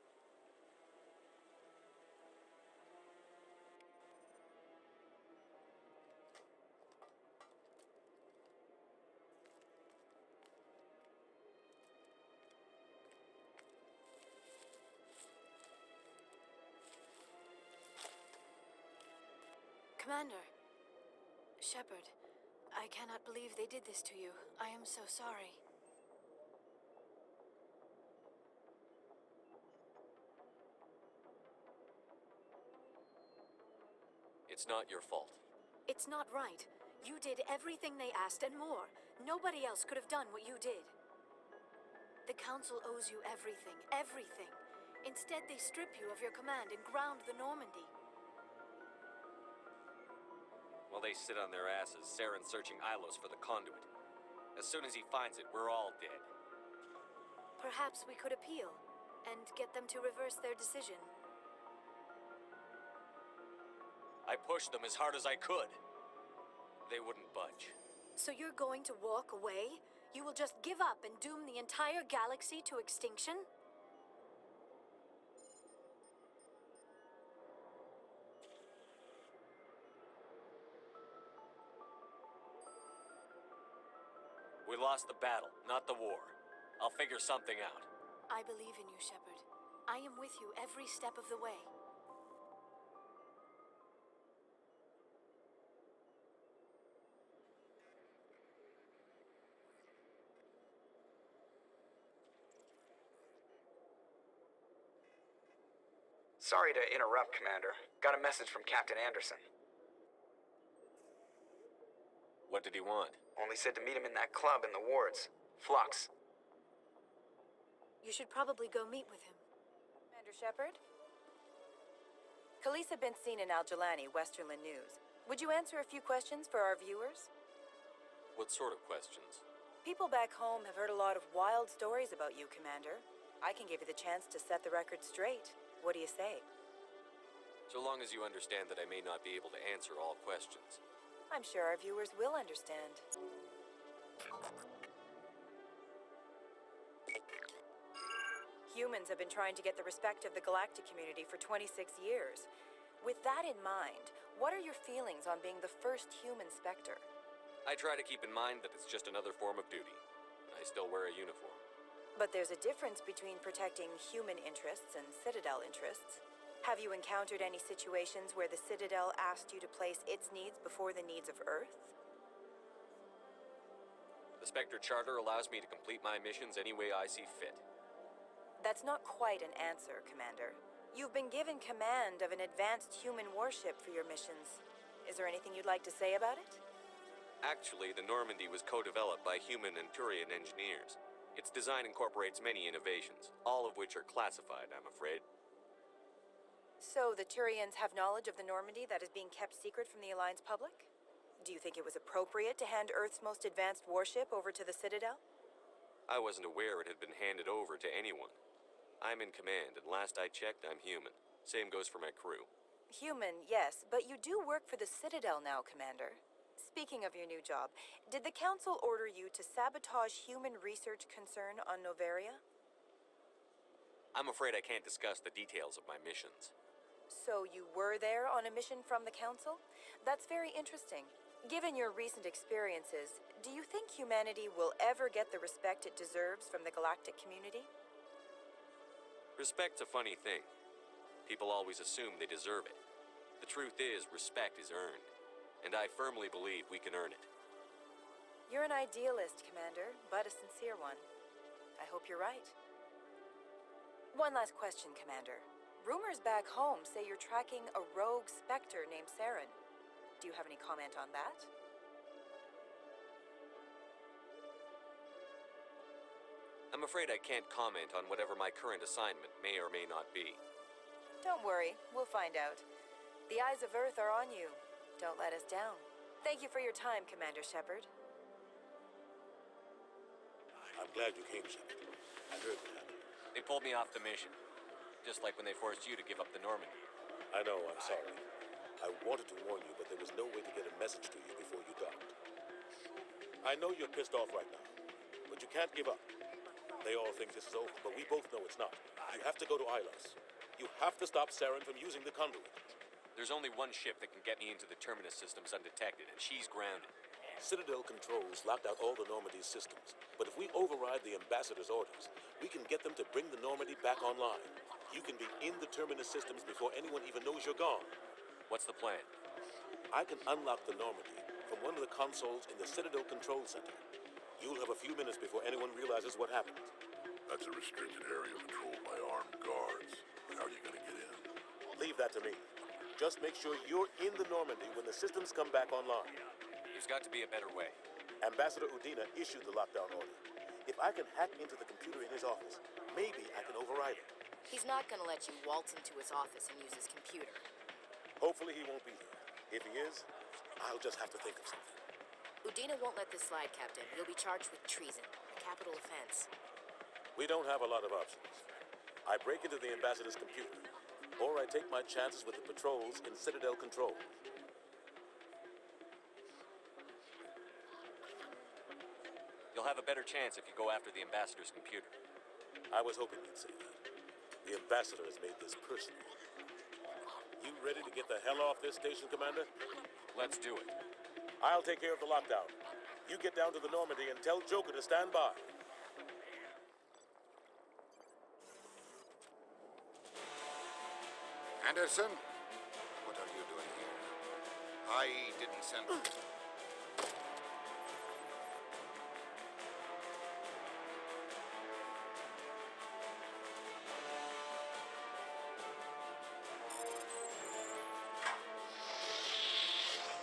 Commander. Shepard, I cannot believe they did this to you. I am so sorry. It's not your fault. It's not right. You did everything they asked and more. Nobody else could have done what you did. The Council owes you everything, everything. Instead, they strip you of your command and ground the Normandy. While they sit on their asses, Saren's searching Ilos for the conduit. As soon as he finds it, we're all dead. Perhaps we could appeal and get them to reverse their decision. I pushed them as hard as I could. They wouldn't budge. So you're going to walk away? You will just give up and doom the entire galaxy to extinction? We lost the battle, not the war. I'll figure something out. I believe in you, Shepard. I am with you every step of the way. Sorry to interrupt, Commander. Got a message from Captain Anderson. What did he want? Only said to meet him in that club in the wards. Flux. You should probably go meet with him. Commander Shepard? Khaleesa been seen in Al-Jalani, Westerland News. Would you answer a few questions for our viewers? What sort of questions? People back home have heard a lot of wild stories about you, Commander. I can give you the chance to set the record straight. What do you say? So long as you understand that I may not be able to answer all questions. I'm sure our viewers will understand. Humans have been trying to get the respect of the galactic community for 26 years. With that in mind, what are your feelings on being the first human Spectre? I try to keep in mind that it's just another form of duty. I still wear a uniform. But there's a difference between protecting human interests and Citadel interests. Have you encountered any situations where the Citadel asked you to place its needs before the needs of Earth? The Spectre Charter allows me to complete my missions any way I see fit. That's not quite an answer, Commander. You've been given command of an advanced human warship for your missions. Is there anything you'd like to say about it? Actually, the Normandy was co-developed by human and Turian engineers. Its design incorporates many innovations, all of which are classified, I'm afraid. So the Turians have knowledge of the Normandy that is being kept secret from the Alliance public? Do you think it was appropriate to hand Earth's most advanced warship over to the Citadel? I wasn't aware it had been handed over to anyone. I'm in command, and last I checked, I'm human. Same goes for my crew. Human, yes, but you do work for the Citadel now, Commander. Speaking of your new job, did the Council order you to sabotage human research concern on Noveria? I'm afraid I can't discuss the details of my missions. So you were there on a mission from the Council? That's very interesting. Given your recent experiences, do you think humanity will ever get the respect it deserves from the galactic community? Respect's a funny thing. People always assume they deserve it. The truth is, respect is earned. And I firmly believe we can earn it. You're an idealist, Commander, but a sincere one. I hope you're right. One last question, Commander. Rumors back home say you're tracking a rogue Spectre named Saren. Do you have any comment on that? I'm afraid I can't comment on whatever my current assignment may or may not be. Don't worry, we'll find out. The eyes of Earth are on you. Don't let us down. Thank you for your time, Commander Shepard. I'm glad you came, Shepard. I heard what happened. They pulled me off the mission. Just like when they forced you to give up the Normandy. I know, I'm sorry. I wanted to warn you, but there was no way to get a message to you before you docked. I know you're pissed off right now, but you can't give up. They all think this is over, but we both know it's not. You have to go to Ilos. You have to stop Saren from using the conduit. There's only one ship that can get me into the terminus systems undetected, and she's grounded. Citadel controls locked out all the Normandy's systems, but if we override the ambassador's orders, we can get them to bring the Normandy back online. You can be in the terminus systems before anyone even knows you're gone. What's the plan? I can unlock the Normandy from one of the consoles in the Citadel Control Center. You'll have a few minutes before anyone realizes what happened. That's a restricted area controlled by armed guards. How are you gonna get in? Leave that to me. Just make sure you're in the Normandy when the systems come back online. There's got to be a better way. Ambassador Udina issued the lockdown order. If I can hack into the computer in his office, maybe I can override it. He's not gonna let you waltz into his office and use his computer. Hopefully he won't be there. If he is, I'll just have to think of something. Udina won't let this slide, Captain. You'll be charged with treason, a capital offense. We don't have a lot of options. I break into the ambassador's computer, or I take my chances with the patrols in Citadel Control. You'll have a better chance if you go after the ambassador's computer. I was hoping you'd say that. The ambassador has made this personal. You ready to get the hell off this station, Commander? Let's do it. I'll take care of the lockdown. You get down to the Normandy and tell Joker to stand by. Anderson? What are you doing here? I didn't send...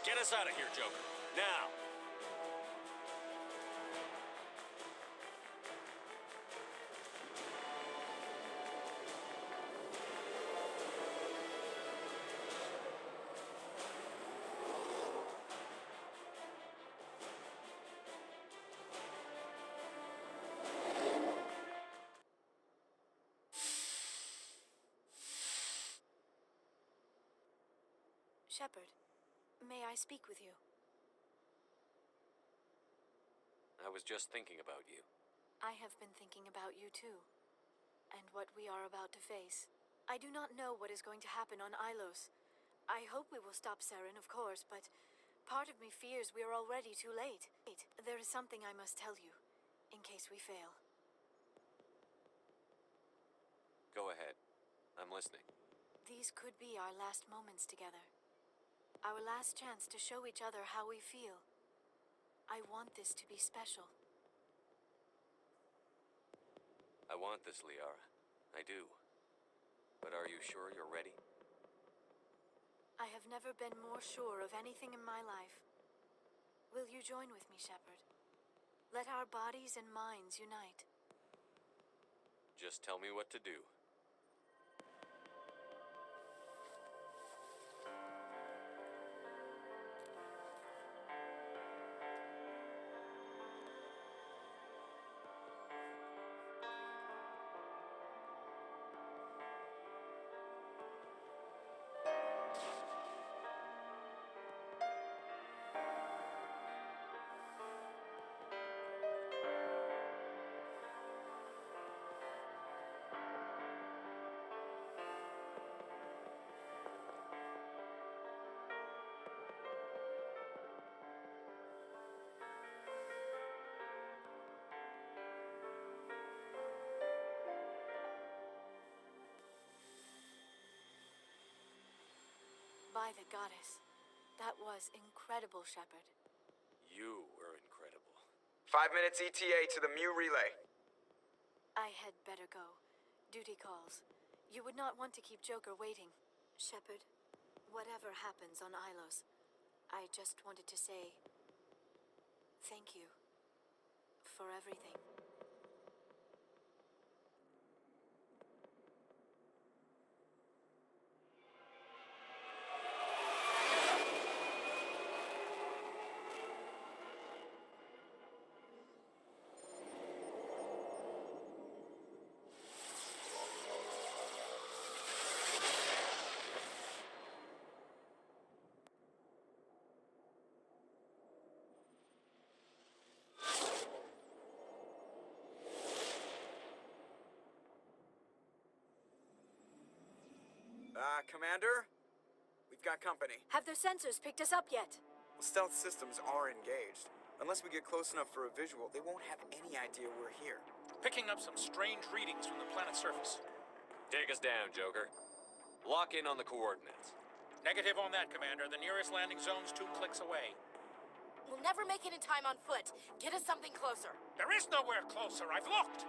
Get us out of here, Joker. Now! Shepard, may I speak with you? I was just thinking about you. I have been thinking about you too, and what we are about to face. I do not know what is going to happen on Ilos. I hope we will stop Saren, of course, but part of me fears we are already too late. There is something I must tell you, in case we fail. Go ahead. I'm listening. These could be our last moments together. Our last chance to show each other how we feel. I want this to be special. I want this, Liara. I do. But are you sure you're ready? I have never been more sure of anything in my life. Will you join with me, Shepard? Let our bodies and minds unite. Just tell me what to do. by the goddess. That was incredible, Shepard. You were incredible. 5 minutes ETA to the Mu relay. I had better go. Duty calls. You would not want to keep Joker waiting. Shepard, whatever happens on Ilos, I just wanted to say thank you for everything. Commander? We've got company. Have their sensors picked us up yet? Stealth systems are engaged. Unless we get close enough for a visual, they won't have any idea we're here. Picking up some strange readings from the planet's surface. Take us down, Joker. Lock in on the coordinates. Negative on that, Commander. The nearest landing zone's 2 clicks away. We'll never make it in time on foot. Get us something closer. There is nowhere closer. I've looked.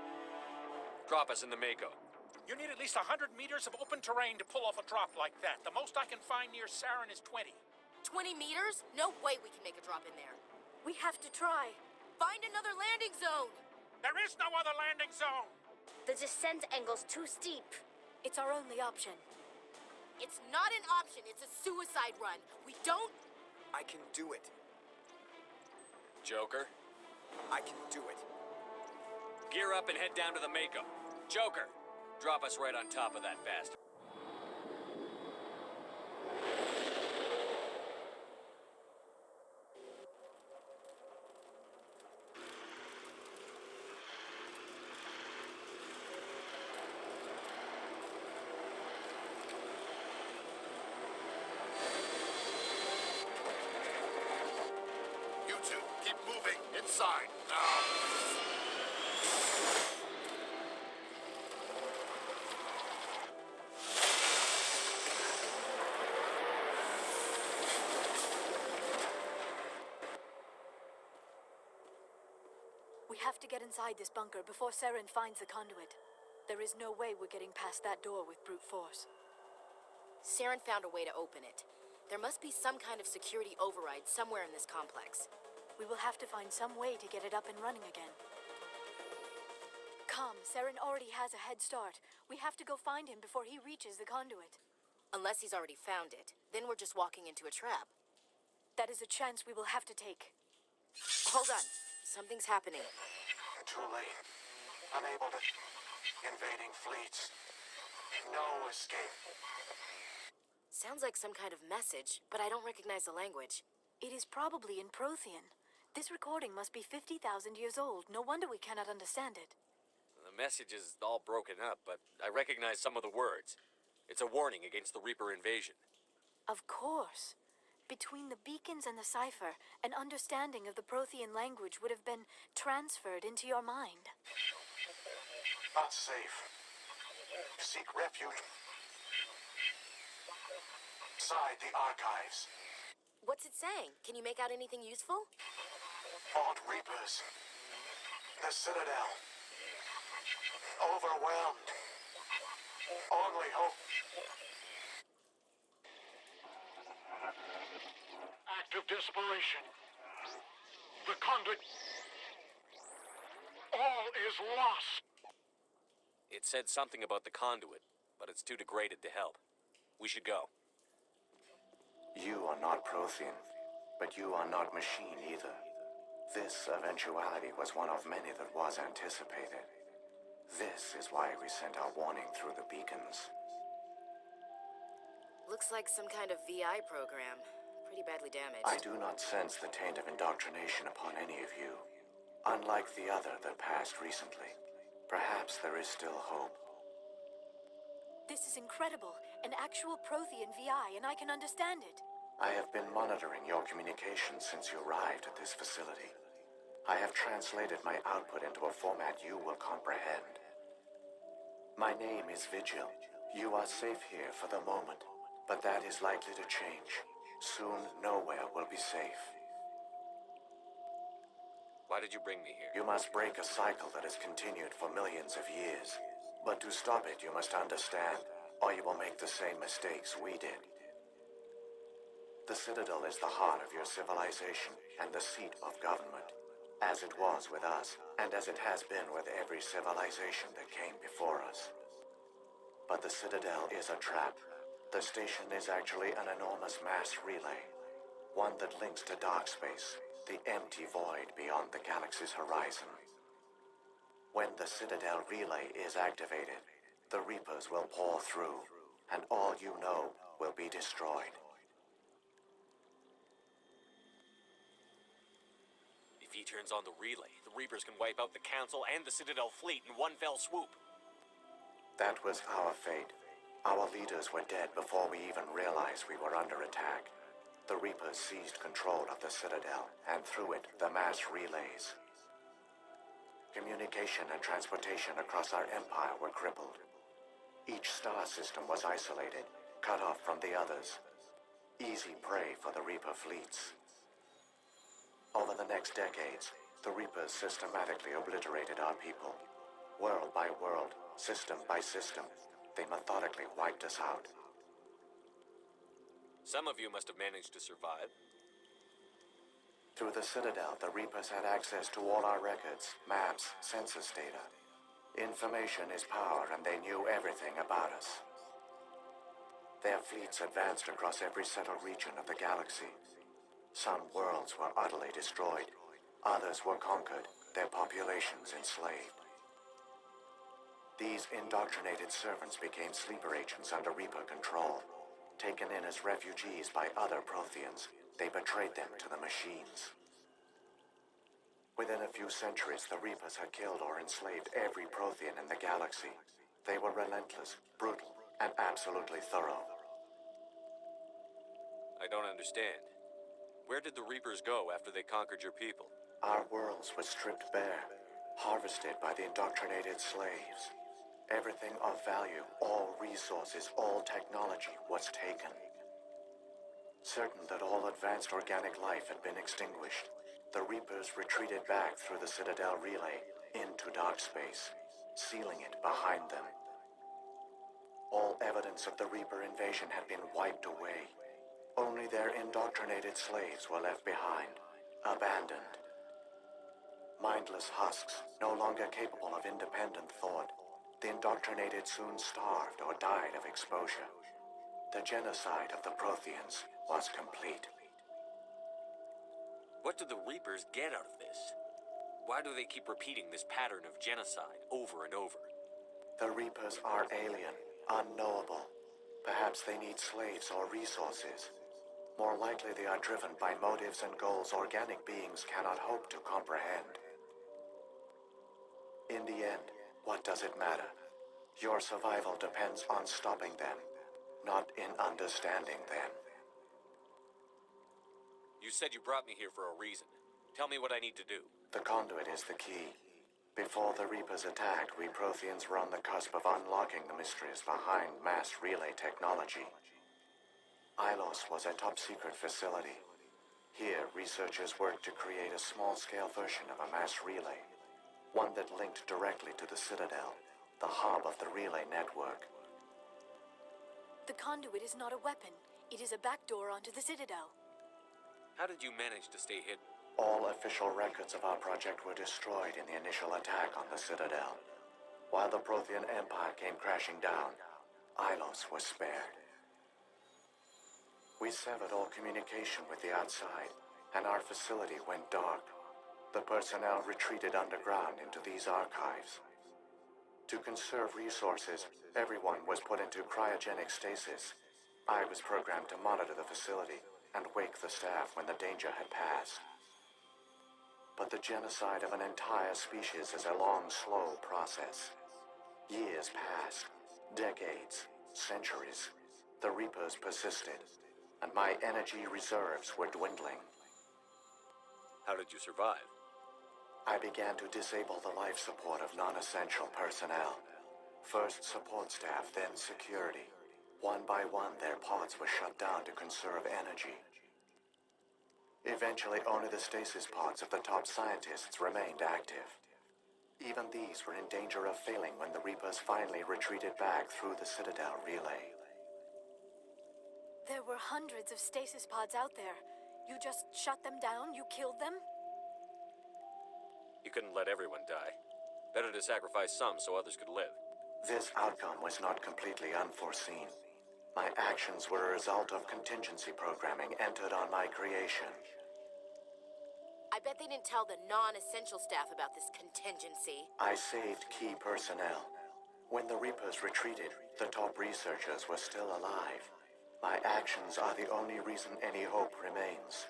Drop us in the Mako. You need at least 100 meters of open terrain to pull off a drop like that. The most I can find near Saren is 20. 20 meters? No way we can make a drop in there. We have to try. Find another landing zone. There is no other landing zone. The descent angle's too steep. It's our only option. It's not an option. It's a suicide run. We don't... I can do it. Joker? I can do it. Gear up and head down to the Mako. Joker, drop us right on top of that bastard. You two, keep moving. Inside, now. We have to get inside this bunker before Saren finds the conduit. There is no way we're getting past that door with brute force. Saren found a way to open it. There must be some kind of security override somewhere in this complex. We will have to find some way to get it up and running again. Come, Saren already has a head start. We have to go find him before he reaches the conduit. Unless he's already found it. Then we're just walking into a trap. That is a chance we will have to take. Hold on. Something's happening. Too late. Unable to... Invading fleets. No escape. Sounds like some kind of message, but I don't recognize the language. It is probably in Prothean. This recording must be 50,000 years old. No wonder we cannot understand it. The message is all broken up, but I recognize some of the words. It's a warning against the Reaper invasion. Of course. Between the beacons and the cipher, an understanding of the Prothean language would have been transferred into your mind. Not safe. Seek refuge. Inside the archives. What's it saying? Can you make out anything useful? Fought Reapers. The Citadel. Overwhelmed. Only hope. Act of desperation. The conduit. All is lost. It said something about the conduit, but it's too degraded to help. We should go. You are not Prothean, but you are not machine either. This eventuality was one of many that was anticipated. This is why we sent our warning through the beacons. Looks like some kind of VI program. Pretty badly damaged. I do not sense the taint of indoctrination upon any of you. Unlike the other that passed recently, perhaps there is still hope. This is incredible. An actual Prothean VI, and I can understand it. I have been monitoring your communications since you arrived at this facility. I have translated my output into a format you will comprehend. My name is Vigil. You are safe here for the moment. But that is likely to change. Soon, nowhere will be safe. Why did you bring me here? You must break a cycle that has continued for millions of years. But to stop it, you must understand, or you will make the same mistakes we did. The Citadel is the heart of your civilization and the seat of government, as it was with us, and as it has been with every civilization that came before us. But the Citadel is a trap. The station is actually an enormous mass relay, one that links to dark space, the empty void beyond the galaxy's horizon. When the Citadel relay is activated, the Reapers will pour through, and all you know will be destroyed. If he turns on the relay, the Reapers can wipe out the Council and the Citadel fleet in one fell swoop. That was our fate. Our leaders were dead before we even realized we were under attack. The Reapers seized control of the Citadel, and through it, the mass relays. Communication and transportation across our empire were crippled. Each star system was isolated, cut off from the others. Easy prey for the Reaper fleets. Over the next decades, the Reapers systematically obliterated our people. World by world, system by system, they methodically wiped us out. Some of you must have managed to survive. Through the Citadel, the Reapers had access to all our records, maps, census data. Information is power, and they knew everything about us. Their fleets advanced across every settled region of the galaxy. Some worlds were utterly destroyed. Others were conquered, their populations enslaved. These indoctrinated servants became sleeper agents under Reaper control. Taken in as refugees by other Protheans, they betrayed them to the machines. Within a few centuries, the Reapers had killed or enslaved every Prothean in the galaxy. They were relentless, brutal, and absolutely thorough. I don't understand. Where did the Reapers go after they conquered your people? Our worlds were stripped bare, harvested by the indoctrinated slaves. Everything of value, all resources, all technology was taken. Certain that all advanced organic life had been extinguished, the Reapers retreated back through the Citadel relay into dark space, sealing it behind them. All evidence of the Reaper invasion had been wiped away. Only their indoctrinated slaves were left behind, abandoned. Mindless husks, no longer capable of independent thought, the indoctrinated soon starved or died of exposure. The genocide of the Protheans was complete. What do the Reapers get out of this? Why do they keep repeating this pattern of genocide over and over? The Reapers are alien, unknowable. Perhaps they need slaves or resources. More likely they are driven by motives and goals organic beings cannot hope to comprehend. In the end, what does it matter? Your survival depends on stopping them, not in understanding them. You said you brought me here for a reason. Tell me what I need to do. The conduit is the key. Before the Reapers attacked, we Protheans were on the cusp of unlocking the mysteries behind mass relay technology. Ilos was a top-secret facility. Here, researchers worked to create a small-scale version of a mass relay, one that linked directly to the Citadel, the hub of the relay network. The conduit is not a weapon. It is a backdoor onto the Citadel. How did you manage to stay hidden? All official records of our project were destroyed in the initial attack on the Citadel. While the Prothean Empire came crashing down, Ilos was spared. We severed all communication with the outside, and our facility went dark. The personnel retreated underground into these archives. To conserve resources, everyone was put into cryogenic stasis. I was programmed to monitor the facility and wake the staff when the danger had passed. But the genocide of an entire species is a long, slow process. Years passed, decades, centuries. The Reapers persisted, and my energy reserves were dwindling. How did you survive? I began to disable the life support of non-essential personnel. First support staff, then security. one by one, their pods were shut down to conserve energy. Eventually, only the stasis pods of the top scientists remained active. Even these were in danger of failing when the Reapers finally retreated back through the Citadel relay. There were hundreds of stasis pods out there. You just shut them down? You killed them? You couldn't let everyone die. Better to sacrifice some so others could live. This outcome was not completely unforeseen. My actions were a result of contingency programming entered on my creation. I bet they didn't tell the non-essential staff about this contingency. I saved key personnel. When the Reapers retreated, the top researchers were still alive. My actions are the only reason any hope remains.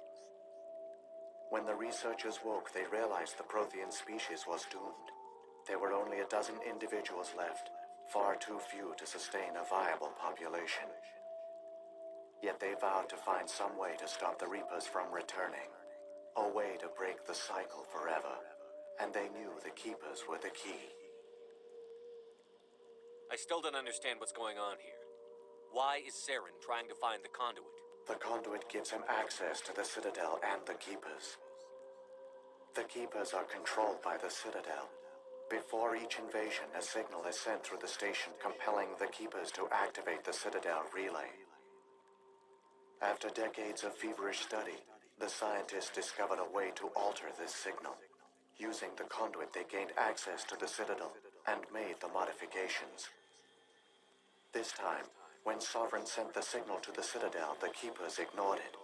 When the researchers woke, they realized the Prothean species was doomed. There were only a dozen individuals left, far too few to sustain a viable population. Yet they vowed to find some way to stop the Reapers from returning. A way to break the cycle forever. And they knew the Keepers were the key. I still don't understand what's going on here. Why is Saren trying to find the conduit? The conduit gives him access to the Citadel and the Keepers. The Keepers are controlled by the Citadel. Before each invasion, a signal is sent through the station compelling the Keepers to activate the Citadel relay. After decades of feverish study, the scientists discovered a way to alter this signal. Using the conduit, they gained access to the Citadel and made the modifications. This time, when Sovereign sent the signal to the Citadel, the Keepers ignored it.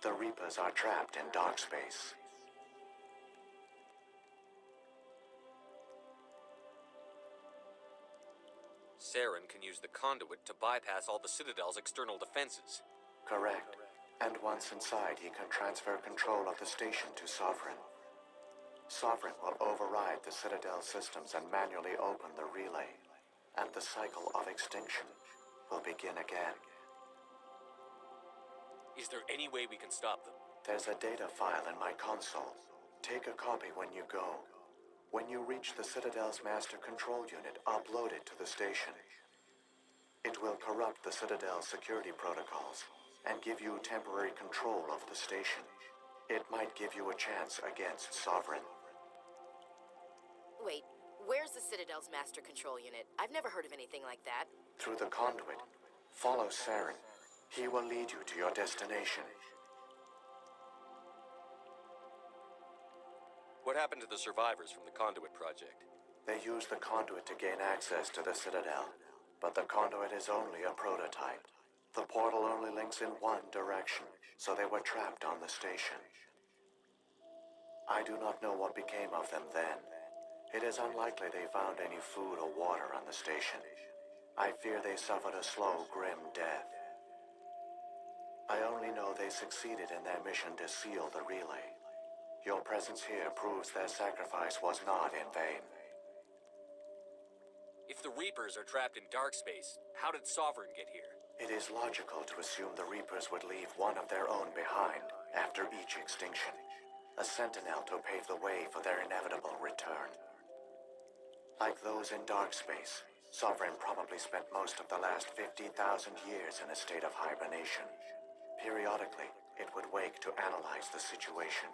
The Reapers are trapped in dark space. Saren can use the conduit to bypass all the Citadel's external defenses. Correct. And once inside, he can transfer control of the station to Sovereign. Sovereign will override the Citadel systems and manually open the relay. And the cycle of extinction will begin again. Is there any way we can stop them? There's a data file in my console. Take a copy when you go. When you reach the Citadel's master control unit, upload it to the station. It will corrupt the Citadel's security protocols and give you temporary control of the station. It might give you a chance against Sovereign. Wait, where's the Citadel's master control unit? I've never heard of anything like that. Through the conduit. Follow Saren. He will lead you to your destination. What happened to the survivors from the conduit project? They used the conduit to gain access to the Citadel. But the conduit is only a prototype. The portal only links in one direction, so they were trapped on the station. I do not know what became of them then. It is unlikely they found any food or water on the station. I fear they suffered a slow, grim death. I only know they succeeded in their mission to seal the relay. Your presence here proves their sacrifice was not in vain. If the Reapers are trapped in dark space, how did Sovereign get here? It is logical to assume the Reapers would leave one of their own behind after each extinction. A sentinel to pave the way for their inevitable return. Like those in dark space, Sovereign probably spent most of the last 50,000 years in a state of hibernation. Periodically, it would wake to analyze the situation.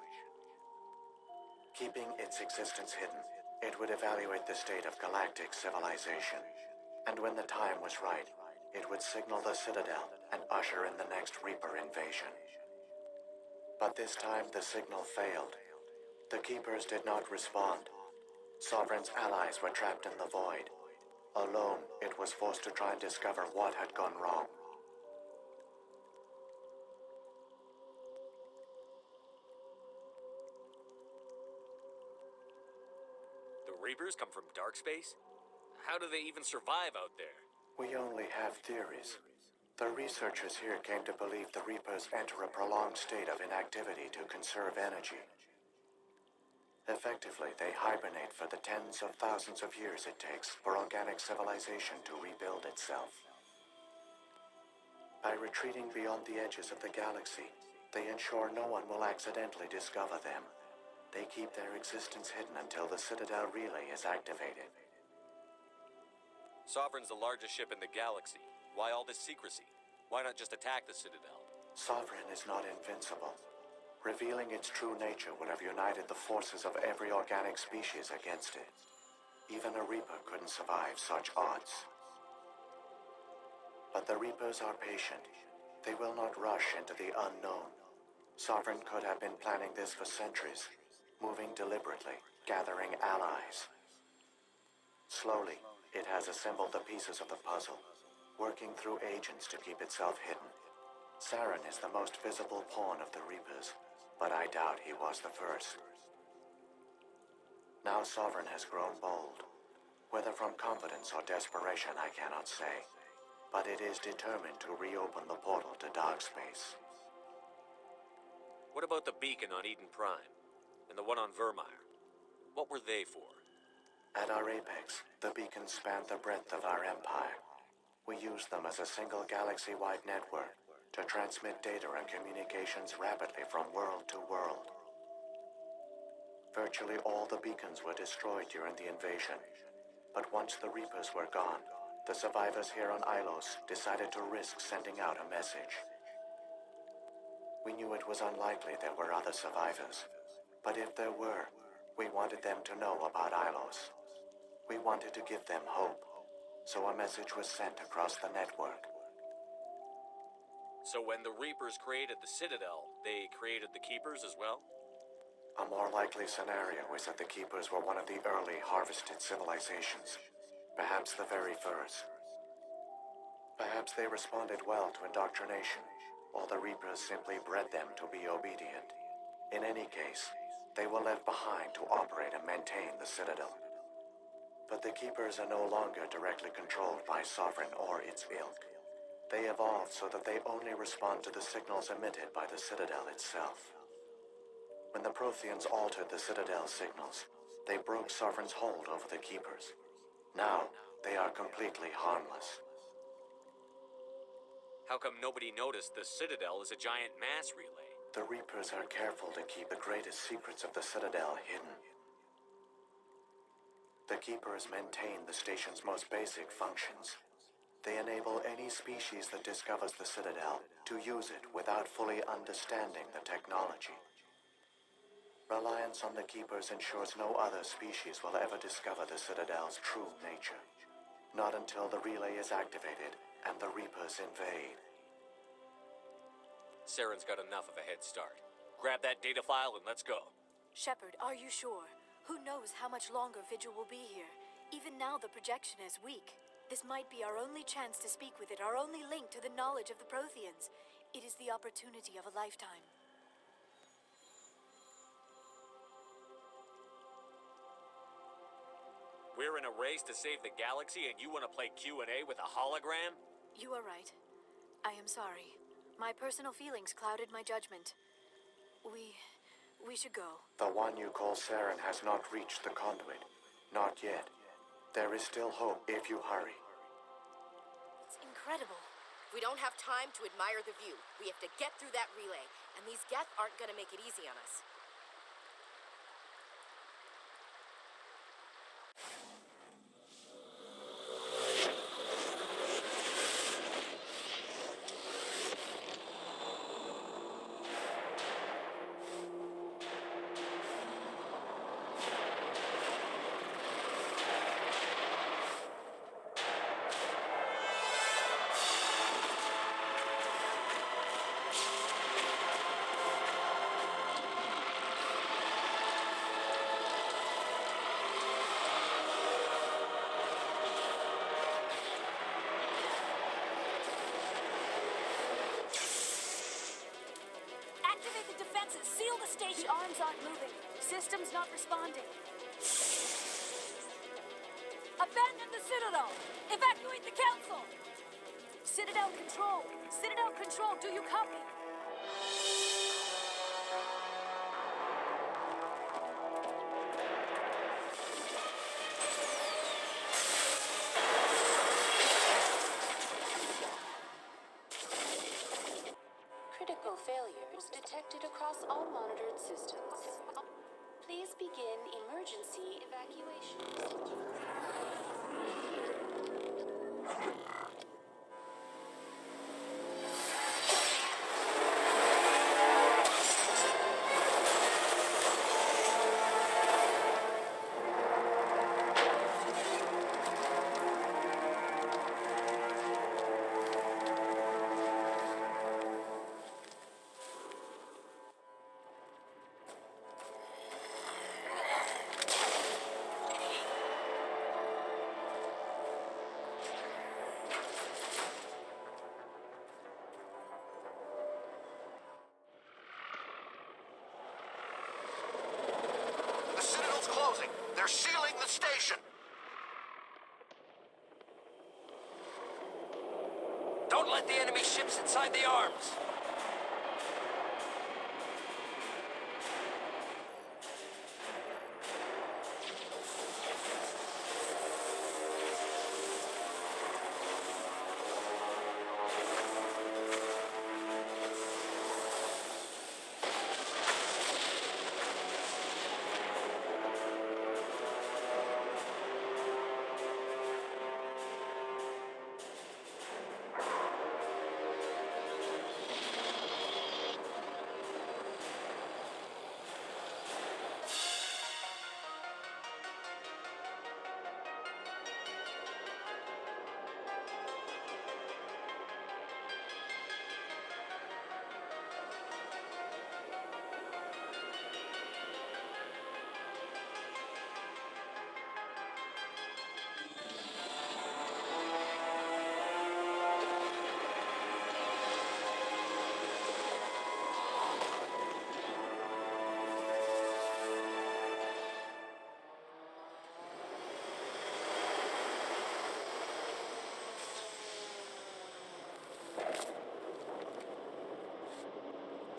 Keeping its existence hidden, it would evaluate the state of galactic civilization. And when the time was right, it would signal the Citadel and usher in the next Reaper invasion. But this time the signal failed. The Keepers did not respond. Sovereign's allies were trapped in the void. Alone, it was forced to try and discover what had gone wrong. The Reapers come from dark space? How do they even survive out there? We only have theories. The researchers here came to believe the Reapers enter a prolonged state of inactivity to conserve energy. Effectively, they hibernate for the tens of thousands of years it takes for organic civilization to rebuild itself. By retreating beyond the edges of the galaxy, they ensure no one will accidentally discover them. They keep their existence hidden until the Citadel relay is activated. Sovereign's the largest ship in the galaxy. Why all this secrecy? Why not just attack the Citadel? Sovereign is not invincible. Revealing its true nature would have united the forces of every organic species against it. Even a Reaper couldn't survive such odds. But the Reapers are patient. They will not rush into the unknown. Sovereign could have been planning this for centuries, moving deliberately, gathering allies. Slowly, it has assembled the pieces of the puzzle, working through agents to keep itself hidden. Saren is the most visible pawn of the Reapers, but I doubt he was the first. Now Sovereign has grown bold. Whether from confidence or desperation, I cannot say. But it is determined to reopen the portal to dark space. What about the beacon on Eden Prime? And the one on Vermeer? What were they for? At our apex, the beacons spanned the breadth of our empire. We used them as a single galaxy-wide network to transmit data and communications rapidly from world to world. Virtually all the beacons were destroyed during the invasion. But once the Reapers were gone, the survivors here on Ilos decided to risk sending out a message. We knew it was unlikely there were other survivors. But if there were, we wanted them to know about Ilos. We wanted to give them hope. So a message was sent across the network. So when the Reapers created the Citadel, they created the Keepers as well? A more likely scenario is that the Keepers were one of the early harvested civilizations. Perhaps the very first. Perhaps they responded well to indoctrination, or the Reapers simply bred them to be obedient. In any case, they were left behind to operate and maintain the Citadel. But the Keepers are no longer directly controlled by Sovereign or its ilk. They evolved so that they only respond to the signals emitted by the Citadel itself. When the Protheans altered the Citadel's signals, they broke Sovereign's hold over the Keepers. Now, they are completely harmless. How come nobody noticed the Citadel is a giant mass relay? The Reapers are careful to keep the greatest secrets of the Citadel hidden. The Keepers maintain the station's most basic functions. They enable any species that discovers the Citadel to use it without fully understanding the technology. Reliance on the Keepers ensures no other species will ever discover the Citadel's true nature. Not until the relay is activated and the Reapers invade. Saren's got enough of a head start. Grab that data file and let's go. Shepard, are you sure? Who knows how much longer Vigil will be here? Even now the projection is weak. This might be our only chance to speak with it, our only link to the knowledge of the Protheans. It is the opportunity of a lifetime. We're in a race to save the galaxy and you want to play Q&A with a hologram? You are right. I am sorry. My personal feelings clouded my judgment. We should go. The one you call Saren has not reached the conduit. Not yet. There is still hope if you hurry. It's incredible. We don't have time to admire the view. We have to get through that relay, and these Geth aren't gonna make it easy on us. Seal the station! The arms aren't moving. Systems not responding. Abandon the Citadel! Evacuate the Council! Citadel Control! Citadel Control, do you copy? Critical failures detected across all monitored systems. Please begin emergency evacuation. They're sealing the station. Don't let the enemy ships inside the arms.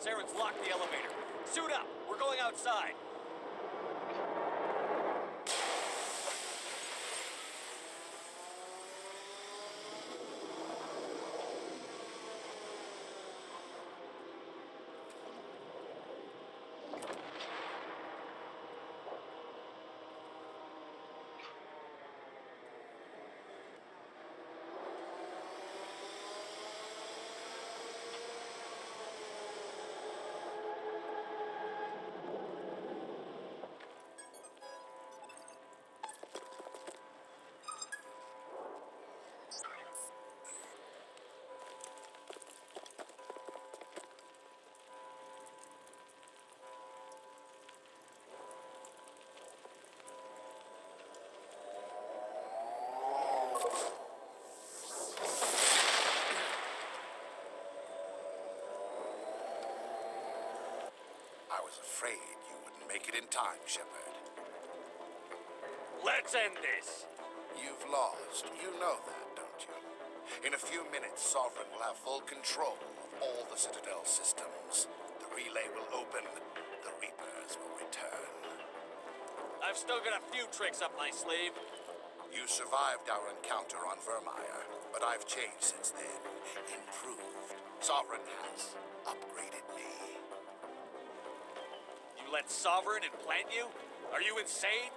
Saren's locked the elevator. Suit up! We're going outside. I was afraid you wouldn't make it in time, Shepard. Let's end this. You've lost. You know that, don't you? In a few minutes, Sovereign will have full control of all the Citadel systems. The relay will open. The Reapers will return. I've still got a few tricks up my sleeve. You survived our encounter on Vermeer, but I've changed since then. Improved. Sovereign has upgraded me. You let Sovereign implant you? Are you insane?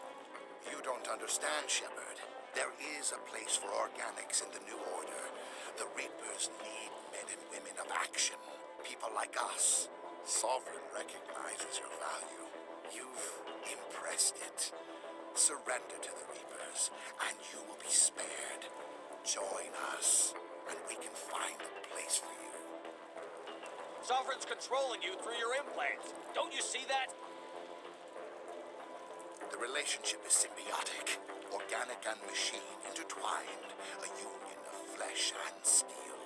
You don't understand, Shepard. There is a place for organics in the New Order. The Reapers need men and women of action. People like us. Sovereign recognizes your value. You've impressed it. Surrender to the Reapers, and you will be spared. Join us, and we can find a place for you. Sovereign's controlling you through your implants. Don't you see that? The relationship is symbiotic. Organic and machine intertwined. A union of flesh and steel.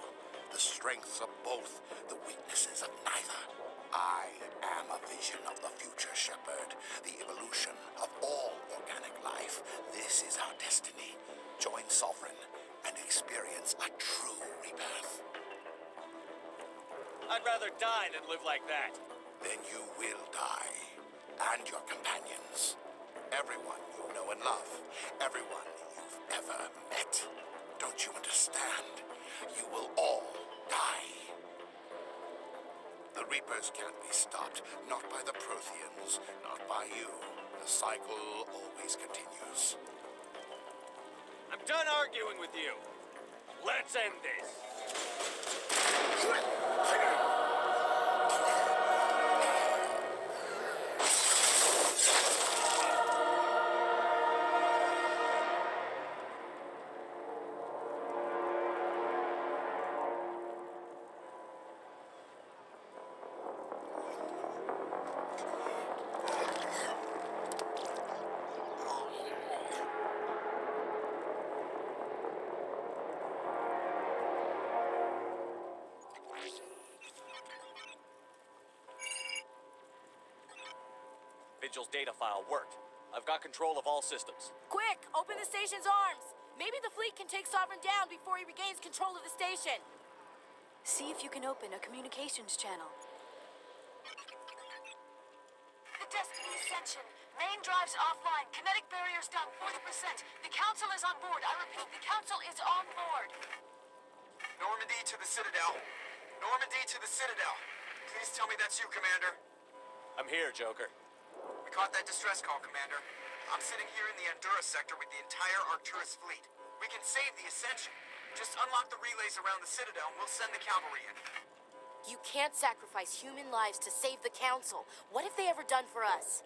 The strengths of both, the weaknesses of neither. I am a vision of the future, Shepard. The evolution of all organic life. This is our destiny. Join Sovereign and experience a true rebirth. I'd rather die than live like that. Then you will die. And your companions. Everyone you know and love. Everyone you've ever met. Don't you understand? You will all die. The Reapers can't be stopped. Not by the Protheans. Not by you. The cycle always continues. I'm done arguing with you. Let's end this. Vigil's data file worked. I've got control of all systems. Quick, open the station's arms. Maybe the fleet can take Sovereign down before he regains control of the station. See if you can open a communications channel. The Destiny Ascension. Main drives offline. Kinetic barriers down 40%. The Council is on board. I repeat, the Council is on board. Normandy to the Citadel. Normandy to the Citadel. Please tell me that's you, Commander. I'm here, Joker. We caught that distress call, Commander. I'm sitting here in the Honduras sector with the entire Arcturus fleet. We can save the Ascension. Just unlock the relays around the Citadel and we'll send the cavalry in. You can't sacrifice human lives to save the Council. What have they ever done for us?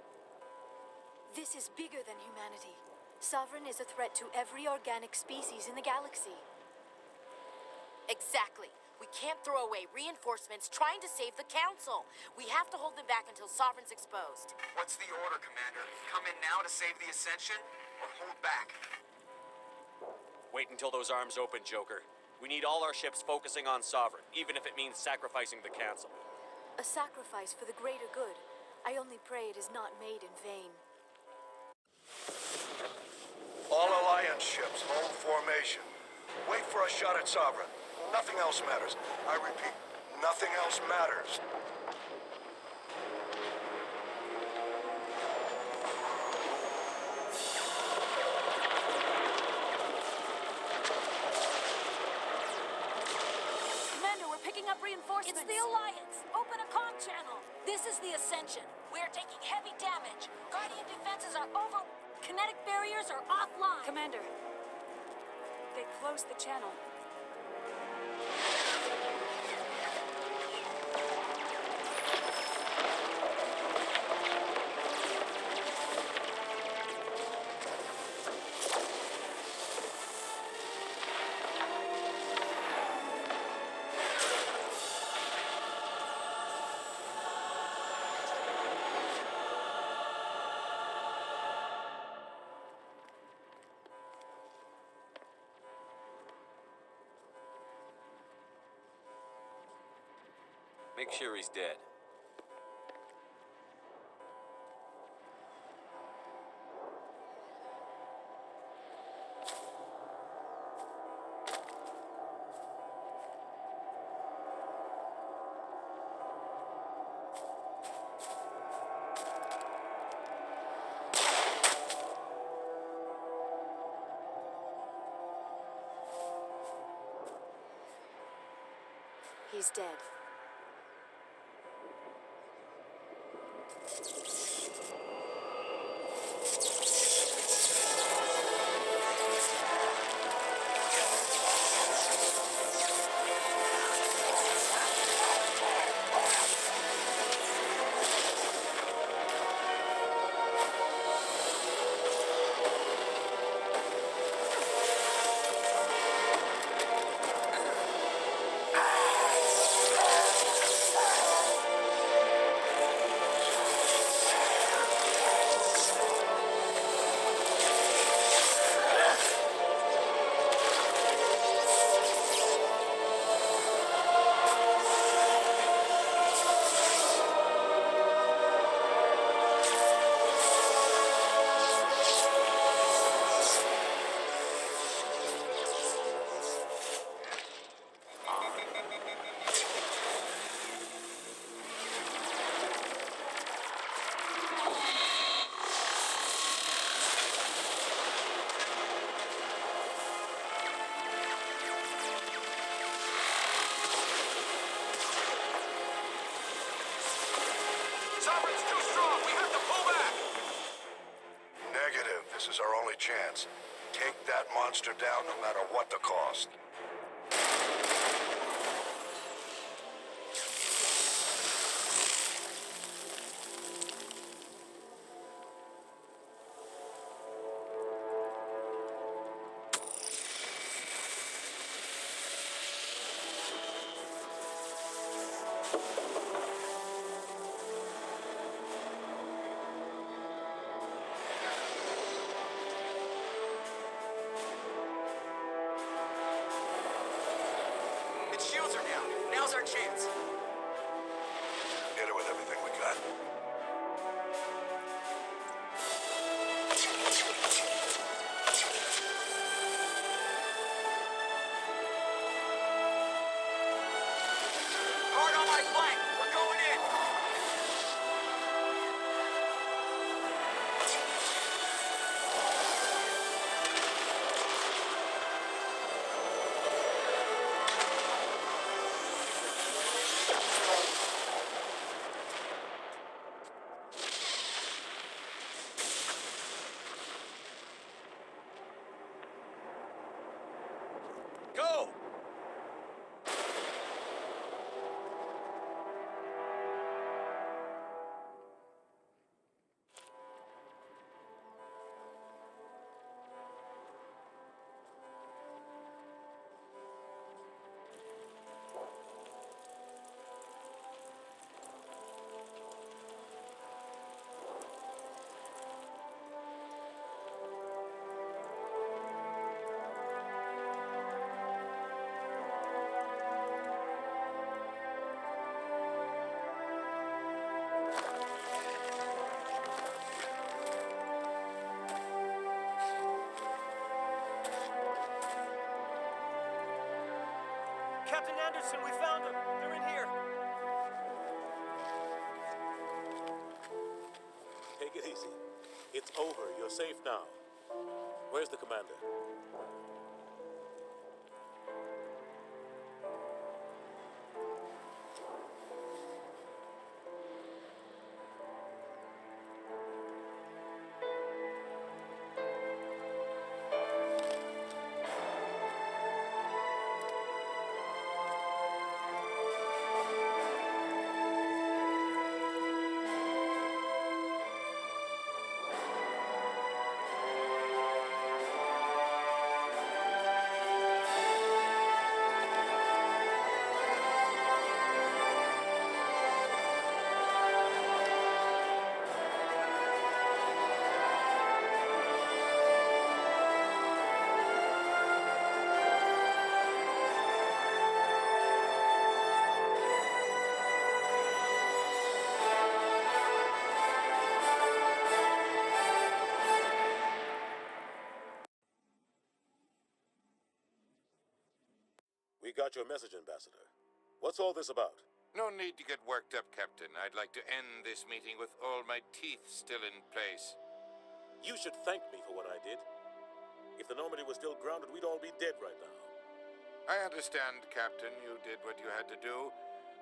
This is bigger than humanity. Sovereign is a threat to every organic species in the galaxy. Exactly. We can't throw away reinforcements trying to save the Council. We have to hold them back until Sovereign's exposed. What's the order, Commander? Come in now to save the Ascension, or hold back? Wait until those arms open, Joker. We need all our ships focusing on Sovereign, even if it means sacrificing the Council. A sacrifice for the greater good. I only pray it is not made in vain. All Alliance ships, hold formation. Wait for a shot at Sovereign. Nothing else matters. I repeat, nothing else matters. Commander, we're picking up reinforcements. It's the Alliance. Open a comm channel. This is the Ascension. We're taking heavy damage. Guardian defenses are over. Kinetic barriers are offline. Commander, they closed the channel. Make sure he's dead. He's dead. This is our only chance. Take that monster down no matter what the cost. Its shields are down. Now's our chance. Hit it with everything we got. flank. We're going in. Go! Captain Anderson, we found them. They're in here. Take it easy. It's over. You're safe now. Where's the commander? We got your message, Ambassador. What's all this about? No need to get worked up, Captain. I'd like to end this meeting with all my teeth still in place. You should thank me for what I did. If the Normandy was still grounded, we'd all be dead right now. I understand, Captain. You did what you had to do.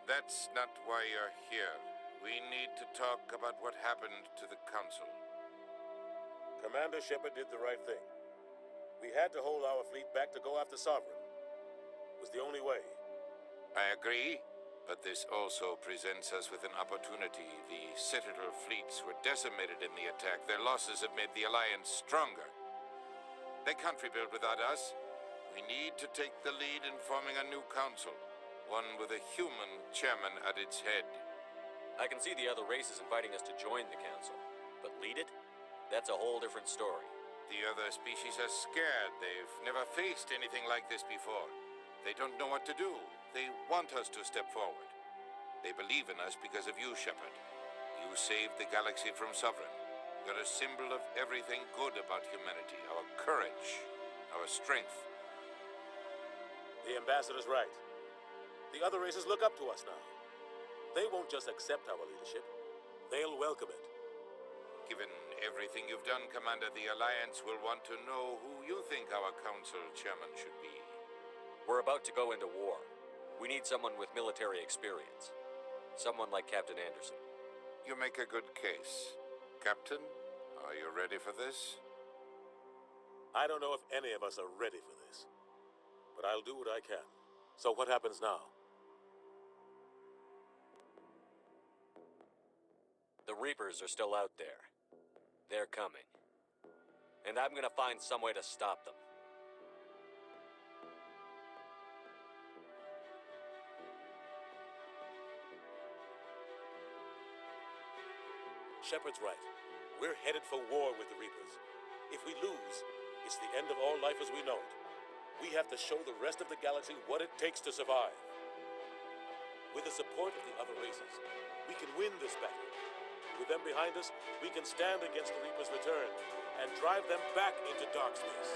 That's not why you're here. We need to talk about what happened to the Council. Commander Shepard did the right thing. We had to hold our fleet back to go after Sovereign. It was the only way. I agree, but this also presents us with an opportunity. The Citadel fleets were decimated in the attack. Their losses have made the Alliance stronger. They can't rebuild without us. We need to take the lead in forming a new council, one with a human chairman at its head. I can see the other races inviting us to join the council, but lead it? That's a whole different story. The other species are scared. They've never faced anything like this before. They don't know what to do. They want us to step forward. They believe in us because of you, Shepard. You saved the galaxy from Sovereign. You're a symbol of everything good about humanity. Our courage, our strength. The Ambassador's right. The other races look up to us now. They won't just accept our leadership. They'll welcome it. Given everything you've done, Commander, the Alliance will want to know who you think our council chairman should be. We're about to go into war. We need someone with military experience. Someone like Captain Anderson. You make a good case. Captain, are you ready for this? I don't know if any of us are ready for this. But I'll do what I can. So what happens now? The Reapers are still out there. They're coming. And I'm gonna find some way to stop them. Shepard's right. We're headed for war with the Reapers. If we lose, it's the end of all life as we know it. We have to show the rest of the galaxy what it takes to survive. With the support of the other races, we can win this battle. With them behind us, we can stand against the Reapers' return and drive them back into dark space.